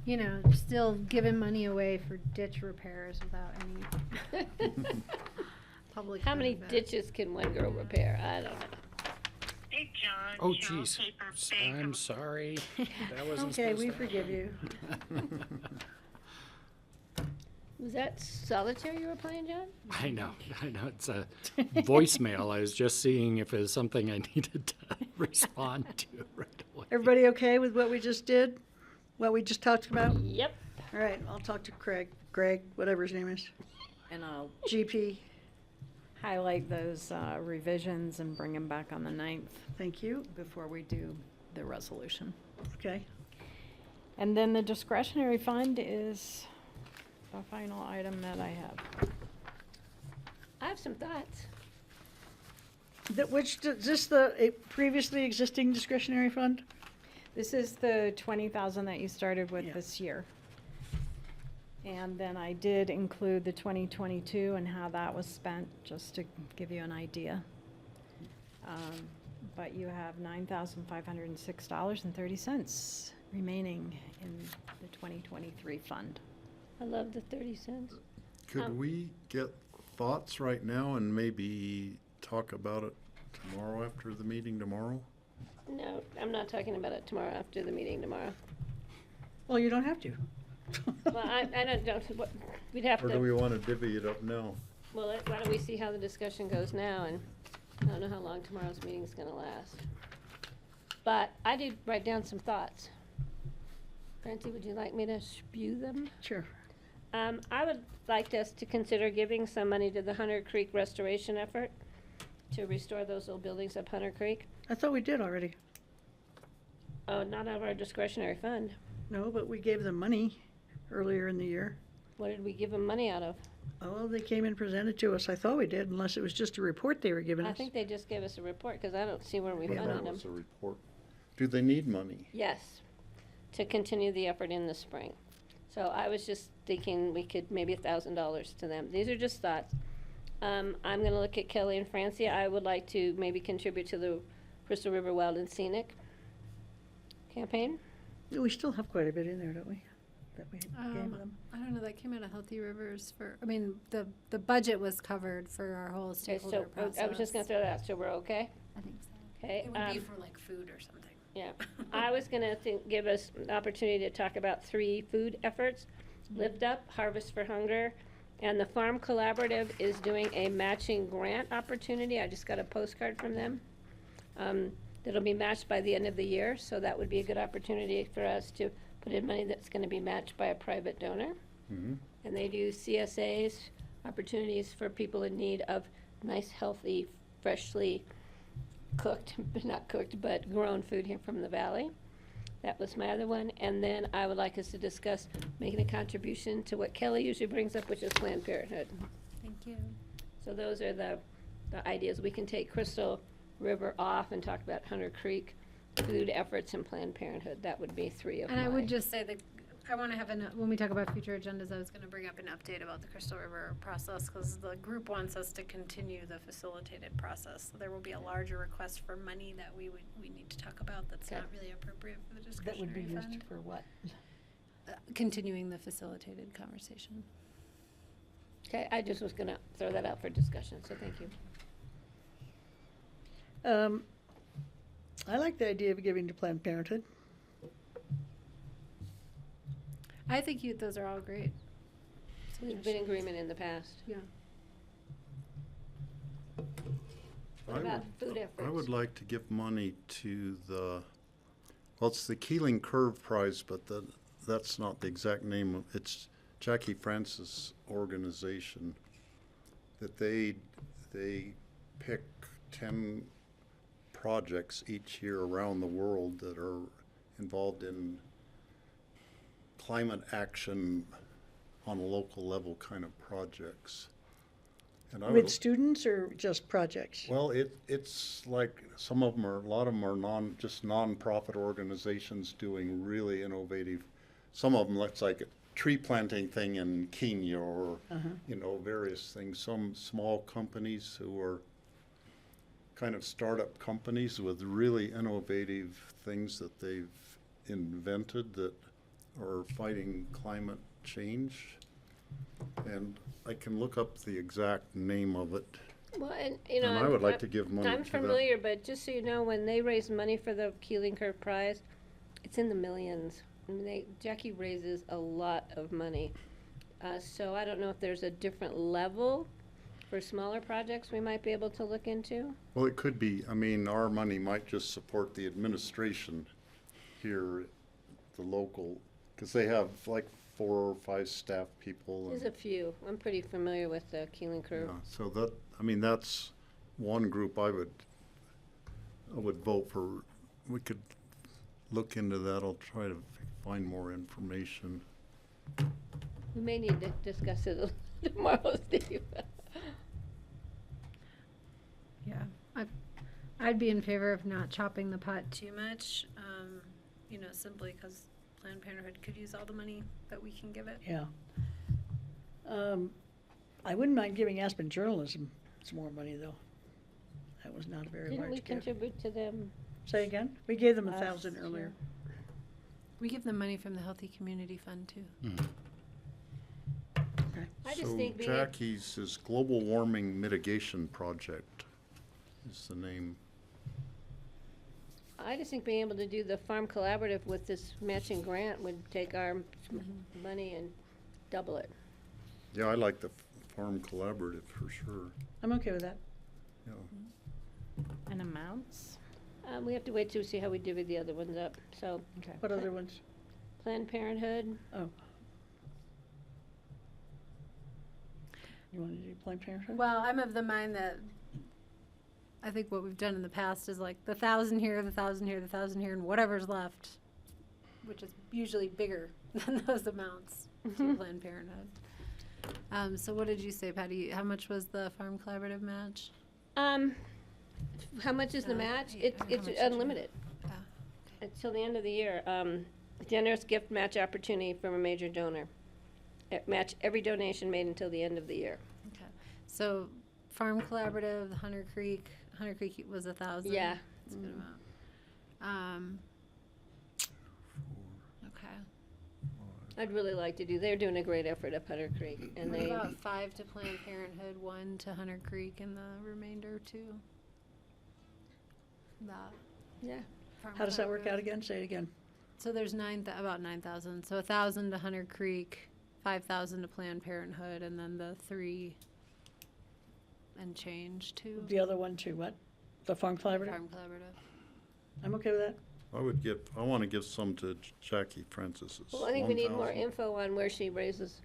You know, still giving money away for ditch repairs without any public How many benefit. ditches can one girl repair? I don't know. Oh, jeez. I'm sorry. That wasn't Okay, supposed we to forgive you. Was that solitaire you were playing, John? I know. It's a voicemail. I was just seeing if it's something I needed to respond to right away. Everybody okay with what we just did? What we just talked about? Yep. All right, I'll talk to Greg, whatever his name is. And I'll GP, highlight those revisions and bring them back on the 9th thank you. before we do the resolution. Okay. And then the discretionary fund is the final item that I have. I have some thoughts. Is this the previously existing discretionary fund? This is the 20,000 that you started with Yeah. this year. And then I did include the 2022 and how that was spent, just to give you an idea. But you have $9,506.30 remaining in the 2023 fund. I love the 30 cents. Could we get thoughts right now and maybe talk about it tomorrow after the meeting tomorrow? No, I'm not talking about it tomorrow after the meeting tomorrow. Well, you don't have to. Well, I don't, we'd have Or do we to, want to divvy it up now? well, why don't we see how the discussion goes now, and I don't know how long tomorrow's meeting's gonna last. But I did write down some thoughts. Francie, would you like me to spew them? Sure. I would like us to consider giving some money to the Hunter Creek restoration effort to restore those old buildings up Hunter Creek. I thought we did already. Oh, not out of our discretionary fund. No, but we gave them money earlier in the year. What did we give them money out of? Oh, they came and presented to us. I thought we did, unless it was just a report they were giving us. I think they just gave us a report, because I don't see where we But funded that them. was a report. Do they need money? Yes, to continue the effort in the spring. So I was just thinking we could maybe $1,000 to them. These are just thoughts. I'm gonna look at Kelly and Francie. I would like to maybe contribute to the Crystal River Wild and Scenic campaign. We still have quite a bit in there, don't we? That we gave them. I don't know, that came out of Healthy Rivers for, I mean, the budget was covered for our whole Okay, stakeholder so process. I was just gonna throw that out, so we're okay? I think so. Okay. It would be for like food or something. Yeah, I was gonna give us an opportunity to talk about 3 food efforts. Lift Up, Harvest for Hunger, and the Farm Collaborative is doing a matching grant opportunity. I just got a postcard from them. That'll be matched by the end of the year, so that would be a good opportunity for us to put in money that's gonna be matched by a private donor. Mm-hmm. And they do CSAs, opportunities for people in need of nice, healthy, freshly cooked, not cooked, but grown food here from the valley. That was my other one. And then I would like us to discuss making a contribution to what Kelly usually brings up, which is Planned Parenthood. Thank you. So those are the ideas. We can take Crystal River off and talk about Hunter Creek, food efforts, and Planned Parenthood. That would be 3 of And I mine. would just say that I want to have when we talk about future agendas, I was going to bring up an update about the Crystal River process, because the group wants us to continue the facilitated process. So there will be a larger request for money that we need to talk about that's not really appropriate for the That would be discretionary used fund. for what? Continuing the facilitated conversation. Okay, I just was gonna throw that out for discussion, so thank you. I like the idea of giving to Planned Parenthood. I think those are all great. We've been in agreement in the past. Yeah. What about food efforts? I would like to give money to it's the Keeling Curve Prize, but that's not the exact name. It's Jackie Francis' organization, that they pick 10 projects each year around the world that are involved in climate action on a local level kind of projects. And With students or just projects? Well, it's like a lot of them are just non-profit organizations doing really innovative. Some of them, it's like a tree planting thing in Kenya or, various things. Some small companies who are kind of startup companies with really innovative things that they've invented that are fighting climate change. And I can look up the exact name of it. Well, and, you know. And I would like to give money I'm to that. familiar, but just so you know, when they raise money for the Keeling Curve Prize, it's in the millions. I mean, Jackie raises a lot of money. So I don't know if there's a different level for smaller projects we might be able to look into. Well, it could be. I mean, our money might just support the administration here, the local, because they have like 4 or 5 staff people. There's a few. I'm pretty familiar with the Keeling Curve. Yeah, so that, I mean, that's one group I would vote for. We could look into that. I'll try to find more information. We may need to discuss it tomorrow, Steve. Yeah, I'd be in favor of not chopping the pot too much, you know, simply because Planned Parenthood could use all the money that we can give it. Yeah. I wouldn't mind giving Aspen Journalism some more money, though. That was not a very Didn't large we gift. contribute to them? Say again? We gave them Last 1,000 earlier. year. We give them money from the Healthy Community Fund, too. Okay. I just So think being Jackie's is Global Warming Mitigation Project is the name. I just think being able to do the farm collaborative with this matching grant would take our money and double it. Yeah, I like the Farm Collaborative for sure. I'm okay with that. Yeah. And amounts? We have to wait to see how we divvy the other ones up, so. Okay. What other ones? Planned Parenthood, Oh. You want to do Planned Parenthood? Well, I'm of the mind that I think what we've done in the past is like the 1,000 here, the 1,000 here, the 1,000 here, and whatever's left, which is usually bigger than those amounts to Planned Parenthood. So what did you say, Patty? How much was the Farm Collaborative match? how much is the match? how It's much did you- unlimited. Oh, Until the end of the year. Generous gift match opportunity from a major donor. Match every donation made until the end of the year. okay. So Farm Collaborative, Hunter Creek was 1,000. Yeah. That's a good amount. Okay. I'd really like to do, they're doing a great effort up Hunter Creek, and What they, about 5 to Planned Parenthood, 1 to Hunter Creek, and the remainder to the yeah. Farm How does that work Collaborative? out again? Say it again. So there's about 9,000. So 1,000 to Hunter Creek, 5,000 to Planned Parenthood, and then the 3 and change to The other one to what? The Farm Collaborative? Farm Collaborative. I'm okay with that. I want to give some to Jackie Francis's. Well, I think we need more 1,000. info on where she raises,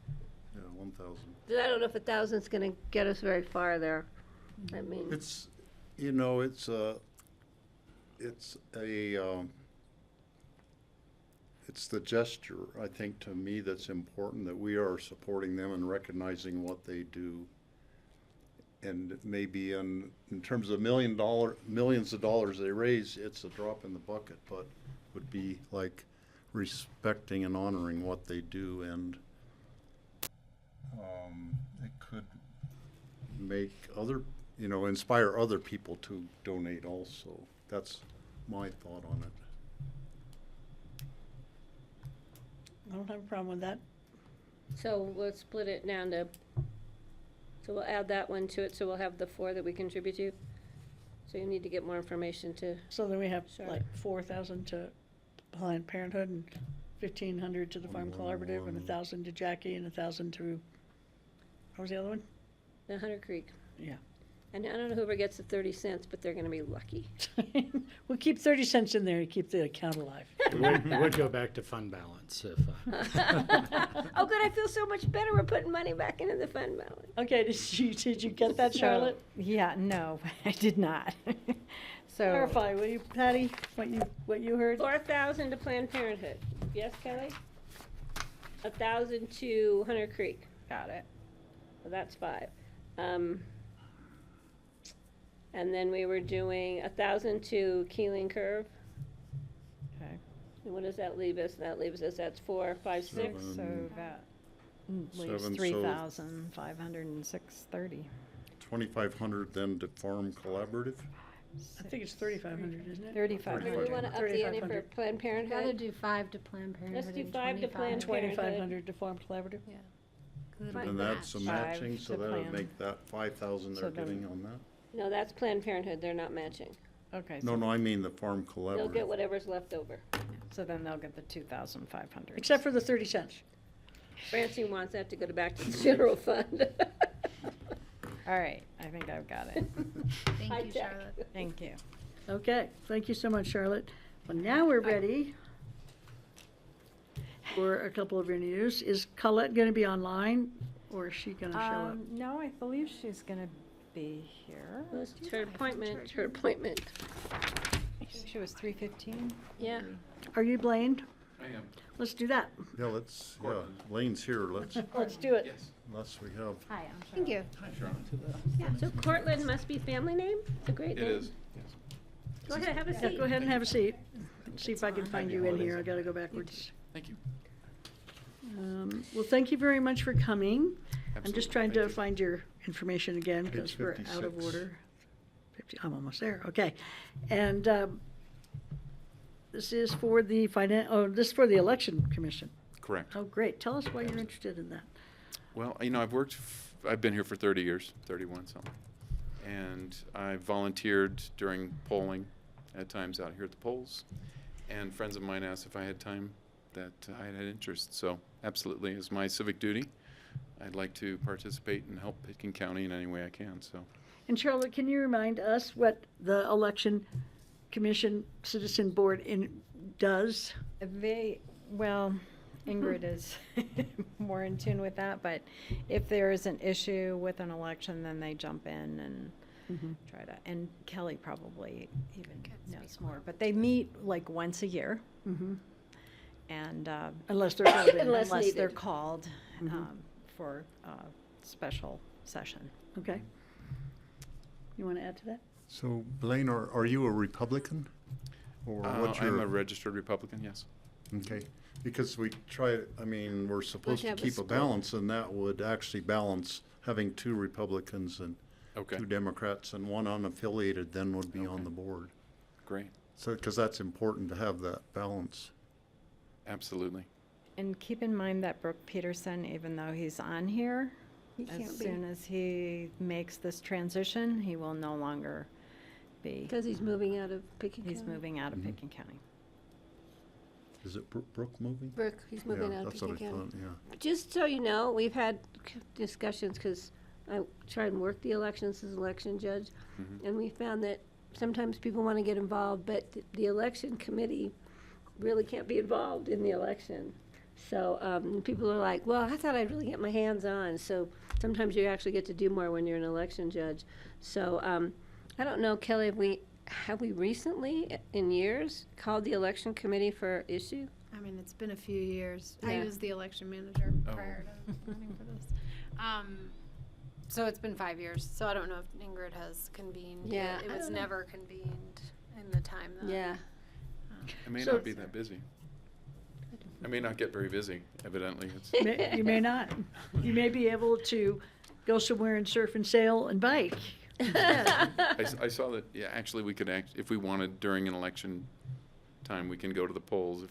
Yeah, 1,000. 'cause I don't know if 1,000's gonna get us very far there. I mean, It's, you know, it's the gesture, I think, to me that's important, that we are supporting them and recognizing what they do. And maybe in terms of millions of dollars they raise, it's a drop in the bucket, but would be like respecting and honoring what they do, and it could make inspire other people to donate also. That's my thought on it. I don't have a problem with that. so we'll split it down to, so we'll add that one to it, so we'll have the 4 that we contribute to. So you need to get more information to, So then we have Sure. like 4,000 to Planned Parenthood and 1,500 to the Farm Collaborative and 1,000 to Jackie and 1,000 to, what was the other one? the Hunter Creek. Yeah. And I don't know whoever gets the 30 cents, but they're gonna be lucky. We'll keep 30 cents in there to keep the account alive. We would go back to fund balance if. Oh, good, I feel so much better, we're putting money back into the fund balance. Okay, did you get that, Charlotte? Yeah, no, I did not. So, Clarify, will you, Patty, what you heard? 4,000 to Planned Parenthood. Yes, Kelly? 1,000 to Hunter Creek. got it. So that's 5. And then we were doing 1,000 to Keeling Curve. Okay. And what does that leave us? That leaves us, that's 4, 5, 6. So that leaves 7, so- 3,506.30. 2,500 then to Farm Collaborative. I think it's 3,500, isn't it? 3,500. Do we want to up the ante for Planned I'd rather Parenthood? do 5 to Planned Parenthood. Let's do and 5 to Planned 25. Parenthood. 2,500 to Farm Collaborative? Yeah. And that's a Five matching, so to that would plan. make that 5,000 So they're then- getting on that? No, that's Planned Parenthood, they're not matching. Okay, No, so, no, I mean the farm They'll get collaborative. whatever's left over. so then they'll get the 2,500. Except for the 30 cents. Francine wants that to go back to the general fund. All right, I think I've got it. Thank High you, tech. Charlotte. Thank you. Okay, thank you so much, Charlotte. Well, now we're ready for a couple of interviews. Is Colette going to be online, or is she going to show up? No, I believe she's gonna be here. Well, it's her appointment, her appointment. I think she was 3:15. Yeah. Are you Blaine? I am. Let's do that. Yeah, Lane's here, Let's do it. unless we have, Hi, I'm Thank you. Yeah, so Cortland must be family name? It's a great It name. is, yes. Go ahead, have a Yeah, seat. go ahead and have a seat. See if I can find you in here. I gotta go backwards. Thank you. Well, thank you very much for coming. I'm just Absolutely. trying Thank to you. find your information again because Page we're out of 56. order. I'm almost there, okay. And this is for the this is for the Election Commission. Correct. Oh, great. Tell us why you're interested in that. Well, you know, I've been here for 30 years, 31 something. And I volunteered during polling at times out here at the polls. And friends of mine asked if I had time that I had interest. So absolutely, it's my civic duty. I'd like to participate and help Pitkin County in any way I can, so. And Charlotte, can you remind us what the Election Commission Citizen Board does? Well, Ingrid is more in tune with that, but if there is an issue with an election, then they jump in and try to, and Kelly probably even knows more, but they meet like once a year. And, Unless they're called in. Unless unless they're needed. called, for a special session. Okay. You want to add to that? so Blaine, are you a Republican? Or what's I'm your, a registered Republican, yes. okay, because we're supposed to have a keep a split. balance, and that would actually balance having 2 Republicans and Okay, 2 Democrats, and 1 unaffiliated then would be on Okay. the board. great, So, because that's important to have that balance. absolutely. And keep in mind that Brooke Peterson, even though he's on here, He as can't be, soon as he makes this transition, he will no longer be. because he's moving out of Pickett County. He's moving out of Pitkin County. Is it Brooke moving? Brooke, he's moving out of That's what I Pickett County. thought, yeah. Just so you know, we've had discussions, because I try and work the elections as election judge, and we found that sometimes people want to get involved, but the election committee really can't be involved in the election. So people are like, well, I thought I'd really get my hands on. So sometimes you actually get to do more when you're an election judge. So I don't know, Kelly, have we recently, in years, called the election committee for issue? I mean, it's been a few years. I Yeah. was the election manager Oh. prior to running for this. So it's been 5 years. So I don't know if Ingrid has convened. Yeah, It I was don't know. never convened in the time that. Yeah. I may So- not be that busy. I may not get very busy, evidently. It's, You may not. You may be able to go somewhere and surf and sail and bike. I saw that, yeah, actually, we could if we wanted during an election time, we can go to the polls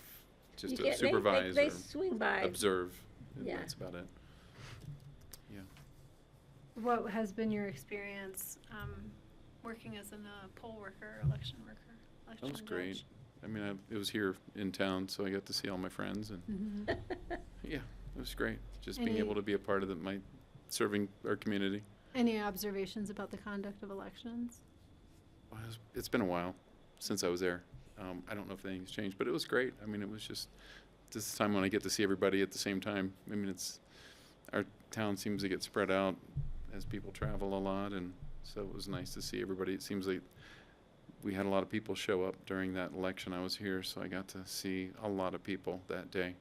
just You to get- supervise they or swing by. observe. Yeah. That's about it. Yeah. What has been your experience working as a poll worker, election worker? That was great. I mean, it was here in town, so I got to see all my friends, and yeah, it was great. Just being Any- able to be a part of serving our community. Any observations about the conduct of elections? Well, it's been a while since I was there. I don't know if anything's changed, but it was great. I mean, it was just this time when I get to see everybody at the same time. I mean, our town seems to get spread out as people travel a lot, and so it was nice to see everybody. It seems like we had a lot of people show up during that election I was here, so I got to see a lot of people that day.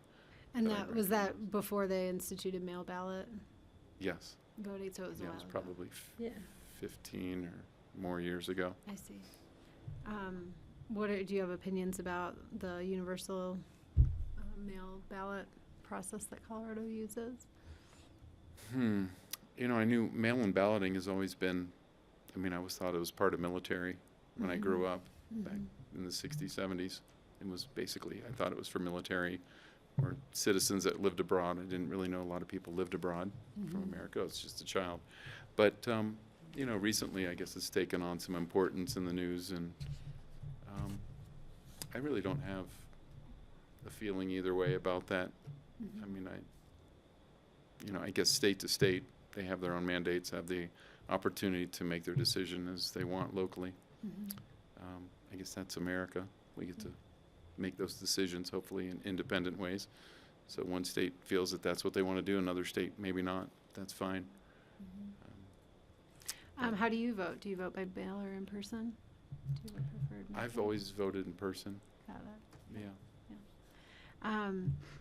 And that I was that before they instituted mail ballot Yes. voting? So it was a Yeah, it while was ago. probably Yeah. 15 or more years ago. I see. Do you have opinions about the universal mail ballot process that Colorado uses? You know, I knew mail-in balloting has always been, I mean, I always thought it was part of military when I grew up back in the 60s, 70s. It was basically, I thought it was for military or citizens that lived abroad. I didn't really know a lot of people lived abroad from America. I was just a child. But, you know, recently I guess it's taken on some importance in the news, and I really don't have a feeling either way about that. I mean, you know, I guess state to state, they have their own mandates, have the opportunity to make their decision as they want locally. I guess that's America. We get to make those decisions, hopefully, in independent ways. So one state feels that that's what they want to do, another state maybe not. That's fine. How do you vote? Do you vote by mail or in person? Do you have a preferred method? I've always voted in person. Got it. Yeah.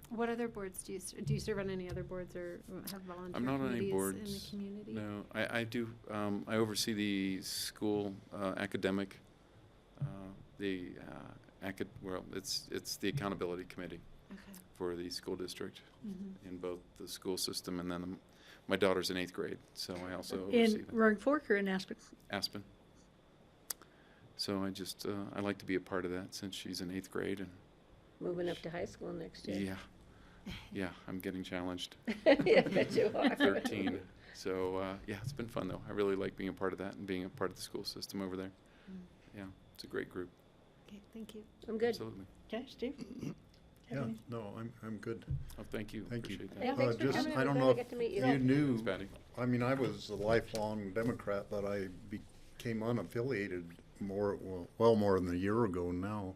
What other boards do you serve on any other boards or have volunteer I'm not on any committees boards. in the community? No, I do. I oversee the school academic, well, it's the accountability committee for the school district in both the school system, and then my daughter's in 8th grade, so I also oversee In that. Roaring Fork or in Aspen? Aspen. So I just I like to be a part of that since she's in 8th grade, and Moving up to high school next year. yeah, I'm getting challenged. Yeah, I bet you are. 13. So yeah, it's been fun though. I really like being a part of that and being a part of the school system over there. Yeah, it's a great group. Okay, thank you. I'm good. Absolutely. Okay, Steve? Yeah, no, I'm good. Oh, thank you. Thank you. Appreciate Yeah, that. thanks for Just, coming. I We're don't glad know to get to meet if you. you knew, Thanks, Patty. I mean, I was a lifelong Democrat, but I became unaffiliated well more than a year ago now,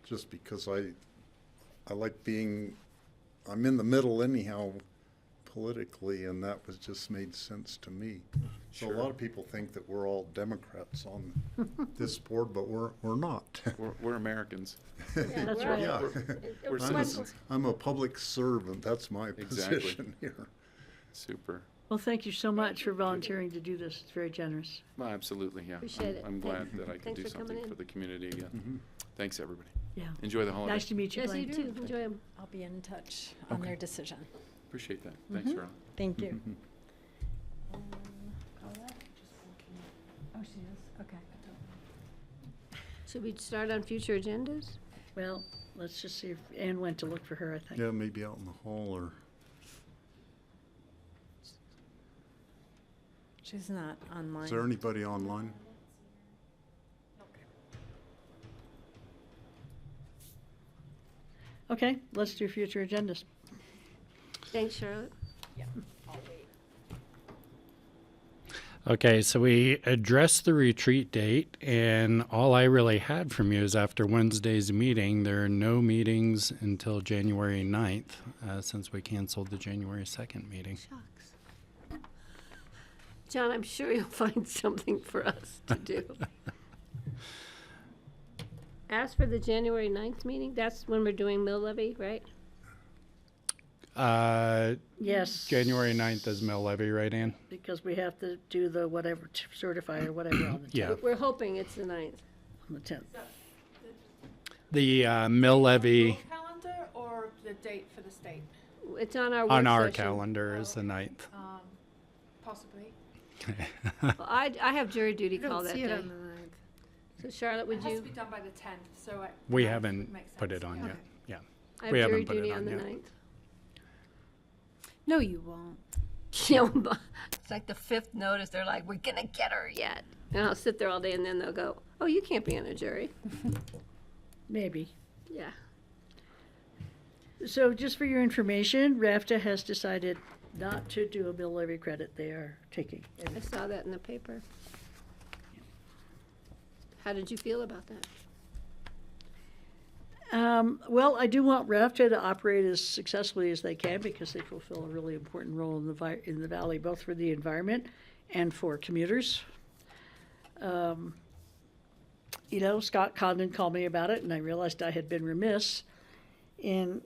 just because I like being, I'm in the middle anyhow politically, and that was just made sense to me. So a lot of people think that we're all Democrats on this board, but we're not. We're Americans. That's right. Yeah. We're citizens. I'm a public servant. That's my Exactly. position here. Super. Well, thank you so much for volunteering to do this. It's very generous. Well, absolutely, yeah. Appreciate it. I'm glad Thanks. that I could Thanks do for coming something in. for the community again. Thanks, everybody. Yeah. Enjoy the holiday. Nice to meet you, Yes, Blaine. you too. Enjoy them. I'll be in touch on Okay. their decision. Appreciate that. Thanks, Ron. Thank you. Oh, she is, okay. Should we start on future agendas? Well, let's just see if Ann went to look for her, I think. Yeah, maybe out in the hall or. She's not online. Is there anybody online? Okay, let's do future agendas. Thanks, Charlotte. Okay, so we addressed the retreat date, and all I really had from you is after Wednesday's meeting, there are no meetings until January 9th, since we canceled the January 2nd meeting. John, I'm sure you'll find something for us to do. As for the January 9th meeting, that's when we're doing mill levy, right? Yes. January 9th is mill levy, right, Ann? Because we have to do the whatever, certify or whatever on the Yeah. 10th. We're hoping it's the 9th. On the 10th. The mill levy Calendar or the date for the state? It's on our on work our session. calendar is the 9th. Possibly. Well, I have jury duty I don't call that see it day. on the 9th. So Charlotte, would It has you? to be done by the 10th, so it. We might haven't make put sense. it on Yeah. yet. Yeah. I have We haven't jury put it duty on on the yet. 9th. No, you won't. It's like the 5th notice. They're like, we're gonna get her yet. And I'll sit there all day, and then they'll go, oh, you can't be on a jury. Maybe. Yeah. So just for your information, RAFTA has decided not to do a mill levy credit. They are taking. I saw that in the paper. How did you feel about that? Well, I do want RAFTA to operate as successfully as they can because they fulfill a really important role in the valley, both for the environment and for commuters. You know, Scott Condon called me about it, and I realized I had been remiss in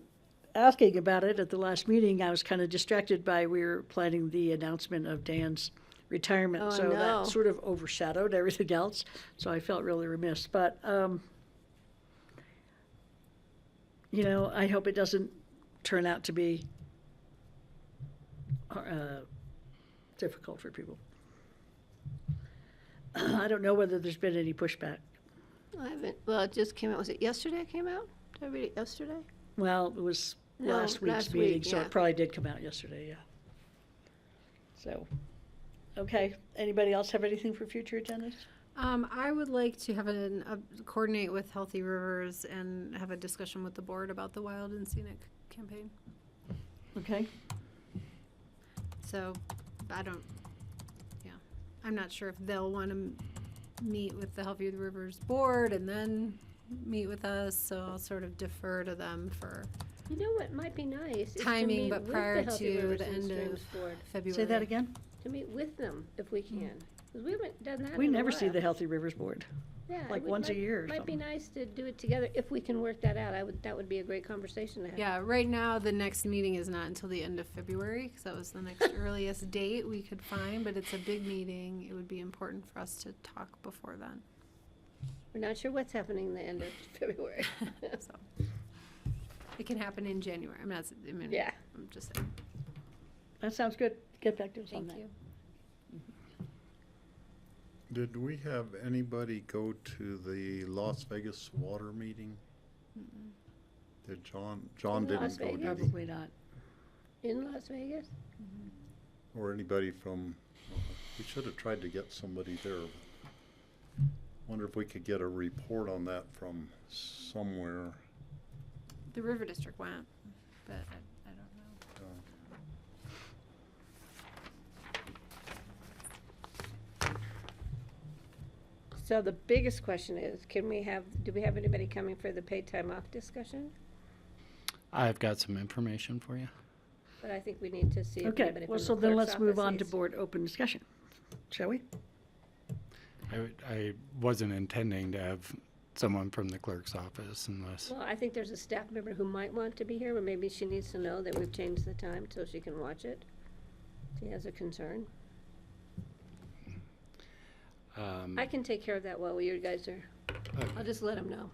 asking about it at the last meeting. I was kind of distracted by we were planning the announcement of Dan's retirement, Oh, so no. that sort of overshadowed everything else. So I felt really remiss, but. You know, I hope it doesn't turn out to be difficult for people. I don't know whether there's been any pushback. I haven't, well, it just came out, was it yesterday it came out? Did I read it yesterday? Well, it was No, last week's last meeting, week, so yeah. it probably did come out yesterday, yeah. So, okay, anybody else have anything for future agendas? I would like to have coordinate with Healthy Rivers and have a discussion with the board about the Wild and Scenic campaign. Okay, So, I'm not sure if they'll want to meet with the Healthy Rivers board and then meet with us, so I'll sort of defer to them for You know what might be nice? is to timing, meet but with prior Healthy to Rivers the and end of Streams Board. February. say that again? To meet with them, if we can. Because we haven't done that We in a never see while. the Healthy Rivers Board. Yeah, like it once a year or Might be something. nice to do it together, if we can work that out. That would be a great conversation to have. Yeah, right now, the next meeting is not until the end of February, because that was the next earliest date we could find, but it's a big meeting. It would be important for us to talk before then. We're not sure what's happening the end of February. So, it can happen in January. Yeah. I'm just saying. That sounds good. Get back to us on Thank that. you. Did we have anybody go to the Las Vegas water meeting? Did John In Las didn't go, did Vegas? he? Probably not. In Las Vegas? Or anybody from, we should have tried to get somebody there. Wonder if we could get a report on that from somewhere. The River District went, but I don't know. So the biggest question is, do we have anybody coming for the paid time off discussion? I've got some information for you. But I think we need to see if Okay, anybody well, from so the then clerk's let's move office on to is- board open discussion, shall we? I wasn't intending to have someone from the clerk's office unless, Well, I think there's a staff member who might want to be here, but maybe she needs to know that we've changed the time so she can watch it. She has a concern. I can take care of that while you guys are, I'll just let them know.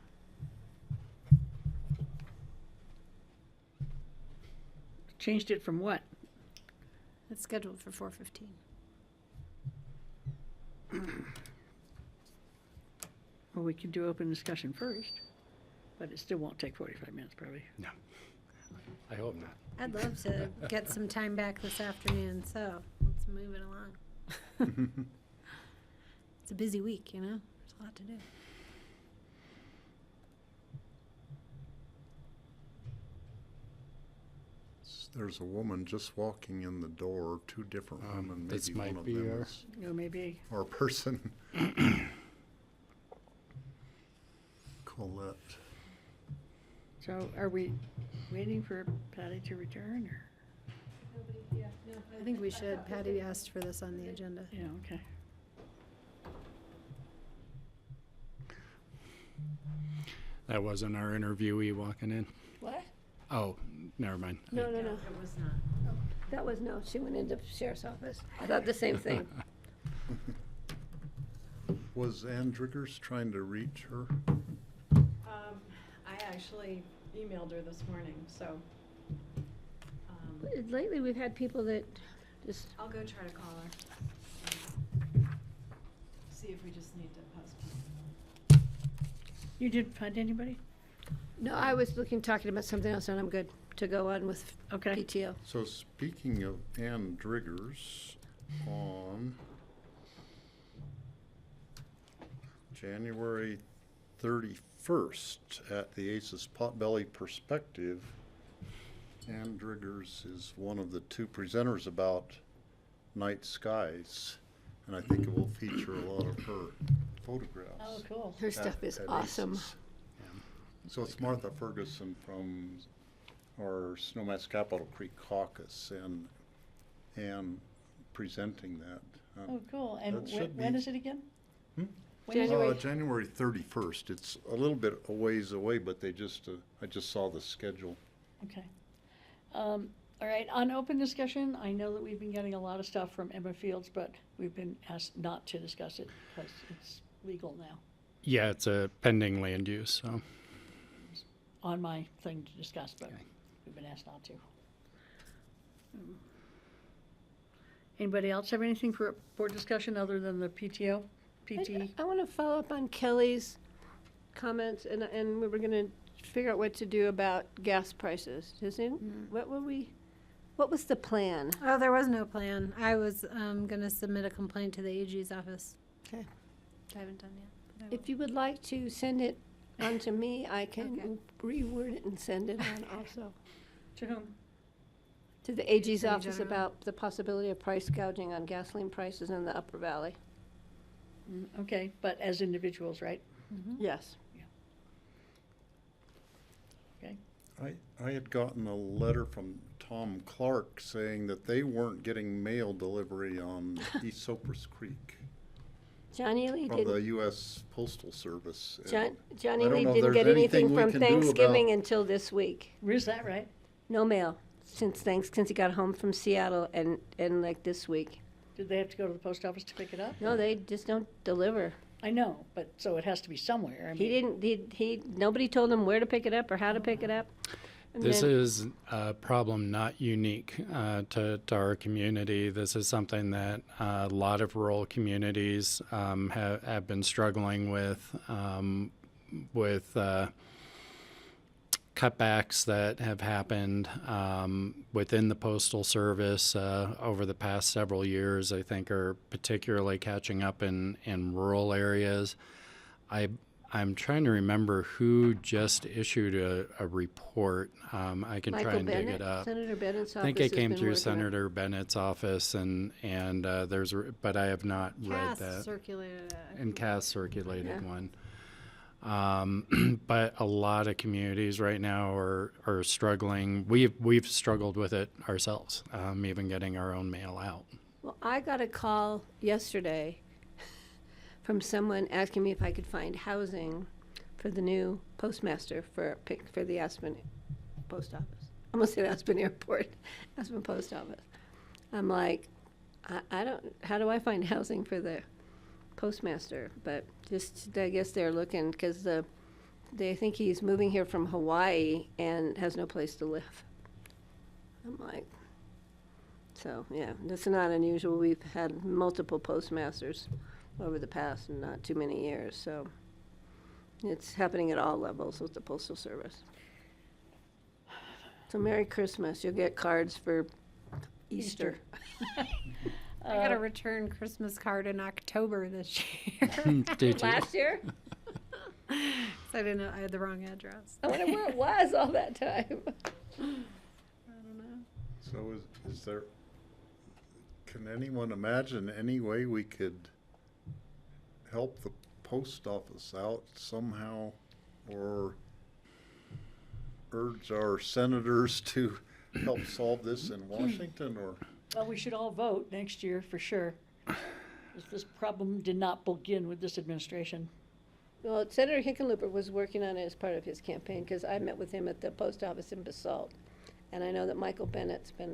Changed it from what? It's scheduled for 4:15. Well, we can do open discussion first, but it still won't take 45 minutes probably. no. I hope not. I'd love to get some time back this afternoon, so let's move it along. It's a busy week, you know? There's a lot to do. There's a woman just walking in the door, two different women, this maybe one might of be them our- is No, maybe. our person. Colette. So are we waiting for Patty to return or? I think we should. Patty asked for this on the agenda. Yeah, okay. That wasn't our interviewee walking in. What? Oh, never mind. No. It was not. That was no, she went into sheriff's office. I thought the same thing. Was Ann Driggers trying to reach her? I actually emailed her this morning, so. Lately, we've had people that just, I'll go try to call her. See if we just need to postpone. You didn't find anybody? no, I was talking about something else, and I'm good to go on with Okay. PTO. So speaking of Ann Driggers, on January 31st at the ACES Potbelly Perspective, Ann Driggers is one of the two presenters about night skies, and I think it will feature a lot of her photographs. Oh, cool. Her stuff is awesome. ACES. So it's Martha Ferguson from our Snowmass Capitol Creek Caucus and presenting that. Oh, cool. And that should when be- is it again? Hmm? When is it? January 31st. It's a little bit a ways away, but they just, I just saw the schedule. Okay. All right, on open discussion, I know that we've been getting a lot of stuff from Emma Fields, but we've been asked not to discuss it because it's legal now. Yeah, it's a pending land use, so. On my thing to discuss, but we've been asked not to. Anybody else have anything for board discussion other than the PTO? PT. I want to follow up on Kelly's comments, and we were going to figure out what to do about gas prices. What was the plan? Oh, there was no plan. I was gonna submit a complaint to the AG's office. Okay. I haven't done yet. but I will. If you would like to send it on to me, I can reword it and send it on also. To whom? To the AG's Attorney office General. about the possibility of price gouging on gasoline prices in the Upper Valley. Okay, but as individuals, right? Yes. Okay. I had gotten a letter from Tom Clark saying that they weren't getting mail delivery on East Cypress Creek Johnny Lee from the didn't, U.S. Postal Service. Johnny I don't Lee know if didn't there's get anything anything we from can do Thanksgiving about- until this week. Is that right? No mail since he got home from Seattle and like this week. Did they have to go to the post office to pick it up? No, they just don't deliver. I know, but so it has to be somewhere. I He mean, didn't, nobody told him where to pick it up or how to pick it up. And This then- is a problem not unique to our community. This is something that a lot of rural communities have been struggling with cutbacks that have happened within the Postal Service over the past several years, I think are particularly catching up in rural areas. I'm trying to remember who just issued a report. I can try Michael and dig Bennett, it up. Senator Bennett's I office think it has came been through working on it. Senator Bennett's office, and but I have not read Cass that. circulated it. And Cass circulated Yeah. one. But a lot of communities right now are struggling. We've struggled with it ourselves, even getting our own mail out. Well, I got a call yesterday from someone asking me if I could find housing for the new postmaster for the Aspen post office. I almost said Aspen Airport, Aspen Post Office. I'm like, I don't, how do I find housing for the postmaster? But just, I guess they're looking, because they think he's moving here from Hawaii and has no place to live. I'm like, so, yeah, that's not unusual. We've had multiple postmasters over the past not too many years, so it's happening at all levels with the Postal Service. So Merry Christmas. You'll get cards for Easter. I got a return Christmas card in October this year. Did you? Last year? So I didn't know I had the wrong address. I wonder where it was all that time. So is there, can anyone imagine any way we could help the post office out somehow, or urge our senators to help solve this in Washington, or? well, we should all vote next year for sure. 'Cause this problem did not begin with this administration. Well, Senator Hickenlooper was working on it as part of his campaign, because I met with him at the post office in Basalt. And I know that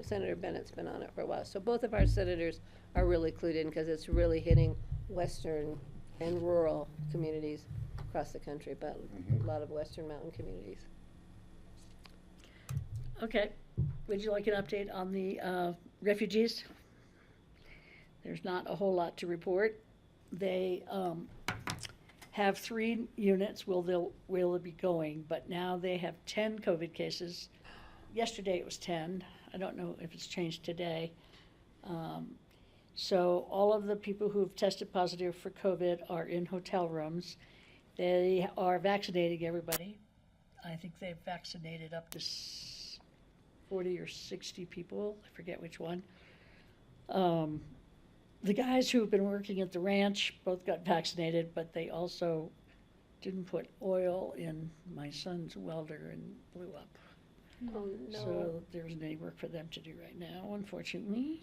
Senator Bennett's been on it for a while. So both of our senators are really clued in, because it's really hitting western and rural communities across the country, but a lot of western mountain communities. Okay, would you like an update on the refugees? There's not a whole lot to report. They have 3 units where they'll be going, but now they have 10 COVID cases. Yesterday it was 10. I don't know if it's changed today. So all of the people who've tested positive for COVID are in hotel rooms. They are vaccinating everybody. I think they've vaccinated up to 40 or 60 people. I forget which one. The guys who've been working at the ranch both got vaccinated, but they also didn't put oil in my son's welder and blew up. Oh, no. So there isn't any work for them to do right now, unfortunately.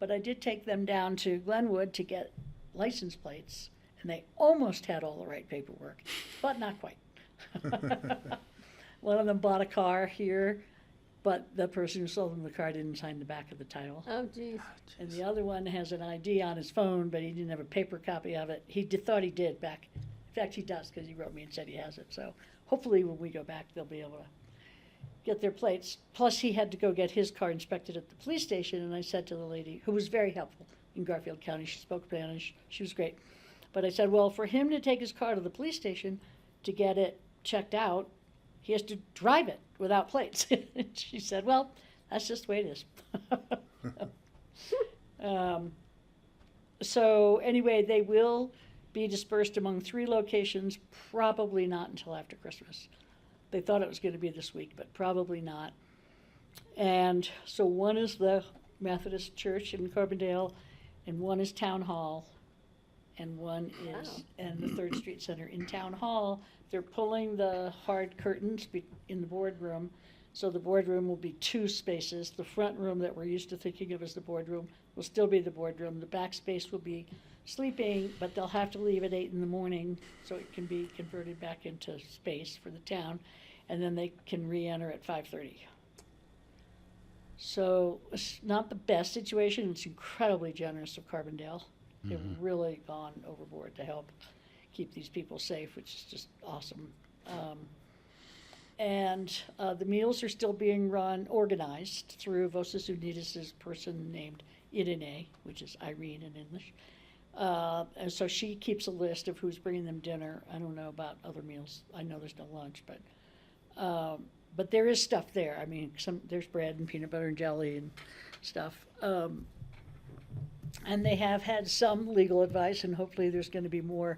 But I did take them down to Glenwood to get license plates, and they almost had all the right paperwork, but not quite. One of them bought a car here, but the person who sold them the car didn't sign the back of the title. Oh, geez. And the other one has an ID on his phone, but he didn't have a paper copy of it. He thought he did back. In fact, he does, because he wrote me and said he has it. So hopefully when we go back, they'll be able to get their plates. Plus, he had to go get his car inspected at the police station, and I said to the lady, who was very helpful in Garfield County, she spoke Spanish, she was great. But I said, well, for him to take his car to the police station to get it checked out, he has to drive it without plates. She said, well, that's just the way it is. So anyway, they will be dispersed among 3 locations, probably not until after Christmas. They thought it was going to be this week, but probably not. And so one is the Methodist Church in Carbondale, and one is Town Hall, and one is and the 3rd Street Center. In Town Hall, they're pulling the hard curtains in the boardroom, so the boardroom will be 2 spaces. The front room that we're used to thinking of as the boardroom will still be the boardroom. The back space will be sleeping, but they'll have to leave at 8 in the morning so it can be converted back into space for the town, and then they can re-enter at 5:30. So it's not the best situation. It's incredibly generous of Carbondale. They've really gone overboard to help keep these people safe, which is just awesome. And the meals are still being organized through Voces Unidas' person named Irene, which is Irene in English. And so she keeps a list of who's bringing them dinner. I don't know about other meals. I know there's no lunch, but there is stuff there. I mean, there's bread and peanut butter and jelly and stuff. And they have had some legal advice, and hopefully there's going to be more.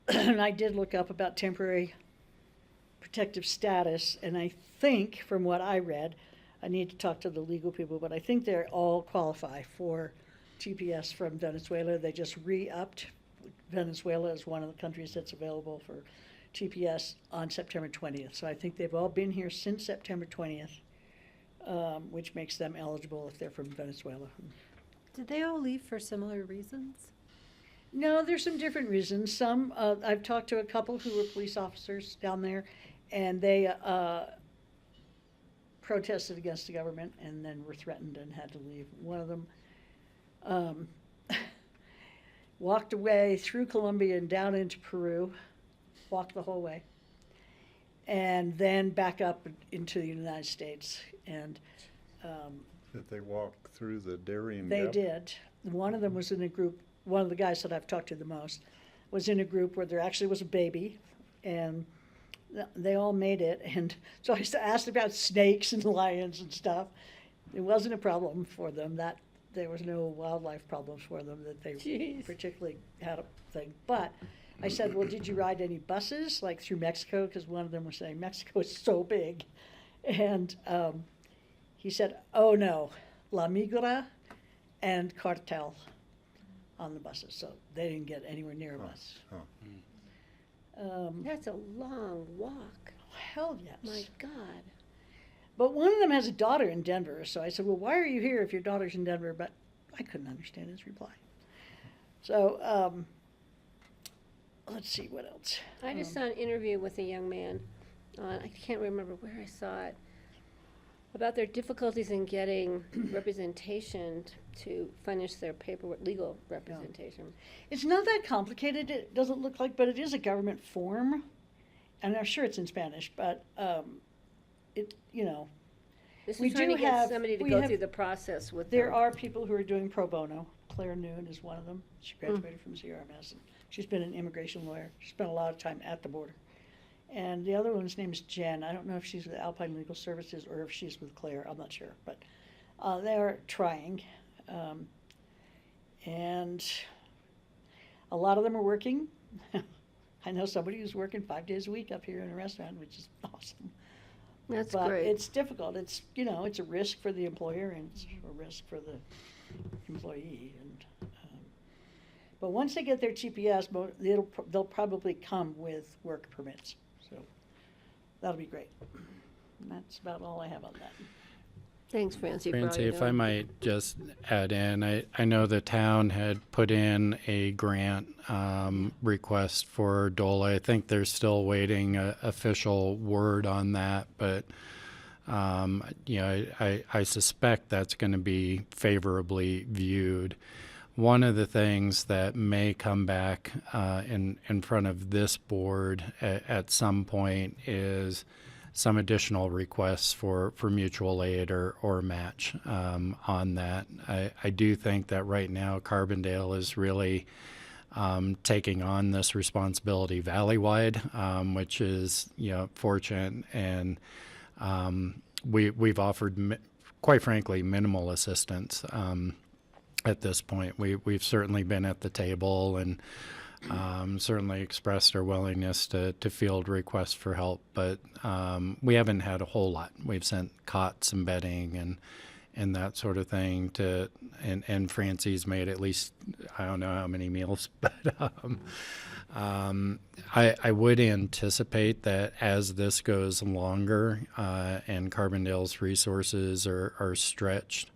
And I did look up about temporary protective status, and I think, from what I read, I need to talk to the legal people, but I think they all qualify for TPS from Venezuela. They just re-upped. Venezuela is one of the countries that's available for TPS on September 20th. So I think they've all been here since September 20th, which makes them eligible if they're from Venezuela. Did they all leave for similar reasons? No, there's some different reasons. Some, I've talked to a couple who were police officers down there, and they protested against the government and then were threatened and had to leave. One of them walked away through Colombia and down into Peru, walked the whole way, and then back up into the United States. And Did they walk through the Darien they Gap? did. One of them was in a group, one of the guys that I've talked to the most, was in a group where there actually was a baby, and they all made it. And so I asked about snakes and lions and stuff. It wasn't a problem for them. That there was no wildlife problems for them that they particularly had a thing. But I said, well, did you ride any buses, like through Mexico? Because one of them was saying Mexico is so big. And he said, oh no, La Migra and Cartel on the buses. So they didn't get anywhere near a bus. That's a long walk. Hell yes. My God. But one of them has a daughter in Denver. So I said, well, why are you here if your daughter's in Denver? But I couldn't understand his reply. So let's see what else. I just saw an interview with a young man, I can't remember where I saw it, about their difficulties in getting representation to finish their paperwork, legal representation. It's not that complicated, it doesn't look like, but it is a government form. And I'm sure it's in Spanish, but it, you know. This we is trying do to get have- somebody to we go have- through the process with There them. are people who are doing pro bono. Claire Noon is one of them. She graduated from CRMS. And she's been an immigration lawyer. She spent a lot of time at the border. And the other one's name is Jen. I don't know if she's with Alpine Legal Services or if she's with Claire. I'm not sure. But they are trying. And a lot of them are working. I know somebody who's working 5 days a week up here in a restaurant, which is awesome. That's but great. it's difficult. It's, you know, it's a risk for the employer and it's a risk for the employee. And but once they get their TPS, they'll probably come with work permits. So that'll be great. And that's about all I have on that. Thanks, Francie. for all Francie, you're if I doing. might just add in, I know the town had put in a grant request for DOLA. I think they're still waiting official word on that, but you know, I suspect that's going to be favorably viewed. One of the things that may come back in front of this board at some point is some additional requests for mutual aid or match on that. I do think that right now Carbondale is really taking on this responsibility valley-wide, which is, fortunate. And we've offered, quite frankly, minimal assistance at this point. We've certainly been at the table and certainly expressed our willingness to field requests for help, but we haven't had a whole lot. We've sent cots and bedding and that sort of thing and Francie's made at least, I don't know how many meals, but I would anticipate that as this goes longer and Carbondale's resources are stretched,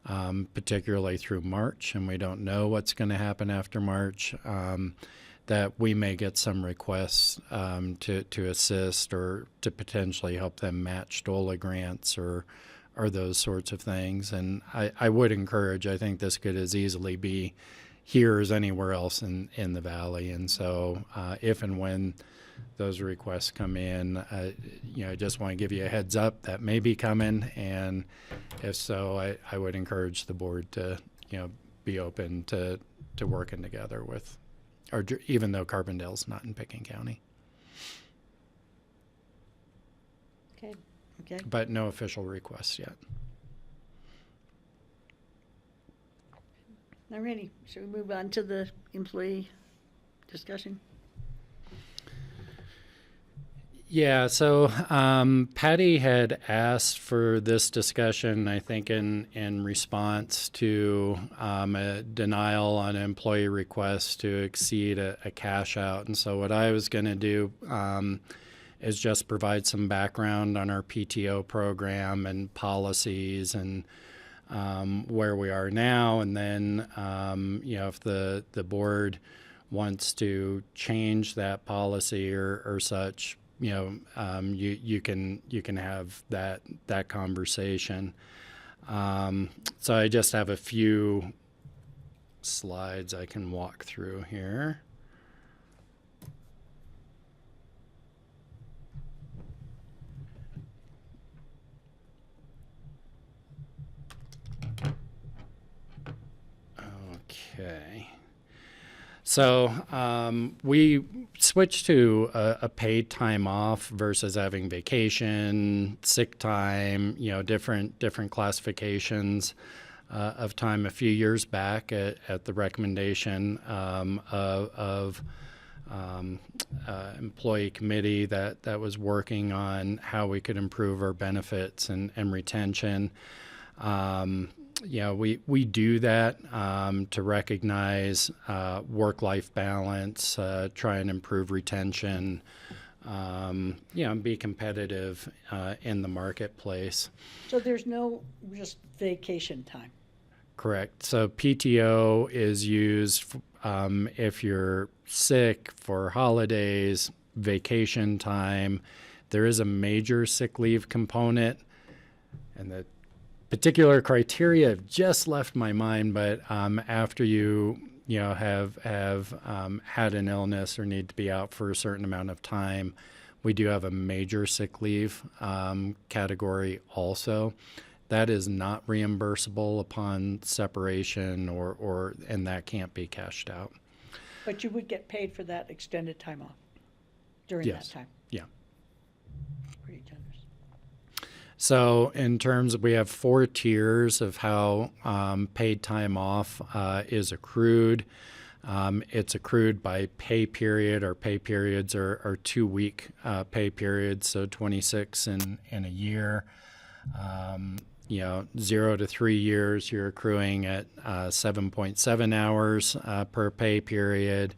particularly through March, and we don't know what's going to happen after March, that we may get some requests to assist or to potentially help them match DOLA grants or those sorts of things. And I would encourage, I think this could as easily be here as anywhere else in the valley. And so if and when those requests come in, I just want to give you a heads up that may be coming. And if so, I would encourage the board to, be open to working together with, or even though Carbondale's not in Pickens County. Okay. Okay. But no official requests yet. Alrighty, should we move on to the employee discussion? Yeah, so Patty had asked for this discussion, I think, in response to a denial on an employee request to exceed a cash out. And so what I was going to do is just provide some background on our PTO program and policies and where we are now. And then, if the board wants to change that policy or such, you can have that conversation. So I just have a few slides I can walk through here. Okay. So we switched to a paid time off versus having vacation, sick time, different classifications of time a few years back at the recommendation of employee committee that was working on how we could improve our benefits and retention. We do that to recognize work-life balance, try and improve retention, and be competitive in the marketplace. So there's no just vacation time? Correct. So PTO is used if you're sick, for holidays, vacation time. There is a major sick leave component, and the particular criteria have just left my mind, but after you have had an illness or need to be out for a certain amount of time, we do have a major sick leave category also. That is not reimbursable upon separation and that can't be cashed out. But you would get paid for that extended time off during that time? Yeah. Pretty generous. So in terms of, we have 4 tiers of how paid time off is accrued. It's accrued by pay period. Our pay periods are 2-week pay periods, so 26 in a year. 0 to 3 years, you're accruing at 7.7 hours per pay period,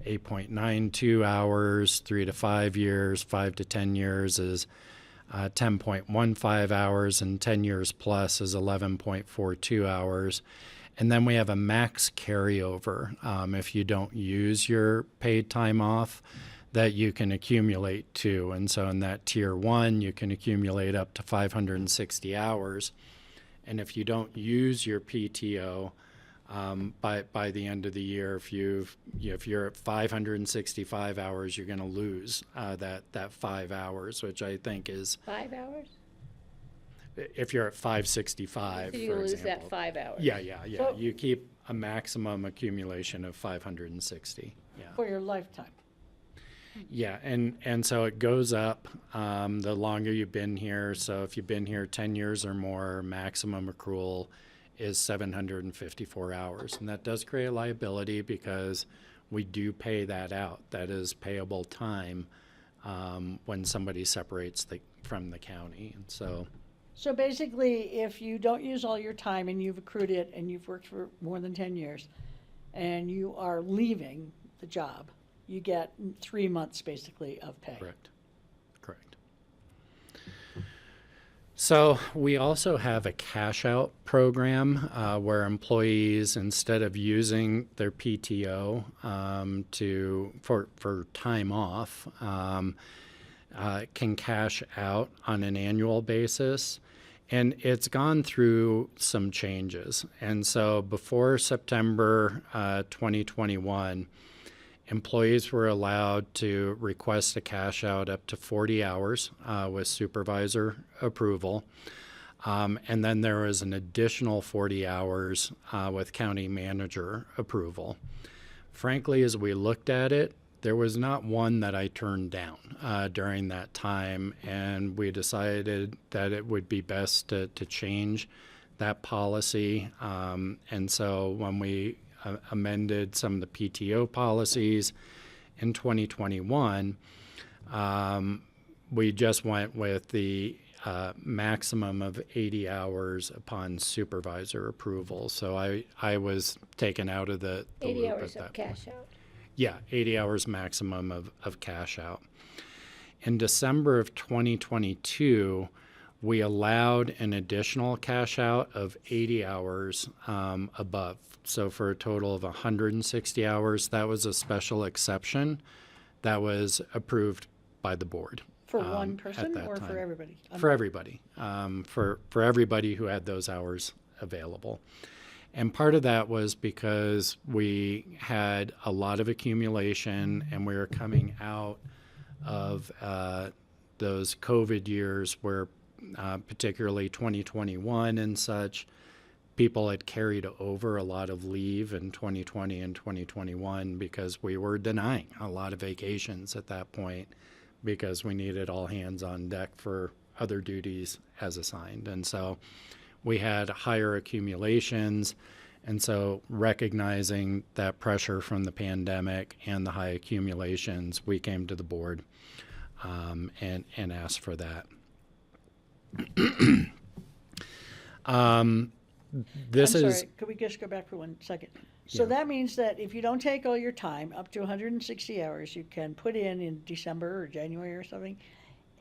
8.92 hours, 3 to 5 years, 5 to 10 years is 10.15 hours, and 10 years plus is 11.42 hours. And then we have a max carryover if you don't use your paid time off that you can accumulate to. And so in that tier 1, you can accumulate up to 560 hours. And if you don't use your PTO by the end of the year, if you're at 565 hours, you're going to lose that 5 hours, which I think is 5 hours. If you're at 565, So you're for gonna lose example. that 5 hours. Yeah. So- You keep a maximum accumulation of 560. Yeah. For your lifetime. Yeah, and so it goes up the longer you've been here. So if you've been here 10 years or more, maximum accrual is 754 hours. And that does create a liability because we do pay that out. That is payable time when somebody separates from the county. And So basically, if you don't use all your time and you've accrued it and you've worked for more than 10 years and you are leaving the job, you get 3 months basically of pay. Correct. So we also have a cash out program where employees, instead of using their PTO for time off, can cash out on an annual basis. And it's gone through some changes. And so before September 2021, employees were allowed to request a cash out up to 40 hours with supervisor approval. And then there was an additional 40 hours with county manager approval. Frankly, as we looked at it, there was not one that I turned down during that time, and we decided that it would be best to change that policy. And so when we amended some of the PTO policies in 2021, we just went with the maximum of 80 hours upon supervisor approval. So I was taken out of the 80 loop hours at that of cash out. Yeah, 80 hours maximum of cash out. In December of 2022, we allowed an additional cash out of 80 hours above. So for a total of 160 hours, that was a special exception that was approved by the board. For one person or time. for everybody? For everybody. For everybody who had those hours available. And part of that was because we had a lot of accumulation and we were coming out of those COVID years where particularly 2021 and such, people had carried over a lot of leave in 2020 and 2021 because we were denying a lot of vacations at that point because we needed all hands on deck for other duties as assigned. And so we had higher accumulations. And so recognizing that pressure from the pandemic and the high accumulations, we came to the board and asked for that. I'm sorry, could we just go back for 1 second? So Yeah. that means that if you don't take all your time, up to 160 hours, you can put in December or January or something,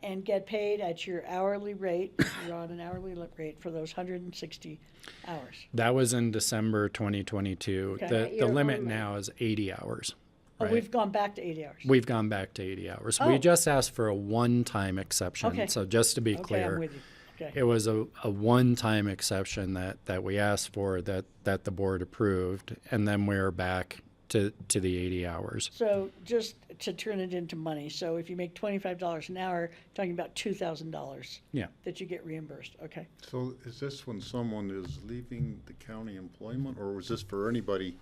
and get paid at your hourly rate. You're on an hourly rate for those 160 hours. That was in December 2022. Okay. The limit now is 80 hours. Oh, right? we've gone back to 80 hours. We've gone back to 80 hours. Oh. We just asked for a one-time exception. Okay. So just to be Okay, clear, I'm with you. Okay. it was a one-time exception that we asked for that the board approved, and then we were back to the 80 hours. So just to turn it into money, so if you make $25 an hour, talking about $2,000 Yeah. that you get reimbursed, okay? So is this when someone is leaving the county employment, or was this for anybody?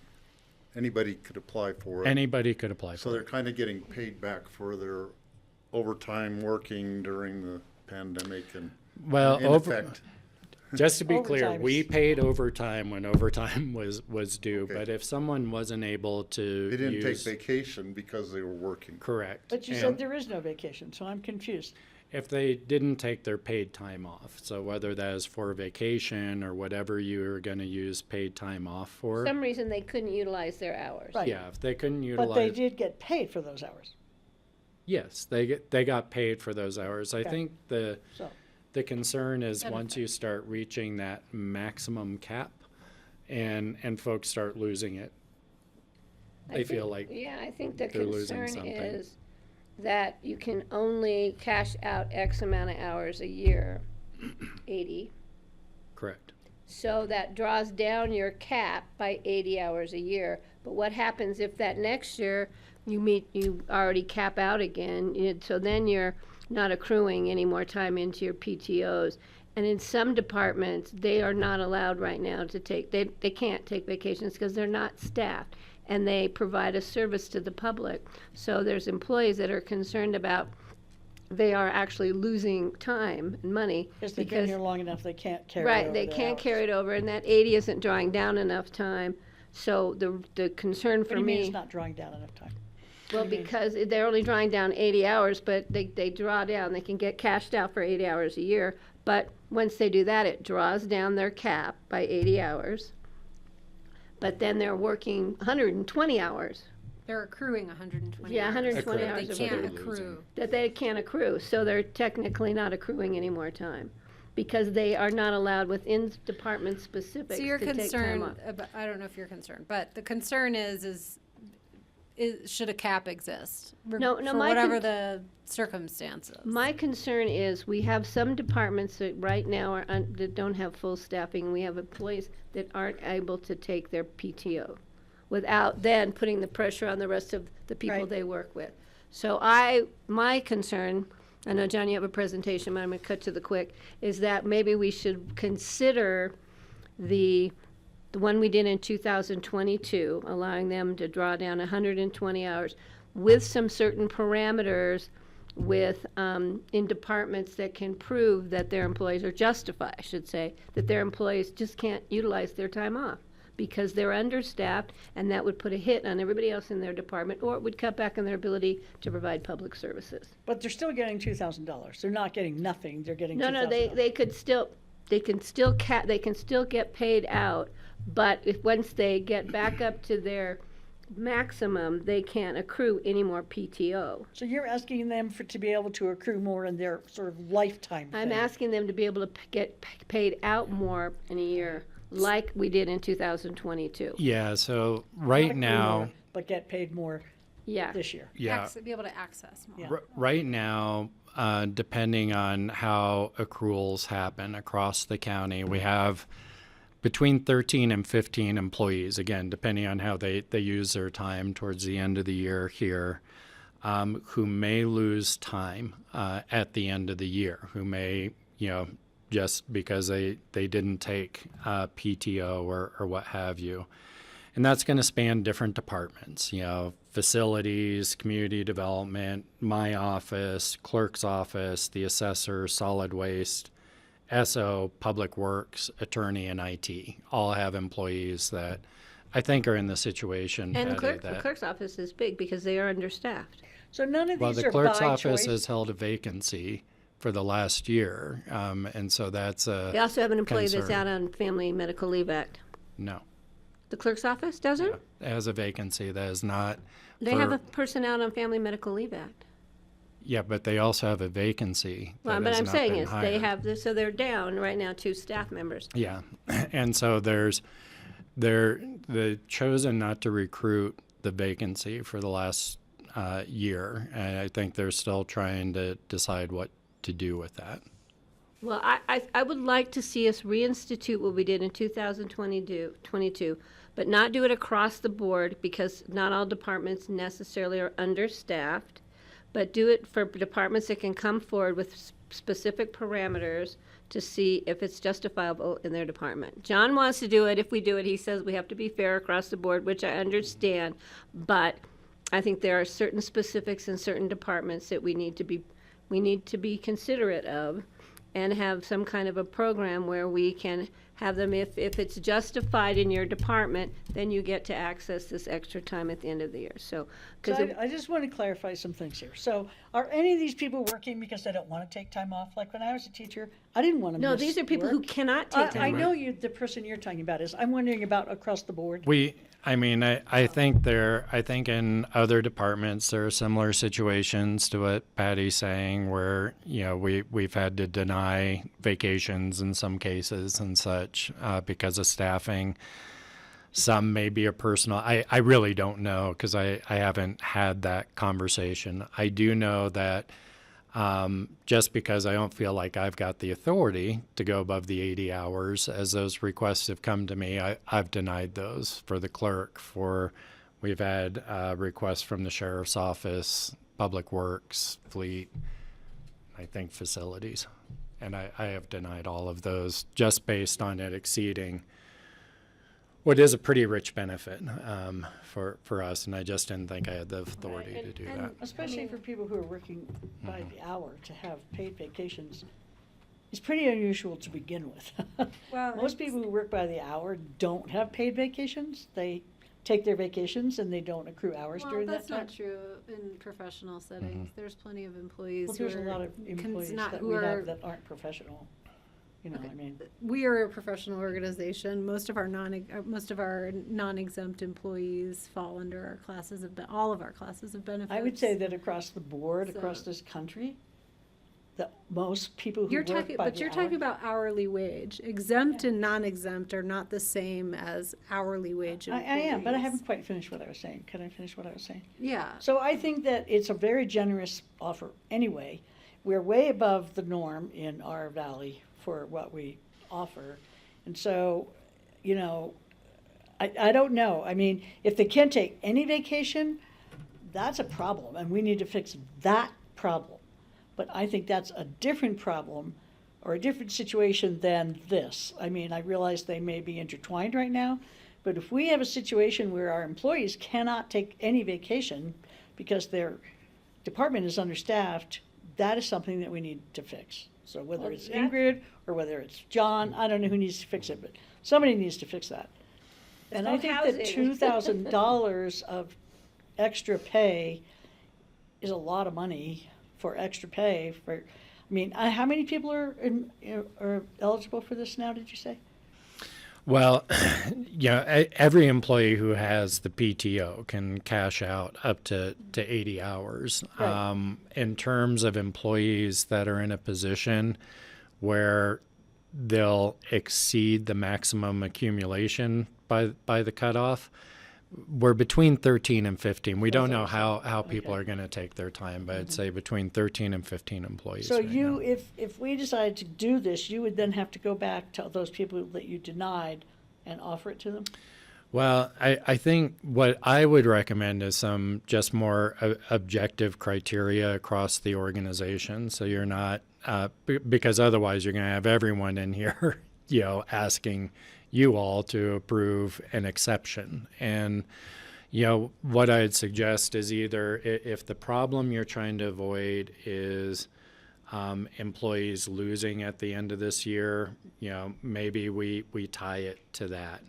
Anybody could apply for it? Anybody could apply So for they're it. kind of getting paid back for their overtime working during the pandemic and Well, in effect. Just to be clear, Overtime we is- paid overtime when overtime was due. Okay. But if someone wasn't able to They didn't use, take vacation because they were working. correct. But you And said there is no vacation, so I'm confused. if they didn't take their paid time off, so whether that is for vacation or whatever you're going to use paid time off for, For some reason, they couldn't utilize their hours. Right. yeah, if they couldn't But they utilize, did get paid for those hours, yes, they got paid for those hours. I Okay. think the concern is Benefit. once you start reaching that maximum cap, and folks start losing it, they feel like Yeah, I think the they're losing concern something. is that you can only cash out X amount of hours a year, 80. correct. So that draws down your cap by 80 hours a year. But what happens if that next year you already cap out again? So then you're not accruing any more time into your PTOs. And in some departments, they are not allowed right now to take, they can't take vacations because they're not staffed. And they provide a service to the public. So there's employees that are concerned about they are actually losing time and money. Because they've been here long enough, they can't carry Right, over they their can't hours. carry it over, and that 80 isn't drawing down enough time. So the concern What for do you mean me. it's not drawing down enough time? Well, because they're only drawing down 80 hours, but they draw down, they can get cashed out for 80 hours a year. But once they do that, it draws down their cap by 80 hours. But then they're working 120 hours. They're accruing 120 Yeah, hours. 120 hours. They of can't work. accrue. That they can't accrue, so they're technically not accruing any more time. Because they are not allowed within department specifics So you're to take time concerned off. about, I don't know if you're concerned, but the concern is should a cap exist? No, For my whatever con- the circumstances. My concern is we have some departments that right now are that don't have full staffing. We have employees that aren't able to take their PTO without then putting the pressure on the rest of the people Right. they work with. So my concern, I know, John, you have a presentation, but I'm going to cut to the quick, is that maybe we should consider the one we did in 2022, allowing them to draw down 120 hours with some certain parameters with, in departments that can prove that their employees are justified, I should say, that their employees just can't utilize their time off because they're understaffed, and that would put a hit on everybody else in their department, or it would cut back on their ability to provide public services. But they're still getting $2,000. They're not getting nothing, they're getting No, $2,000. no, they can still get paid out, but if once they get back up to their maximum, they can't accrue any more PTO. So you're asking them to be able to accrue more in their sort of lifetime thing? I'm asking them to be able to get paid out more in a year, like we did in 2022. Yeah, so Not right accrue now, more, but get paid more this year. Yeah. Be able to access more. Right now, depending on how accruals happen across the county, we have between 13 and 15 employees, again, depending on how they use their time towards the end of the year here, who may lose time at the end of the year, who may, just because they didn't take PTO or what have you. And that's going to span different departments, facilities, community development, my office, clerk's office, the assessor, solid waste, SO, public works, attorney, and IT all have employees that I think are in the situation. And the Patty, clerk's office is big because they are understaffed. So none of well, these the are clerk's by office choice? has held a vacancy for the last year, and so that's a They also have an employee that's concern. out on Family Medical Leave Act. No, The clerk's office doesn't? it has a vacancy that is not. They have a person out on Family Medical Leave Act. Yeah, but they also have a vacation Well, that but has I'm not saying been is they hired. have this, so they're down right now 2 staff members. Yeah, and so they've chosen not to recruit the vacancy for the last year, and I think they're still trying to decide what to do with that. Well, I would like to see us reinstitute what we did in 2022, but not do it across the board because not all departments necessarily are understaffed, but do it for departments that can come forward with specific parameters to see if it's justifiable in their department. John wants to do it. If we do it, he says we have to be fair across the board, which I understand, but I think there are certain specifics in certain departments that we need to be considerate of and have some kind of a program where we can have them, if it's justified in your department, then you get to access this extra time at the end of the year. So, So because I just want to clarify some things here. So are any of these people working because they don't want to take time off? Like when I was a teacher, I didn't want to No, miss these are people who work. cannot take time I off. know the person you're talking about is, I'm wondering about across the board. I think in other departments there are similar situations to what Patty's saying, where we've had to deny vacations in some cases and such because of staffing. Some may be a personal. I really don't know because I haven't had that conversation. I do know that just because I don't feel like I've got the authority to go above the 80 hours, as those requests have come to me, I've denied those for the clerk. We've had requests from the sheriff's office, public works, fleet, I think facilities. And I have denied all of those just based on it exceeding what is a pretty rich benefit for us, and I just didn't think I had the authority to do that. Especially for people who are working by the hour, to have paid vacations is pretty unusual to begin with. Well, Most people who work by the hour don't have paid vacations. They take their vacations and they don't accrue hours during that time. That's not true in professional settings. There's plenty of employees Well, who there's a are lot of employees that who we are have that aren't professional. You know, I mean, we are a professional organization. Most of our non-exempt employees fall under our classes of all of our classes of benefits. I would say that across the board, across this country, that most people who You're work talking, by but the you're hour- talking about hourly wage. Exempt and non-exempt are not the same as hourly wage I employees. am, but I haven't quite finished what I was saying. Can I finish what I was saying? Yeah. So I think that it's a very generous offer anyway. We're way above the norm in our valley for what we offer. And so, you know, I don't know. I mean, if they can't take any vacation, that's a problem, and we need to fix that problem. But I think that's a different problem or a different situation than this. I mean, I realize they may be intertwined right now, but if we have a situation where our employees cannot take any vacation because their department is understaffed, that is something that we need to fix. So whether it's Ingrid or whether it's John, I don't know who needs to fix it, but somebody needs to fix that. And I think that $2,000 of extra pay is a lot of money for extra pay for, I mean, how many people are eligible for this now, did you say? Well, yeah, every employee who has the PTO can cash out up to 80 hours. Right. In terms of employees that are in a position where they'll exceed the maximum accumulation by the cutoff, we're between 13 and 15. We don't know how people are going to take their time, but I'd say between 13 and 15 employees. So right you, now. if we decided to do this, you would then have to go back to those people that you denied and offer it to them? Well, I think what I would recommend is some just more objective criteria across the organization. So you're not, because otherwise you're going to have everyone in here, asking you all to approve an exception. And, what I'd suggest is either if the problem you're trying to avoid is employees losing at the end of this year, maybe we tie it to that.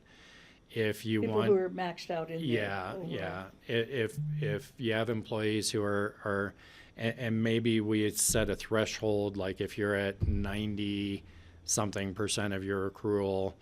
If you People want, who are maxed out in yeah, their yeah. If you have employees who are, and maybe we set a threshold, like if you're at 90-something% of your accrual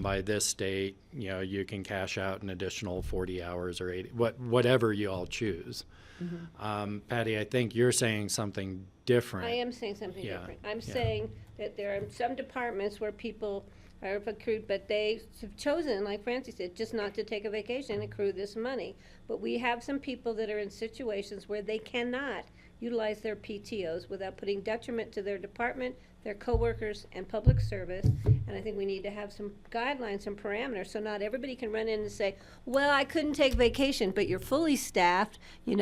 by this date, you can cash out an additional 40 hours or 80, whatever you all choose. Mm-hmm. Patty, I think you're saying something different. I am saying something Yeah, different. I'm yeah. saying that there are some departments where people are accrued, but they have chosen, like Francie said, just not to take a vacation and accrue this money. But we have some people that are in situations where they cannot utilize their PTOs without putting detriment to their department, their coworkers, and public service. And I think we need to have some guidelines and parameters, so not everybody can run in and say, well, I couldn't take vacation, but you're fully staffed, you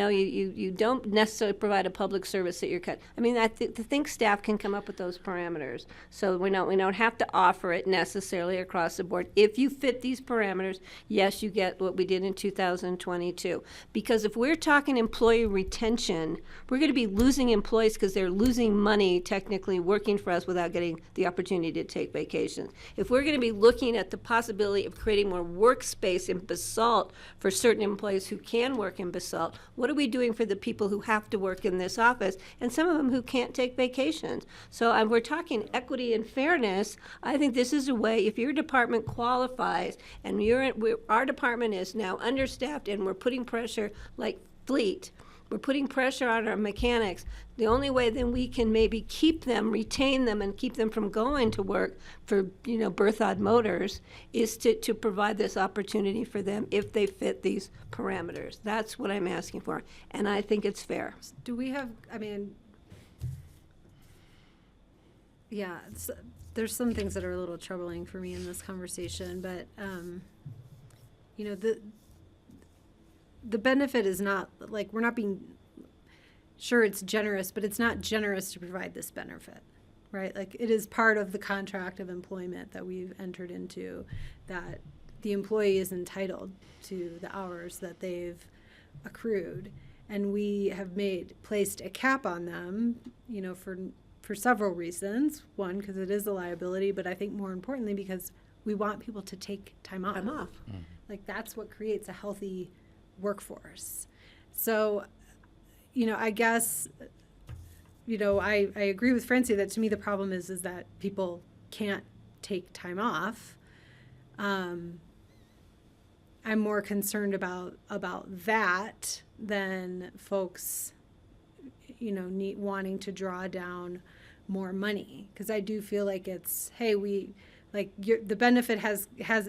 don't necessarily provide a public service that you're cut. I mean, I think staff can come up with those parameters. So we don't have to offer it necessarily across the board. If you fit these parameters, yes, you get what we did in 2022. Because if we're talking employee retention, we're going to be losing employees because they're losing money technically working for us without getting the opportunity to take vacations. If we're going to be looking at the possibility of creating more workspace in Basalt for certain employees who can work in Basalt, what are we doing for the people who have to work in this office and some of them who can't take vacations? So we're talking equity and fairness. I think this is a way, if your department qualifies and our department is now understaffed and we're putting pressure like Fleet, we're putting pressure on our mechanics. The only way then we can maybe keep them, retain them, and keep them from going to work for, Berthoud Motors is to provide this opportunity for them if they fit these parameters. That's what I'm asking for, and I think it's fair. Do we have, there's some things that are a little troubling for me in this conversation, but, the benefit is not, like, we're not being, sure, it's generous, but it's not generous to provide this benefit. right? Like, it is part of the contract of employment that we've entered into, that the employee is entitled to the hours that they've accrued. And we have placed a cap on them, you know, for several reasons. One, because it is a liability, but I think more importantly because we want people to take time off. Like, that's what creates a healthy workforce. So, you know, I guess, you know, I agree with Francie that to me the problem is that people can't take time off. I'm more concerned about that than folks, you know, wanting to draw down more money, because I do feel like it's, hey, the benefit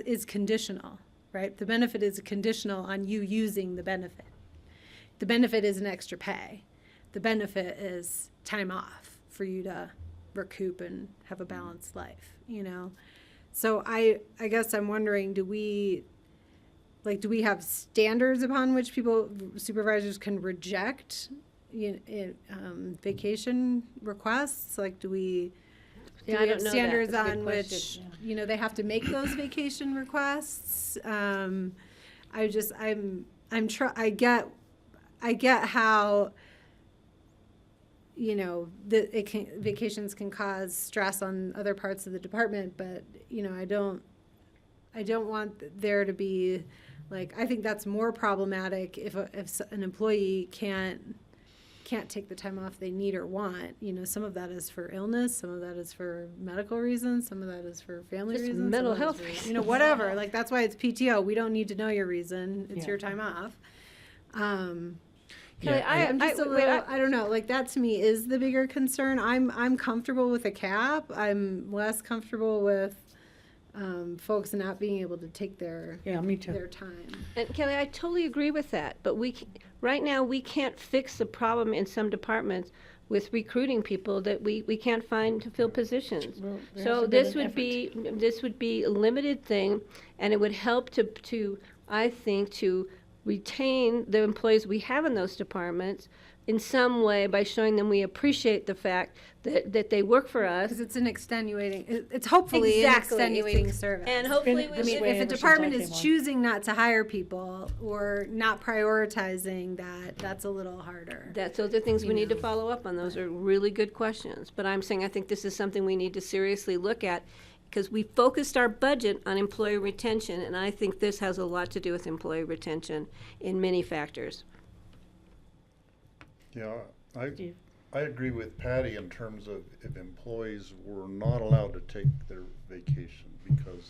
is conditional, right? The benefit is conditional on you using the benefit. The benefit is an extra pay. The benefit is time off for you to recoup and have a balanced life, you know? So I guess I'm wondering, do we have standards upon which supervisors can reject vacation requests? Like, do we have standards on which, you know, they have to make those vacation requests? I get how, you know, vacations can cause stress on other parts of the department, but, you know, I don't want there to be, like, I think that's more problematic if an employee can't take the time off they need or want. You know, some of that is for illness, some of that is for medical reasons, some of that is for family Just reasons, mental some of health that is reasons. you know, whatever. Like, that's why it's PTO. We don't need to know your reason. It's Yeah. your time off. Kelly, I'm just a little, I don't know, like, that to me is the bigger concern. I'm comfortable with a cap. I'm less comfortable with folks not being able to take their time. And Kelly, I totally agree with that, but right now we can't fix the problem in some departments with recruiting people that we can't find to fill positions. Well, there So hasn't been this an would be a limited thing, and it would help to I think to retain the employees we have in those departments in some way by showing them we appreciate the fact that they work for us. Because it's it's hopefully an extenuating service. And hopefully I mean, if a department is choosing not to hire people or not prioritizing that, that's a little harder. Those are things we need to follow up on. Those are really good questions. But I'm saying I think this is something we need to seriously look at, because we focused our budget on employee retention, and I think this has a lot to do with employee retention in many factors. Yeah, I agree with Patty in terms of if employees were not allowed to take their vacation because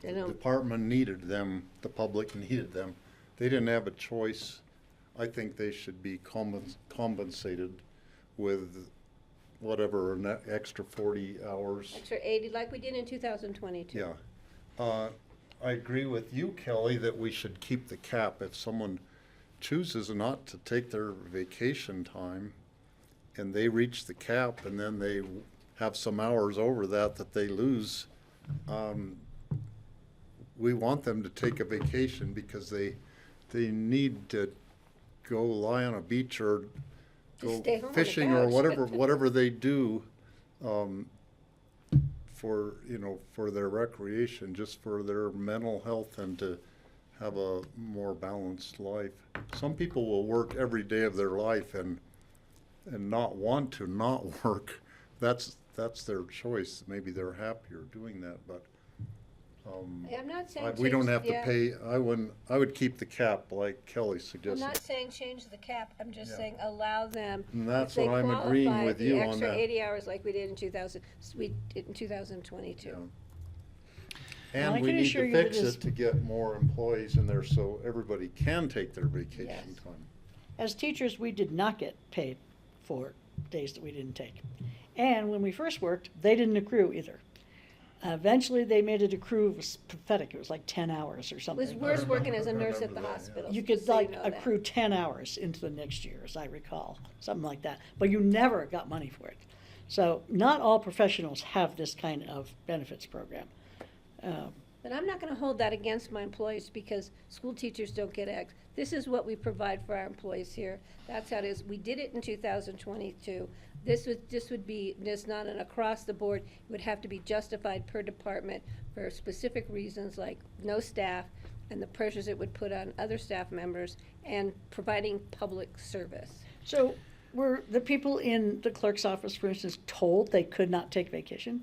the department needed them, the public needed them. They didn't have a choice. I think they should be compensated with whatever, an extra 40 hours. Extra 80, like we did in 2022. Yeah. I agree with you, Kelly, that we should keep the cap. If someone chooses not to take their vacation time and they reach the cap and then they have some hours over that they lose, we want them to take a vacation because they need to go lie on a beach or go stay home on the fishing or couch. whatever they do for their recreation, just for their mental health and to have a more balanced life. Some people will work every day of their life and not want to not work. That's their choice. Maybe they're happier doing that, but I'm not saying we don't change- have to yeah. pay. I would keep the cap like Kelly I'm suggested. not saying change the cap, I'm just Yeah. saying allow them. And that's if they what I'm agreeing qualify, with you on The extra that. 80 hours like we did in 2022. Well, And I we can need assure to you that fix as- it to get more employees in there so everybody can take their vacation Yes. time. As teachers, we did not get paid for days that we didn't take. And when we first worked, they didn't accrue either. Eventually, they made it accrue. It was pathetic. It was like 10 hours or It something. was worse working as a nurse at the hospital. You just could so like know that. accrue 10 hours into the next year, as I recall, something like that. But you never got money for it. So not all professionals have this kind of benefits program. But I'm not going to hold that against my employees because school teachers don't get X. This is what we provide for our employees here. That's how it is. We did it in 2022. This would be, it's not an across the board. It would have to be justified per department for specific reasons like no staff and the pressures it would put on other staff members and providing public service. So were the people in the clerk's office, for instance, told they could not take vacation?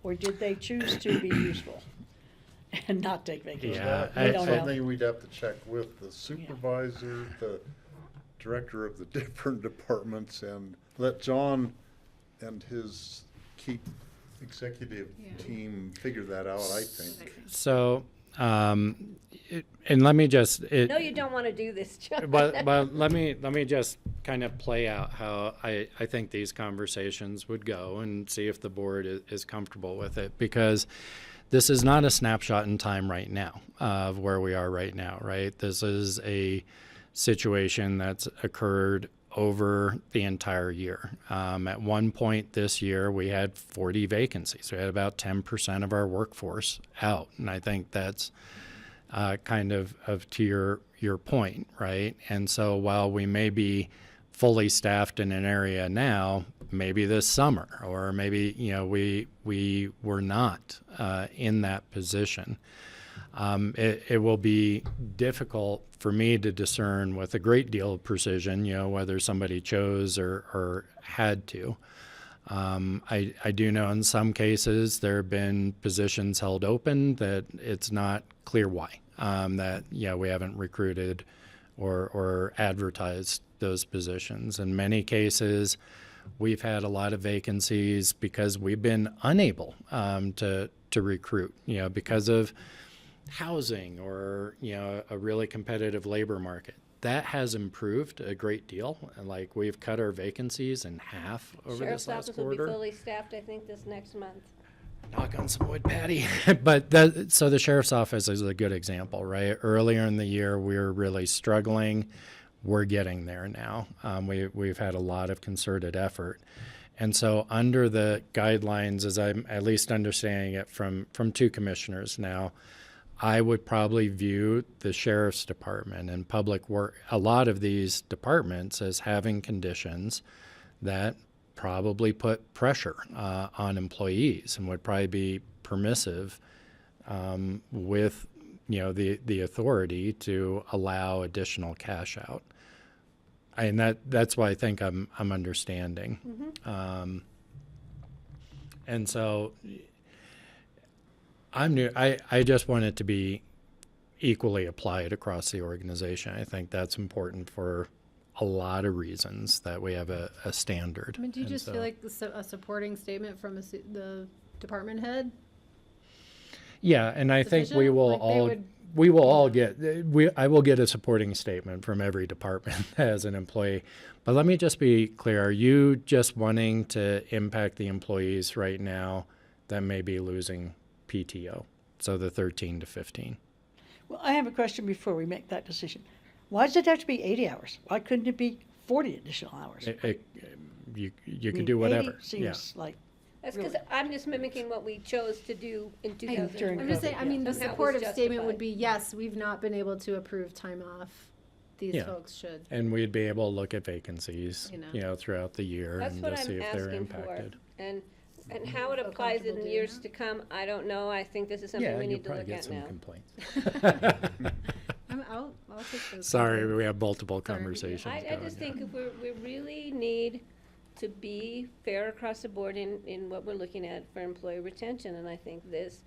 Or did they choose to be useful and not take vacation? Yeah, We don't know. something we'd have to check with the supervisor, the director of the different departments, and let John and his key executive team figure that out, I think. So, and let me just. No, you don't want to do this, John. But let me just kind of play out how I think these conversations would go and see if the board is comfortable with it, because this is not a snapshot in time right now of where we are right now, right? This is a situation that's occurred over the entire year. At one point this year, we had 40 vacancies. We had about 10% of our workforce out, and I think that's kind of to your point, right? And so while we may be fully staffed in an area now, maybe this summer, or maybe we were not in that position. It will be difficult for me to discern with a great deal of precision, whether somebody chose or had to. I do know in some cases there have been positions held open that it's not clear why, that we haven't recruited or advertised those positions. In many cases, we've had a lot of vacancies because we've been unable to recruit, because of housing or a really competitive labor market. That has improved a great deal. Like, we've cut our vacancies in half over Sheriff's this last office will be quarter. fully staffed, I think, this next month. Knock on some wood, Patty. So the sheriff's office is a good example, right? Earlier in the year, we were really struggling. We're getting there now. We've had a lot of concerted effort. And so under the guidelines, as I'm at least understanding it from two commissioners now, I would probably view the sheriff's department and public work, a lot of these departments, as having conditions that probably put pressure on employees and would probably be permissive with the authority to allow additional cash out. And that's why I think I'm understanding. Mm-hmm. And so I'm new. I just want it to be equally applied across the organization. I think that's important for a lot of reasons, that we have a standard. I mean, do you And just so- feel like a supporting statement from the department head? Yeah, and I think we Sufficient? will Like, they all would- we will all get I will get a supporting statement from every department as an employee. But let me just be clear: are you just wanting to impact the employees right now that may be losing PTO, so the 13 to 15? Well, I have a question before we make that decision. Why does it have to be 80 hours? Why couldn't it be 40 additional hours? You I can mean, do whatever. 80 seems like, That's because really. I'm just mimicking what we chose to do in 2020. I'm just saying, I mean, the And that was supportive statement would justified. be, yes, we've not been able to approve time off. These Yeah. folks should. And we'd be able to look at vacancies, You know. throughout the year That's and what just see I'm if they're asking for. impacted. And how it applies in years to come, I don't know. I think this is something Yeah, we you'll need to probably look get at some now. complaints. I'll take those. Sorry, we have multiple Sorry. conversations I going. just think if we really need to be fair across the board in what we're looking at for employee retention, and I think this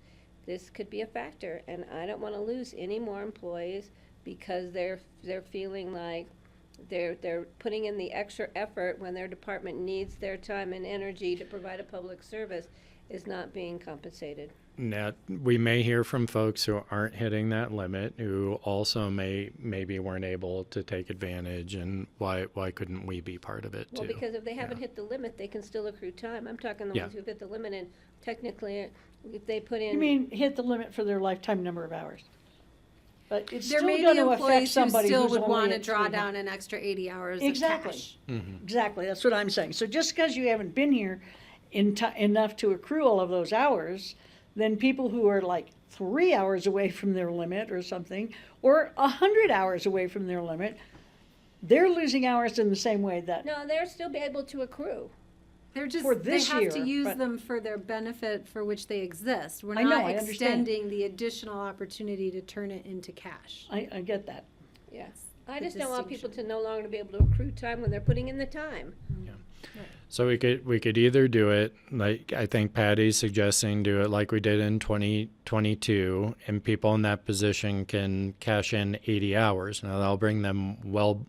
could be a factor. And I don't want to lose any more employees because they're feeling like they're putting in the extra effort when their department needs their time and energy to provide a public service is not being compensated. Now, we may hear from folks who aren't hitting that limit, who also maybe weren't able to take advantage, and why couldn't we be part of it too? Well, because if they haven't hit the limit, they can still accrue time. I'm talking the Yeah. ones who've hit the limit, and technically, if they put in. You mean hit the limit for their lifetime number of hours? But it's There still may be going to affect employees who somebody still who's would only want to at draw 300. down an extra 80 hours Exactly. of cash. Exactly, that's what I'm saying. So just because you haven't been here enough to accrue all of those hours, then people who are like 3 hours away from their limit or something, or 100 hours away from their limit, they're losing hours in the same way that, No, they're still be able to accrue. They're just, For they this have to year, use but- them for their benefit for which they exist. We're I know, not I understand. extending the additional opportunity to turn it into cash. I get that. Yes. I the just don't want people distinction. to no longer be able to accrue time when they're putting in the time. So we could either do it like I think Patty's suggesting, do it like we did in 2022, and people in that position can cash in 80 hours. Now that'll bring them well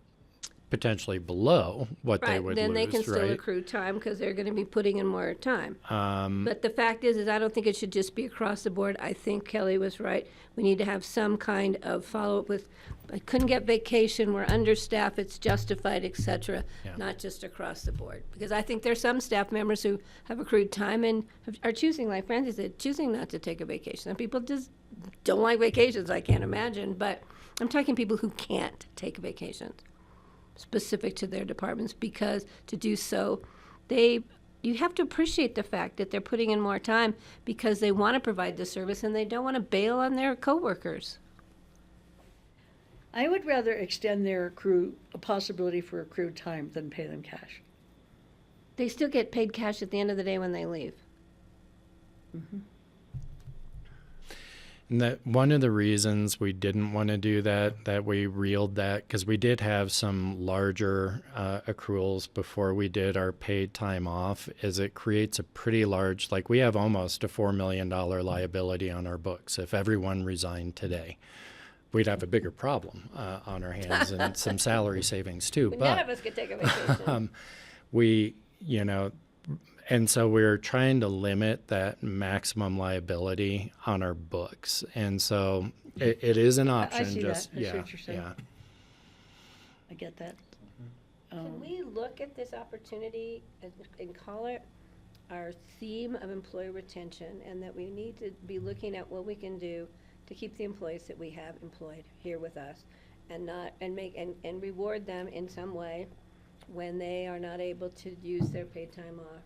potentially below what they Right, would then lose, they can still right? accrue time because they're going to be putting in more time. But the fact is I don't think it should just be across the board. I think Kelly was right. We need to have some kind of follow-up with, I couldn't get vacation, we're understaffed, it's justified, et cetera, not just across the board. Because I think there's some staff members who have accrued time and are choosing, like Francie said, choosing not to take a vacation. Some people just don't like vacations, I can't imagine, but I'm talking people who can't take vacations specific to their departments, because to do so, you have to appreciate the fact that they're putting in more time because they want to provide the service and they don't want to bail on their coworkers. I would rather extend their a possibility for accrued time than pay them cash. They still get paid cash at the end of the day when they leave. And that one of the reasons we didn't want to do that we reeled that, because we did have some larger accruals before we did our paid time off, is it creates a pretty large, like we have almost a $4 million liability on our books. If everyone resigned today, we'd have a bigger problem on our hands and some salary savings too. But But none of us could take a vacation. And so we're trying to limit that maximum liability on our books. And so it is an option. I see just, that. I see yeah, what you're saying. yeah. I get that. Can we look at this opportunity and call it our theme of employee retention, and that we need to be looking at what we can do to keep the employees that we have employed here with us, and reward them in some way when they are not able to use their paid time off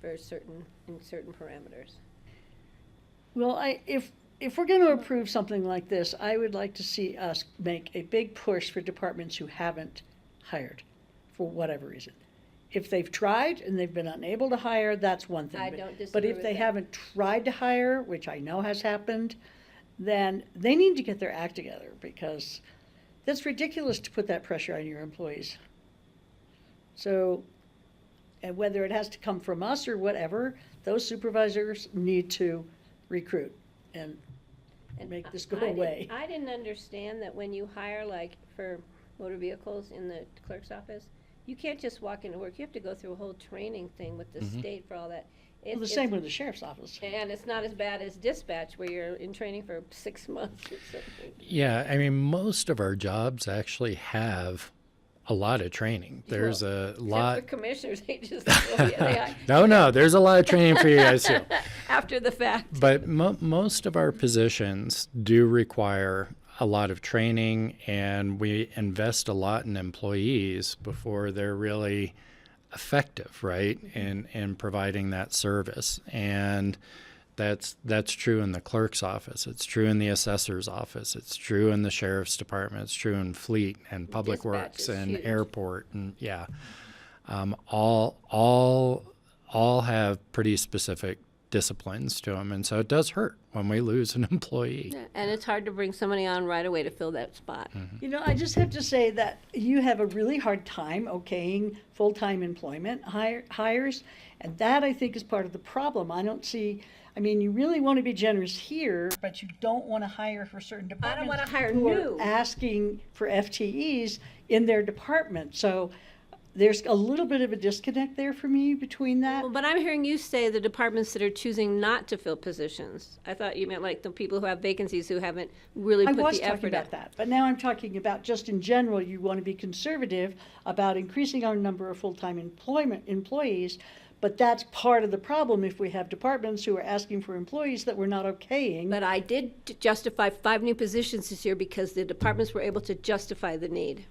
for certain parameters. Well, if we're going to approve something like this, I would like to see us make a big push for departments who haven't hired for whatever reason. If they've tried and they've been unable to hire, that's one thing. I But- don't But disagree if with they that. haven't tried to hire, which I know has happened, then they need to get their act together, because that's ridiculous to put that pressure on your employees. So, and whether it has to come from us or whatever, those supervisors need to recruit and make this go away. I didn't understand that when you hire, like, for motor vehicles in the clerk's office, you can't just walk into work. You have to go through a whole training thing with the state for all that. Well, the same with the sheriff's office. And it's not as bad as dispatch, where you're in training for 6 months or something. Yeah, I mean, most of our jobs actually have a lot of training. There's a lot. Except for commissioners, they just, they No, there's a lot of training for you guys too. after the fact. But most of our positions do require a lot of training, and we invest a lot in employees before they're really effective, right, in providing that service. And that's true in the clerk's office. It's true in the assessor's office. It's true in the sheriff's department. It's true in fleet and public Dispatch works is and huge. airport, and all have pretty specific disciplines to them, and so it does hurt when we lose an employee. Yeah, and it's hard to bring somebody on right away to fill that spot. You know, I just have to say that you have a really hard time okaying full-time employment hires, and that, I think, is part of the problem. I don't see, I mean, you really want to be generous here, but you don't want to hire for certain departments. wanna hire who are new. asking for FTEs in their department. So there's a little bit of a disconnect there for me between that. Well, but I'm hearing you say the departments that are choosing not to fill positions. I thought you meant like the people who have vacancies who haven't really I put was the talking effort about up. that, but now I'm talking about just in general, you want to be conservative about increasing our number of full-time employees, but that's part of the problem if we have departments who are asking for employees that we're not okaying. But I did justify 5 new positions this year because the departments were able to justify the need.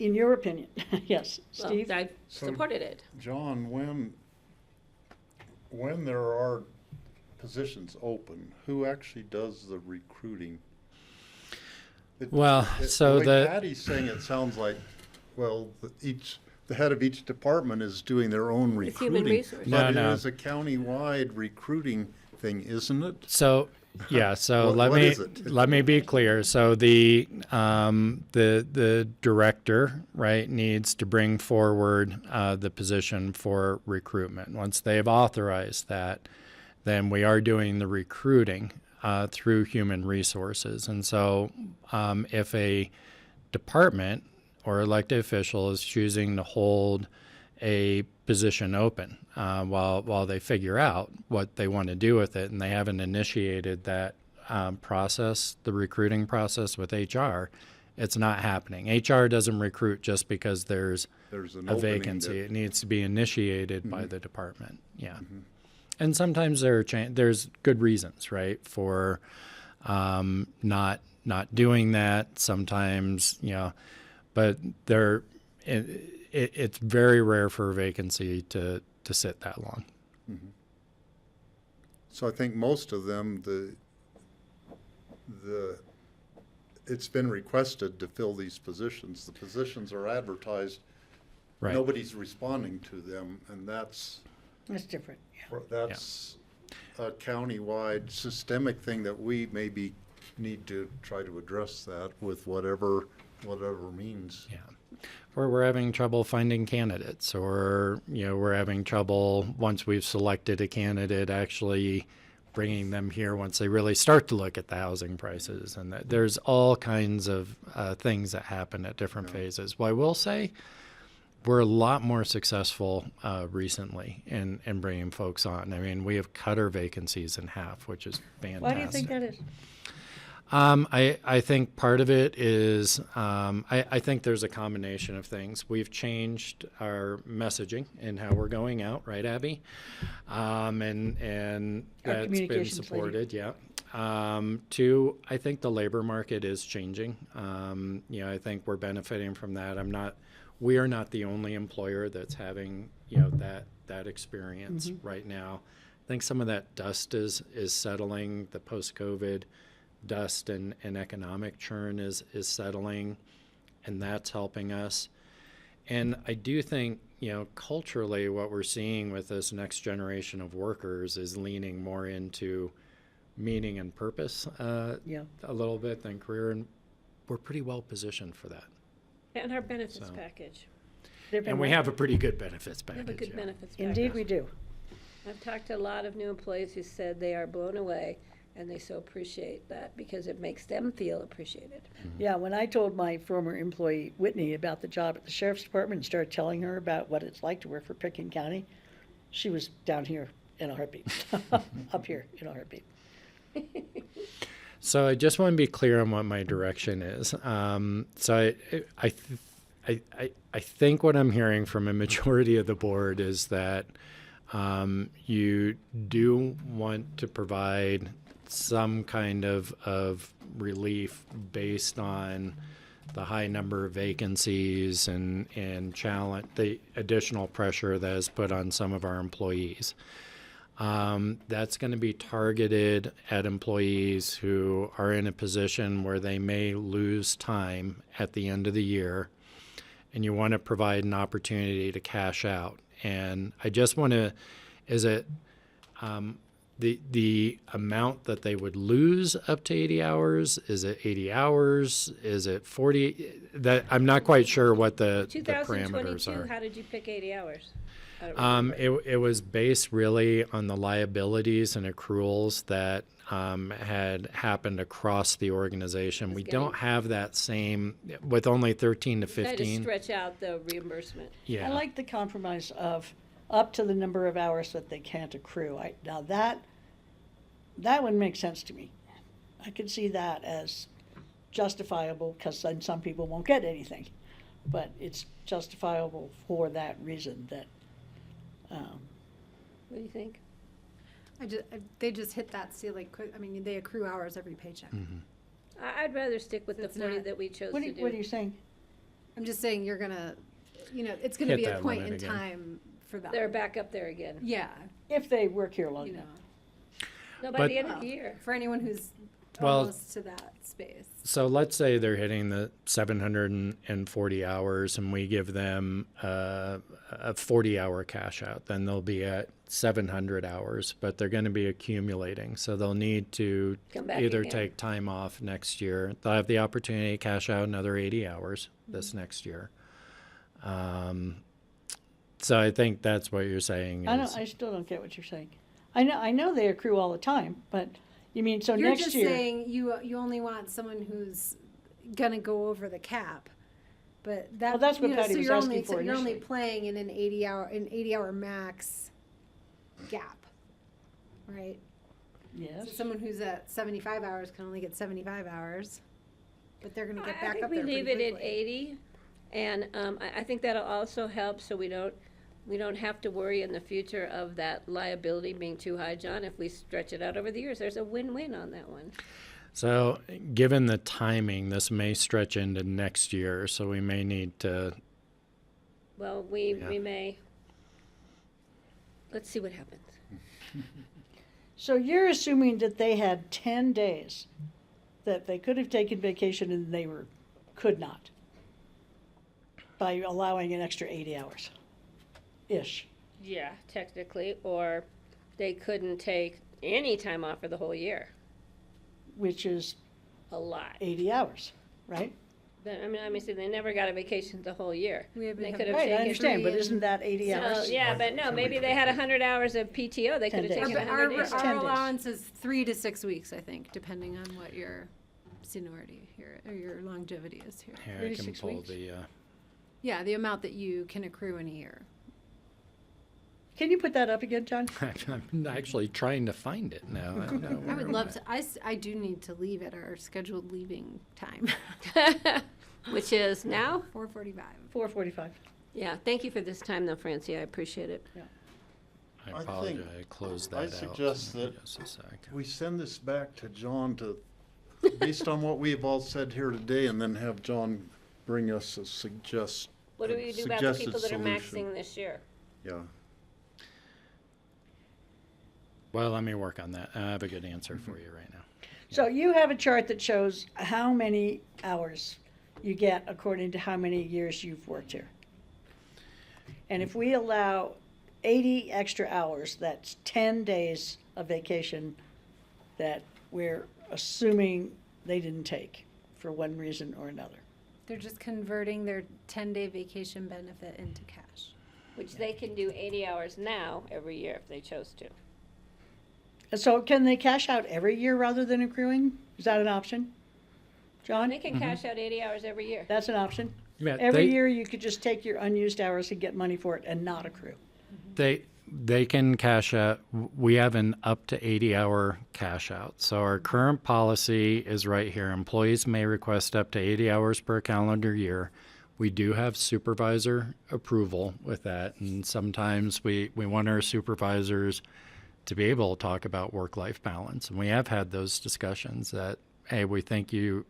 In your opinion, yes, Well, Steve? I So- supported it. John, when there are positions open, who actually does the recruiting? Well, so way the- Patty's saying, it sounds like, well, the head of each department is doing their own It's human recruiting. resources. But No, it no. is a county-wide recruiting thing, isn't it? So, yeah, so What- let what me is it? let me be clear. So the director, right, needs to bring forward the position for recruitment. Once they've authorized that, then we are doing the recruiting through human resources. And so, if a department or elected official is choosing to hold a position open while they figure out what they want to do with it, and they haven't initiated that process, the recruiting process with HR, it's not happening. HR doesn't recruit just because there's an a opening vacancy. that- It needs to be initiated by Mhm. the department. Yeah. And sometimes there's good reasons, right, for not doing that. Sometimes, but it's very rare for a vacancy to sit that long. Mhm. So I think most of them, it's been requested to fill these positions. The positions are advertised. Right. Nobody's responding to them, and that's different. That's a county-wide systemic thing that we maybe need to try to address that with whatever means. Yeah. Or we're having trouble finding candidates, or we're having trouble once we've selected a candidate actually bringing them here once they really start to look at the housing prices, and there's all kinds of things that happen at different phases. Well, I will say we're a lot more successful recently in bringing folks on. I mean, we have cut our vacancies in half, which is fantastic. Why do you think that is? I think part of it is I think there's a combination of things. We've changed our messaging and how we're going out, right, Abby? And Our that's been communications lady. supported, yeah. Two, I think the labor market is changing. I think we're benefiting from that. We are not the only employer that's having that experience right now. I think some of that dust is settling. The post-COVID dust and economic churn is settling, and that's helping us. And I do think, culturally, what we're seeing with this next generation of workers is leaning more into meaning and purpose a little bit than career, and we're pretty well positioned for that. And our benefits So- package. And we have a pretty good benefits We package. have a good yeah. benefits package. Indeed, we do. I've talked to a lot of new employees who said they are blown away, and they so appreciate that because it makes them feel appreciated. Yeah, when I told my former employee Whitney about the job at the sheriff's department and started telling her about what it's like to work for Pickens County, she was down here in a heartbeat, up here in a heartbeat. So I just want to be clear on what my direction is. So I think what I'm hearing from a majority of the board is that you do want to provide some kind of relief based on the high number of vacancies and challenge, the additional pressure that is put on some of our employees. That's going to be targeted at employees who are in a position where they may lose time at the end of the year, and you want to provide an opportunity to cash out. And I just want to, is it the amount that they would lose up to 80 hours? Is it 80 hours? Is it 40? That I'm not quite sure what the parameters 2022, are. how did you pick 80 hours? I don't remember. It was based really on the liabilities and accruals that had happened across the organization. We don't have that same, with only 13 to Kind of 15. stretch out the reimbursement. Yeah. I like the compromise of up to the number of hours that they can't accrue. Now that one makes sense to me. I can see that as justifiable because then some people won't get anything. But it's justifiable for that reason that. What do you think? They just hit that ceiling quick. I mean, they accrue hours every paycheck. I'd rather stick with the It's 40 not- that we chose What to do. are you saying? I'm just saying you're gonna, it's gonna Hit be a that point limit in again. time for that. They're back up there again. Yeah. If they work here long enough. No, by But- the end of the year. For anyone who's Well- almost to that space. So let's say they're hitting the 740 hours and we give them a 40-hour cash out, then they'll be at 700 hours, but they're going to be accumulating. So they'll need to Come back either again. take time off next year. They'll have the opportunity to cash out another 80 hours this next year. So I think that's what you're saying. I is- still don't get what you're saying. I know they accrue all the time, but you mean, so You're next just year? saying you only want someone who's gonna go over the cap. But that, Well, that's what you know, Patty so was you're asking only, for so you're only initially. playing in an 80-hour max gap, right? Yes. So someone who's at 75 hours can only get 75 hours, but they're gonna get I back think up we there leave pretty it at quickly. 80, and I think that'll also help, so we don't have to worry in the future of that liability being too high, John. If we stretch it out over the years, there's a win-win on that one. So given the timing, this may stretch into next year, so we may need to, Well, we may, let's see what happens. So you're assuming that they had 10 days that they could have taken vacation and they could not by allowing an extra 80 hours-ish. Yeah, technically, or they couldn't take any time off for the whole year. Which is a lot. 80 hours, right? But, I mean, they never got a vacation the whole year. They could have Right, I taken understand, but 3 isn't that 80 So, hours? yeah, but no, maybe they had 100 hours of PTO. They 10 could have days. taken Our, 100 days. our allowance is 3 to 6 weeks, I think, depending on what your seniority here, or your longevity is here. here 3 I to can 6 pull weeks? the, Yeah, the amount that you can accrue in a year. Can you put that up again, John? I'm actually trying to find it now. I don't know I would where love I'm to, I do need to leave at our scheduled leaving time. Which is now? 4:45. 4:45. Yeah, thank you for this time, though, Francie. I appreciate it. at. I I apologize, think- I closed that I out. suggest that Just a sec. we send this back to John based on what we have all said here today, and then have John bring us a What do we do about the people that are suggested maxing this year? Yeah. Well, let me work on that. I have a good answer for you right now. So you have a chart that shows how many hours you get according to how many years you've worked here. And if we allow 80 extra hours, that's 10 days of vacation that we're assuming they didn't take for one reason or another. They're just converting their 10-day vacation benefit into cash. Which they can do 80 hours now every year if they chose to. And so can they cash out every year rather than accruing? Is that an option? John? They can cash out 80 hours every year. That's an option? Yeah, Every they- year you could just take your unused hours and get money for it and not accrue. They can cash out. We have an up to 80-hour cash out. So our current policy is right here. Employees may request up to 80 hours per calendar year. We do have supervisor approval with that, and sometimes we want our supervisors to be able to talk about work-life balance. And we have had those discussions that, hey, we think you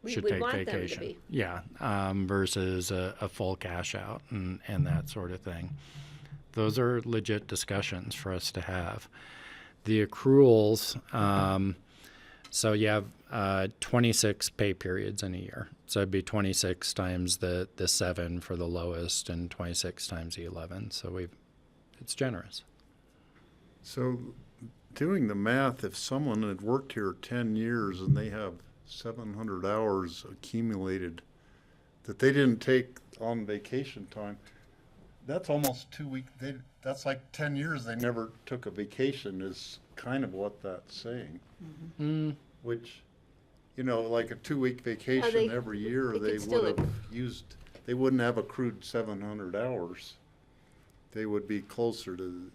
should we take want them to vacation. be. Yeah, versus a full cash out and that sort of thing. Those are legit discussions for us to have. The accruals, so you have 26 pay periods in a year. So it'd be 26 times the 7 for the lowest and 26 times the 11. So it's generous. So doing the math, if someone had worked here 10 years and they have 700 hours accumulated that they didn't take on vacation time, that's almost 2 weeks. That's like 10 years they never took a vacation is kind of what that's saying. Which, like a 2-week vacation every year, they they could still would have used, they wouldn't have accrued 700 hours. They would be closer to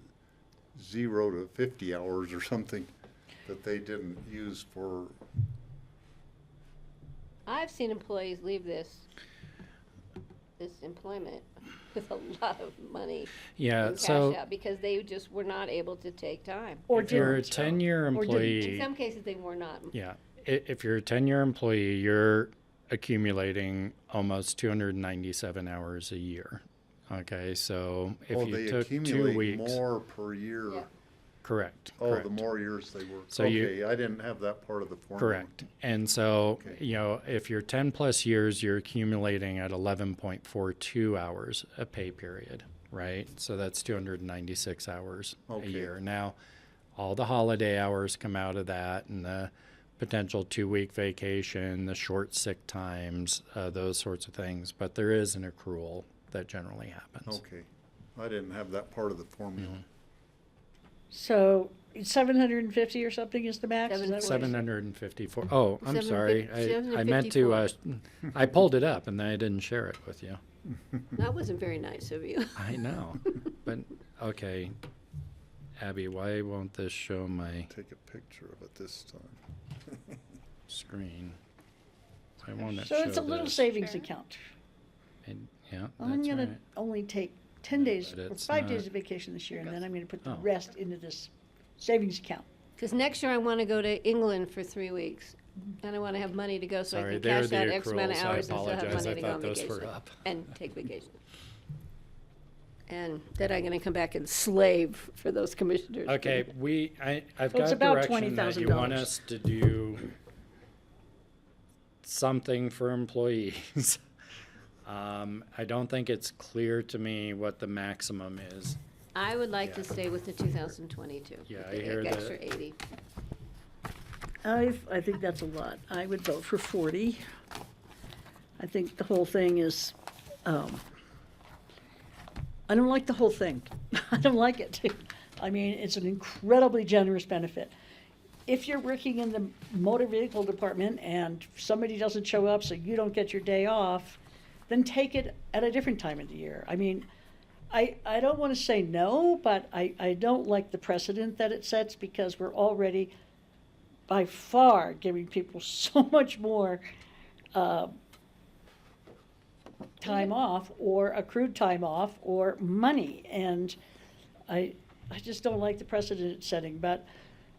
0 to 50 hours or something that they didn't use for. I've seen employees leave this employment with a lot of money Yeah, in cash so- out because they just were not able to take time. If you're a 10-year employee, In some cases, they were not. yeah, if you're a 10-year employee, you're accumulating almost 297 hours a year. Okay, so if Oh, you they took 2 accumulate weeks, more per year. Yeah. Correct. Oh, correct. the more years they work. So you- Okay, I didn't have that part of the formula. Correct. And so, you know, if you're 10 plus years, you're accumulating at 11.42 hours a pay period, right? So that's 296 hours a Okay. year. Now, all the holiday hours come out of that, and the potential 2-week vacation, the short sick times, those sorts of things. But there is an accrual that generally happens. Okay, I didn't have that part of the formula. Mm-hmm. So 750 or something is the max? Is that what it is? 754. Oh, I'm sorry. I meant to, 754. I pulled it up and I didn't share it with you. That wasn't very nice of you. I know. But, okay. Abby, why won't this show my Take a picture of it this time. screen? Why won't it So show it's a little this? savings account. Yeah, I'm that's gonna right. only take 10 days, but or it's 5 not- days of vacation this year, and then I'm gonna put the Oh. rest into this savings account. Because next year I want to go to England for 3 weeks. And I want to have money to go so Sorry, I can they're cash the out X amount of accruals. I hours and still have apologize. money I to go on thought those vacation. were up. And take vacation. And then I'm going to come back and slave for those commissioners. Okay, I've So it's got about direction that you want $20,000. us to do something for employees. I don't think it's clear to me what the maximum is. I would like to stay with the 2022. Yeah, with I the hear that. extra 80. I think that's a lot. I would vote for 40. I think the whole thing is, I don't like the whole thing. I don't like it. I mean, it's an incredibly generous benefit. If you're working in the motor vehicle department and somebody doesn't show up, so you don't get your day off, then take it at a different time of the year. I mean, I don't want to say no, but I don't like the precedent that it sets, because we're already by far giving people so much more time off, or accrued time off, or money. And I just don't like the precedent it's setting. But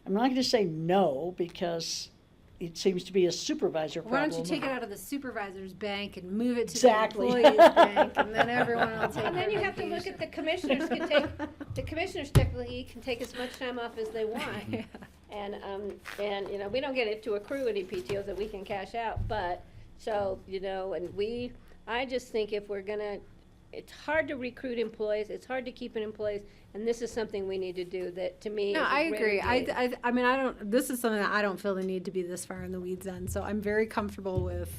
I'm not going to say no, because it seems to be a supervisor Why problem. don't you take it out of the supervisor's bank and move it to Exactly. the employee's bank, and then everyone will take And then their you have to look vacation. at the commissioners can take, the commissioners technically can take as much time off as they want. And, you know, we don't get it to accrue any PTOs that we can cash out, but, so, you know, and I just think if we're gonna, it's hard to recruit employees, it's hard to keep in employees, and this is something we need to do that, to me, No, is a I agree. renegade. I mean, this is something that I don't feel the need to be this far in the weeds on, so I'm very comfortable with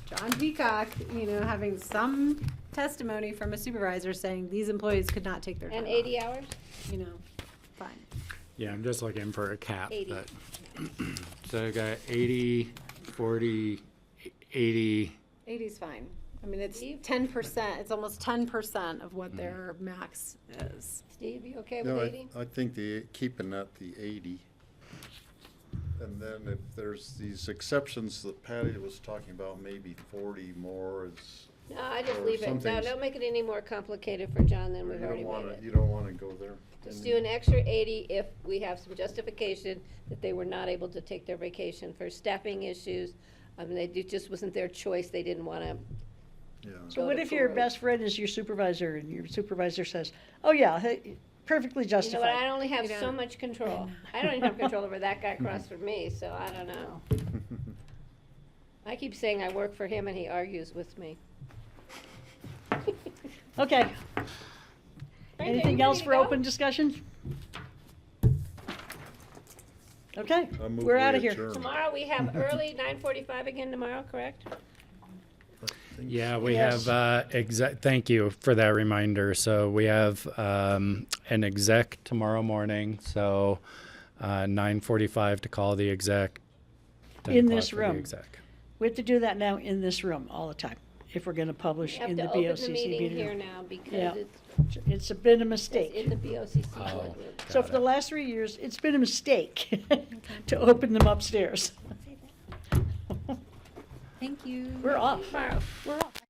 John Peacock, you know, having some testimony from a supervisor saying these employees could not take their time And off. 80 hours? You know, fine. Yeah, I'm just looking for a cap, 80. but, so I got 80, 40, 80. 80's fine. I mean, it's 10%, it's almost 10% of what their max is. Steve, you okay No, with 80? I think keeping at the 80. And then if there's these exceptions that Patty was talking about, maybe 40 more is. No, I just or leave it, no, something's- don't make it any more complicated for John than we've You already don't made wanna, it. you don't wanna go there. Just And- do an extra 80 if we have some justification that they were not able to take their vacation for staffing issues. I mean, it just wasn't their choice, they didn't wanna. Yeah. So what if your best friend is your supervisor, and your supervisor says, oh yeah, hey, perfectly You know what, justified? I only have You so don't- much control. I don't even have control over that guy across from me, so I don't know. I keep saying I work for him and he argues with me. Okay. Frank, are Anything you else ready for to go? open discussion? Okay, I move we're we out of here. adjourn. Tomorrow we have early 9:45 again tomorrow, correct? Yeah, we Yes. have, thank you for that reminder. So we have an exec tomorrow morning, so 9:45 to call the exec. 10 In o'clock this for the room. exec. We have to do that now in this room all the time, if we're gonna publish We have in the to open BOCC the meeting here meeting. now because Yeah. it's It's been a in mistake. the BOCC. Oh. board room. So Got for the it. last 3 years, it's been a mistake to open them upstairs. Thank you. We're off. We're off.